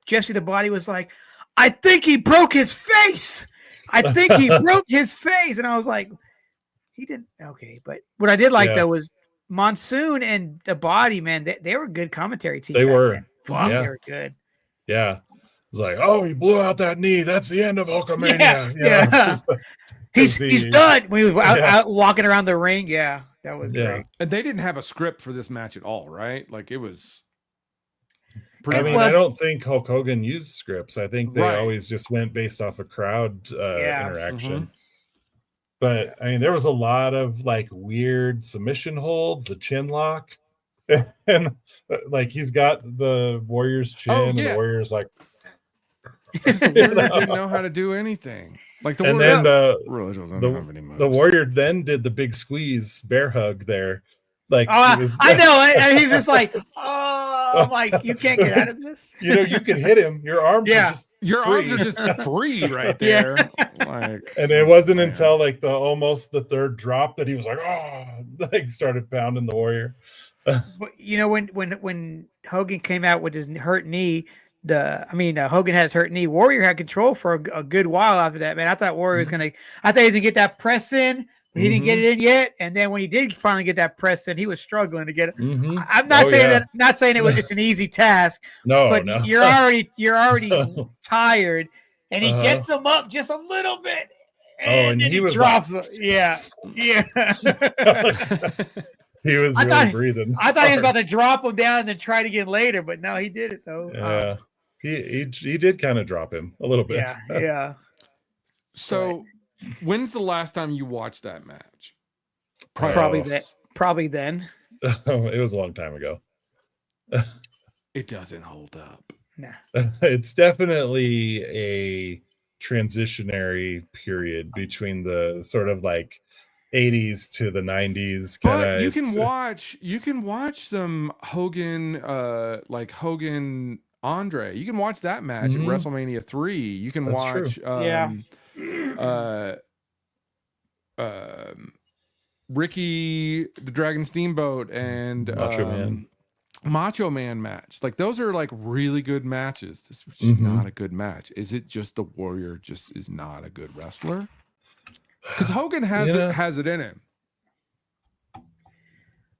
Jesse the Body was like, I think he broke his face. I think he broke his face. And I was like, he didn't. Okay. But what I did like though was Monsoon and the Body, man, they were a good commentary team. They were. Fuck, they were good. Yeah. It's like, oh, he blew out that knee. That's the end of Hulkamania. Yeah. He's done. When he was out walking around the ring. Yeah, that was great. And they didn't have a script for this match at all, right? Like it was. I don't think Hulk Hogan used scripts. I think they always just went based off a crowd interaction. But I mean, there was a lot of like weird submission holds, the chin lock, and like he's got the Warrior's chin, and the Warrior's like. The Warrior didn't know how to do anything. Like the Warrior then did the big squeeze bear hug there. Like I know, and he's just like, I'm like, you can't get out of this. You can hit him. Your arms are just free right there. Like, and it wasn't until like almost the third drop that he was like, started pounding the Warrior. But when Hogan came out with his hurt knee. Hogan had his hurt knee. Warrior had control for a good while after that, man. I thought Warrior was I thought he was gonna get that press in, but he didn't get it in yet. And then when he did finally get that press in, he was struggling to get it. I'm not saying it's an easy task. But you're already tired, and he gets him up just a little bit, and he was drops. Yeah. He was I really thought- breathing. I thought he was about to drop him down and then try it again later, but no, he did it though. Yeah, he did kind of drop him a little bit. Yeah. So, when's the last time you watched that match? Probably then. It was a long time ago. It doesn't hold up. Nah. It's definitely a transitionary period between the sort of like 80s to the 90s. But you can watch some Hogan, like Hogan Andre. You can watch that match at WrestleMania 3. You can watch Ricky the Dragon Steamboat and Macho Man match. Like those are like really good matches. This was just not a good match. Is it just the Warrior just is not a good wrestler? Because Hogan has it in him.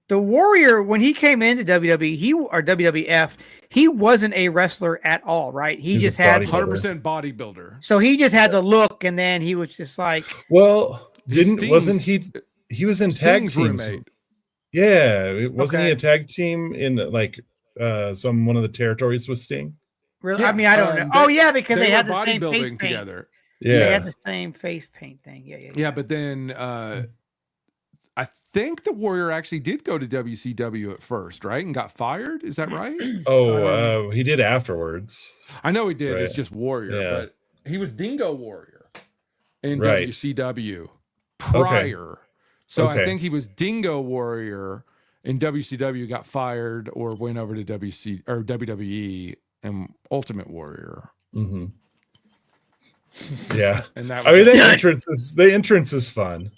The Warrior, when he came into WWE or WWF, he wasn't a wrestler at all, right? He's just had 100% bodybuilder. So he just had the look, and then he was just like, well, wasn't he? He was in tag teams. Roommate. Yeah, wasn't he a tag team in like one of the territories with Sting? Really? Yeah. I mean, I don't know. Because they had the same face paint together. Yeah, they had the same face paint thing. Yeah. But then I think the Warrior actually did go to WCW at first, right? And got fired. Is that right? He did afterwards. I know he did. Right. It's just Warrior, but he was Dingo Warrior in WCW prior. Okay. So I think he was Dingo Warrior in WCW, got fired or went over to WWE and Ultimate Warrior. Mm-hmm. Yeah, and that was the entrance is fun.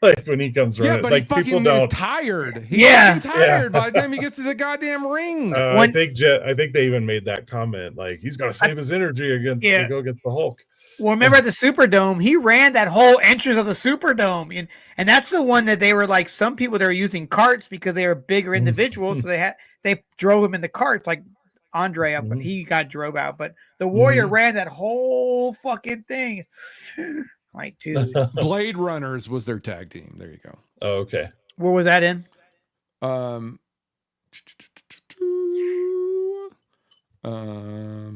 Like when he comes running, but like he people is tired. He's tired by the time he gets to the goddamn ring. I think they even made that comment, like he's got to save his energy to go against the Hulk. Well, remember at the Superdome, he ran that whole entrance of the Superdome, and that's the one that they were like some people that were using carts because they were bigger individuals, so they drove him in the carts like Andre up, and he got drove out. But the Warrior ran that whole fucking thing. Like, dude. Blade Runners was their tag team. There you go. Oh, okay. Where was that in?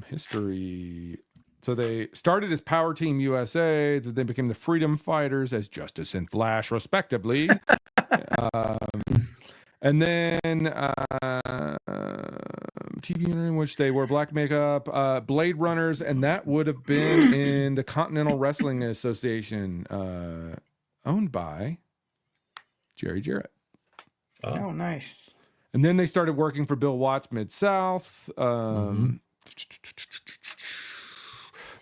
History. So they started as Power Team USA, then they became the Freedom Fighters as Justice and Flash, respectively. And then TV in which they wore black makeup, Blade Runners, and that would have been in the Continental Wrestling Association, owned by Jerry Jarrett. Oh, nice. And then they started working for Bill Watts Mid-South.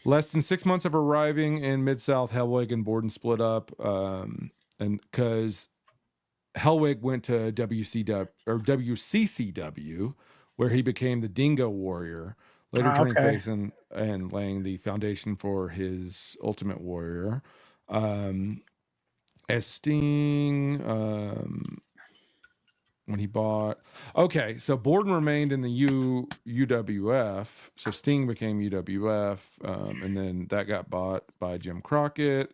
Less than 6 months of arriving in Mid-South, Hellwig and Borden split up, and because Hellwig went to WCCW, where he became the Dingo Warrior, later turning face and laying the foundation for his Ultimate Warrior. As Sting, when he bought... Okay, so Borden remained in the UWF, so Sting became UWF, and then that got bought by Jim Crockett.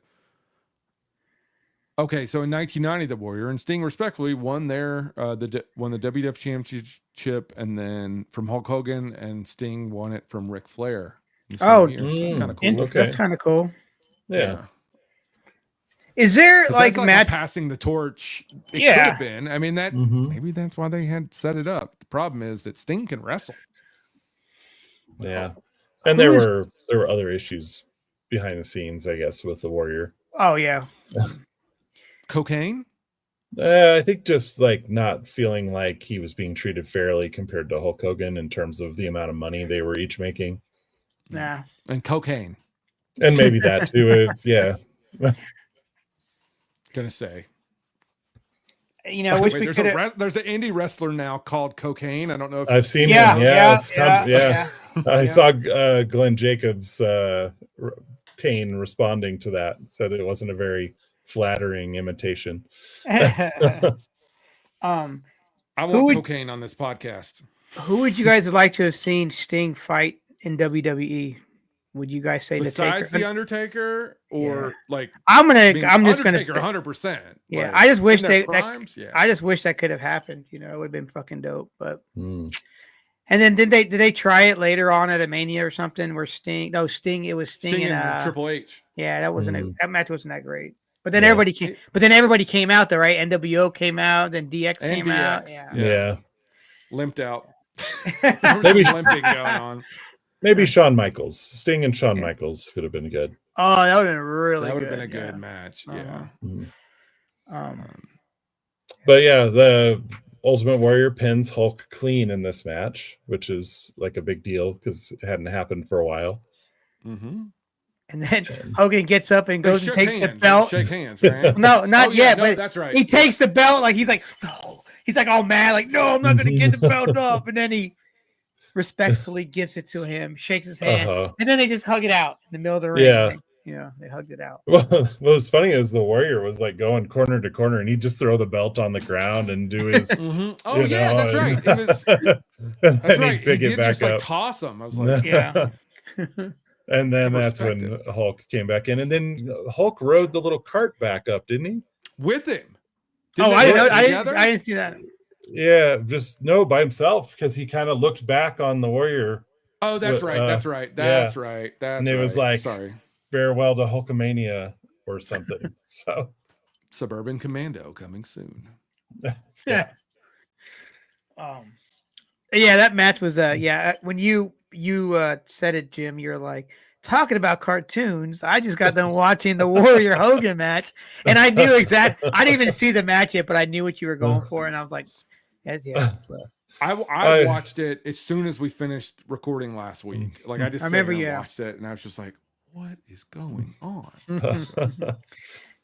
Okay, so in 1990, the Warrior and Sting respectively won the WWF Championship, and then from Hulk Hogan, and Sting won it from Ric Flair. That's kind of cool. That's kind of cool. Yeah. Is there like Matt passing the torch? It could have been. I mean, that maybe that's why they had set it up. The problem is that Sting can wrestle. Yeah, and there were other issues behind the scenes, I guess, with the Warrior. Oh yeah. Cocaine? I think just like not feeling like he was being treated fairly compared to Hulk Hogan in terms of the amount of money they were each making. Nah. And cocaine. And maybe that too. Yeah. Gonna say. You know, wish we there's an indie wrestler now called Cocaine. I don't know if I've seen him. I saw Glenn Jacobs Kane responding to that. Said it wasn't a very flattering imitation. I want cocaine on this podcast. Who would you guys like to have seen Sting fight in WWE? would you guys say besides the the Undertaker, or like I'm just Undertaker gonna 100%. Yeah, like, I just wish I just wish that could have happened. You know, it would have been fucking dope. But and then did they try it later on at a Mania or something where Sting it was Sting and Triple H. Yeah, that match wasn't that great. But then everybody came out though, right? NWO came out, then DX came out. Yeah. Limped out. There was some limping going on. Maybe Shawn Michaels. Sting and Shawn Michaels could have been good. Oh, that would have been really That would good. have been a good match. Yeah. But yeah, the Ultimate Warrior pins Hulk clean in this match, which is like a big deal because it hadn't happened for a while. Mm-hmm. And then Hogan gets up and goes and takes the belt. Shake hands, right? No, not yet. But that's right. He takes the belt like he's like, no. He's like all mad, like, no, I'm not gonna get the belt up. And then he respectfully gives it to him, shakes his hand, and then they just hug it out in the middle of the ring. Yeah. They hugged it out. Well, what was funny is the Warrior was like going corner to corner, and he'd just throw the belt on the ground and do his. Oh yeah, that's right. It was. That's right. He did just like toss him. I was like, yeah. And then that's when Hulk came back in, and then Hulk rode the little cart back up, didn't he? With him. I didn't know. I didn't see that. Yeah, just by himself because he kind of looked back on the Warrior. Oh, that's right. That's right. That's right. That's and it was like, sorry, farewell to Hulkamania or something. So, Suburban Commando coming soon. Yeah. Yeah, that match was when you said it, Jim, you're like, talking about cartoons, I just got done watching the Warrior Hogan match, and I knew exactly. I didn't even see the match yet, but I knew what you were going for, and I was like, I watched it as soon as we finished recording last week. Like I remember watched it, and I was just like, what is going on?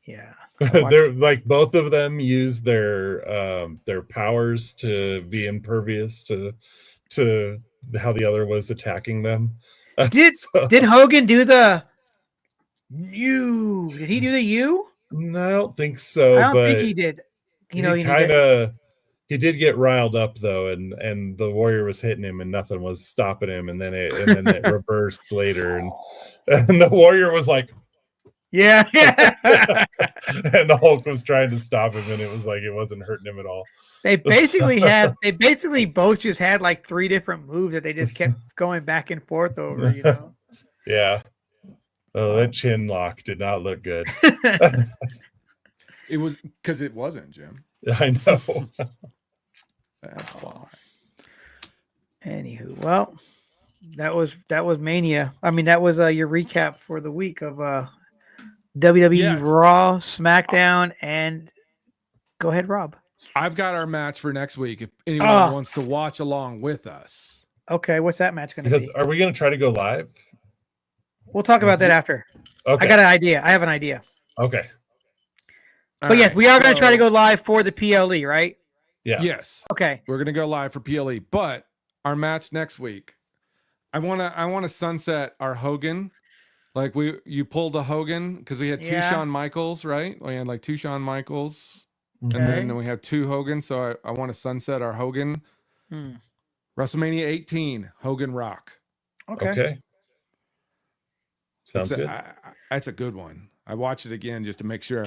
Yeah, they're like both of them use their powers to be impervious to how the other was attacking them. Did Hogan do the U? Did he do the U? No, I don't think so. I don't think he did. He did get riled up though, and the Warrior was hitting him, and nothing was stopping him, and then it reversed later, and the Warrior was like, yeah, and the Hulk was trying to stop him, and it was like it wasn't hurting him at all. They basically both just had like 3 different moves that they just kept going back and forth over, Yeah. Oh, that chin lock did not look good. It was because it wasn't, Jim. I know. That's why. Anywho, well, that was Mania. I mean, that was your recap for the week of WWE Raw, SmackDown, and go ahead, Rob. I've got our match for next week if anyone wants to watch along with us. Okay, what's that match going to be? Are we going to try to go live? We'll talk about that after. Okay. I got an idea. I have an idea. Okay. But yes, we are going to try to go live for the PLE, right? Yeah. Yes. Okay. We're going to go live for PLE, but our match next week, I want to sunset our Hogan. Like you pulled a Hogan because we had 2 Shawn Michaels, right? We had like 2 Shawn Michaels. Okay. And then we have 2 Hogan, so I want to sunset our Hogan. WrestleMania 18, Hogan Rock. Okay. Sounds good. That's a good one. I watched it again just to make sure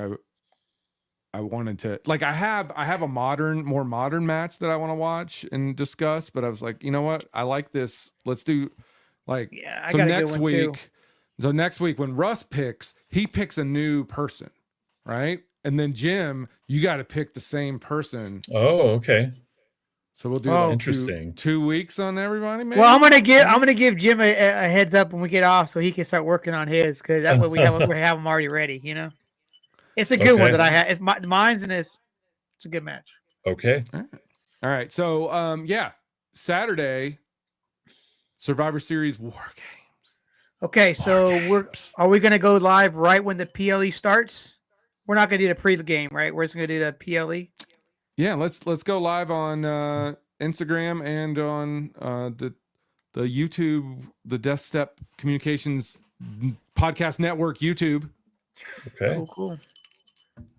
I wanted to, like, I have a more modern match that I want to watch and discuss, but I was like, you know what? I like this. Let's do next week when Russ he picks a new person, right? And then Jim, you got to pick the same person. Oh, okay. So we'll do interesting 2 weeks on everybody. Maybe? Well, I'm gonna give Jim a heads up when we get off, so he can start working on his, because that way we have him already ready. It's a good one that I have. It's mine's and it's a good match. Okay. All right. So Saturday, Survivor Series War Games. Okay, so are we gonna go live right when the PLE starts? We're not gonna do the pre-game, right? We're just gonna do the PLE. Yeah, let's go live on Instagram and on the YouTube, the Death Step Communications Podcast Network YouTube. Okay. Cool.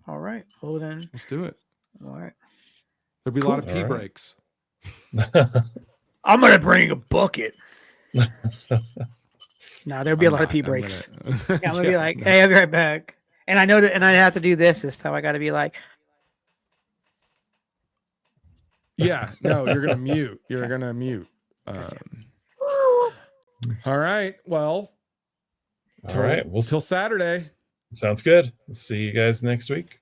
All right. Well then, let's do it. All right. There'll be a lot of pee breaks. I'm gonna bring a bucket. No, there'll be a lot of pee breaks. Gonna, yeah, I'm gonna be like, hey, I'll be right back. And I know that, and I have to do this time. I got to be like, yeah, no, you're gonna mute. You're gonna mute. All right. Well. All right. Till Saturday. Sounds good. We'll see you guys next week.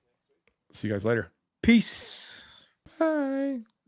See you guys later. peace. Bye.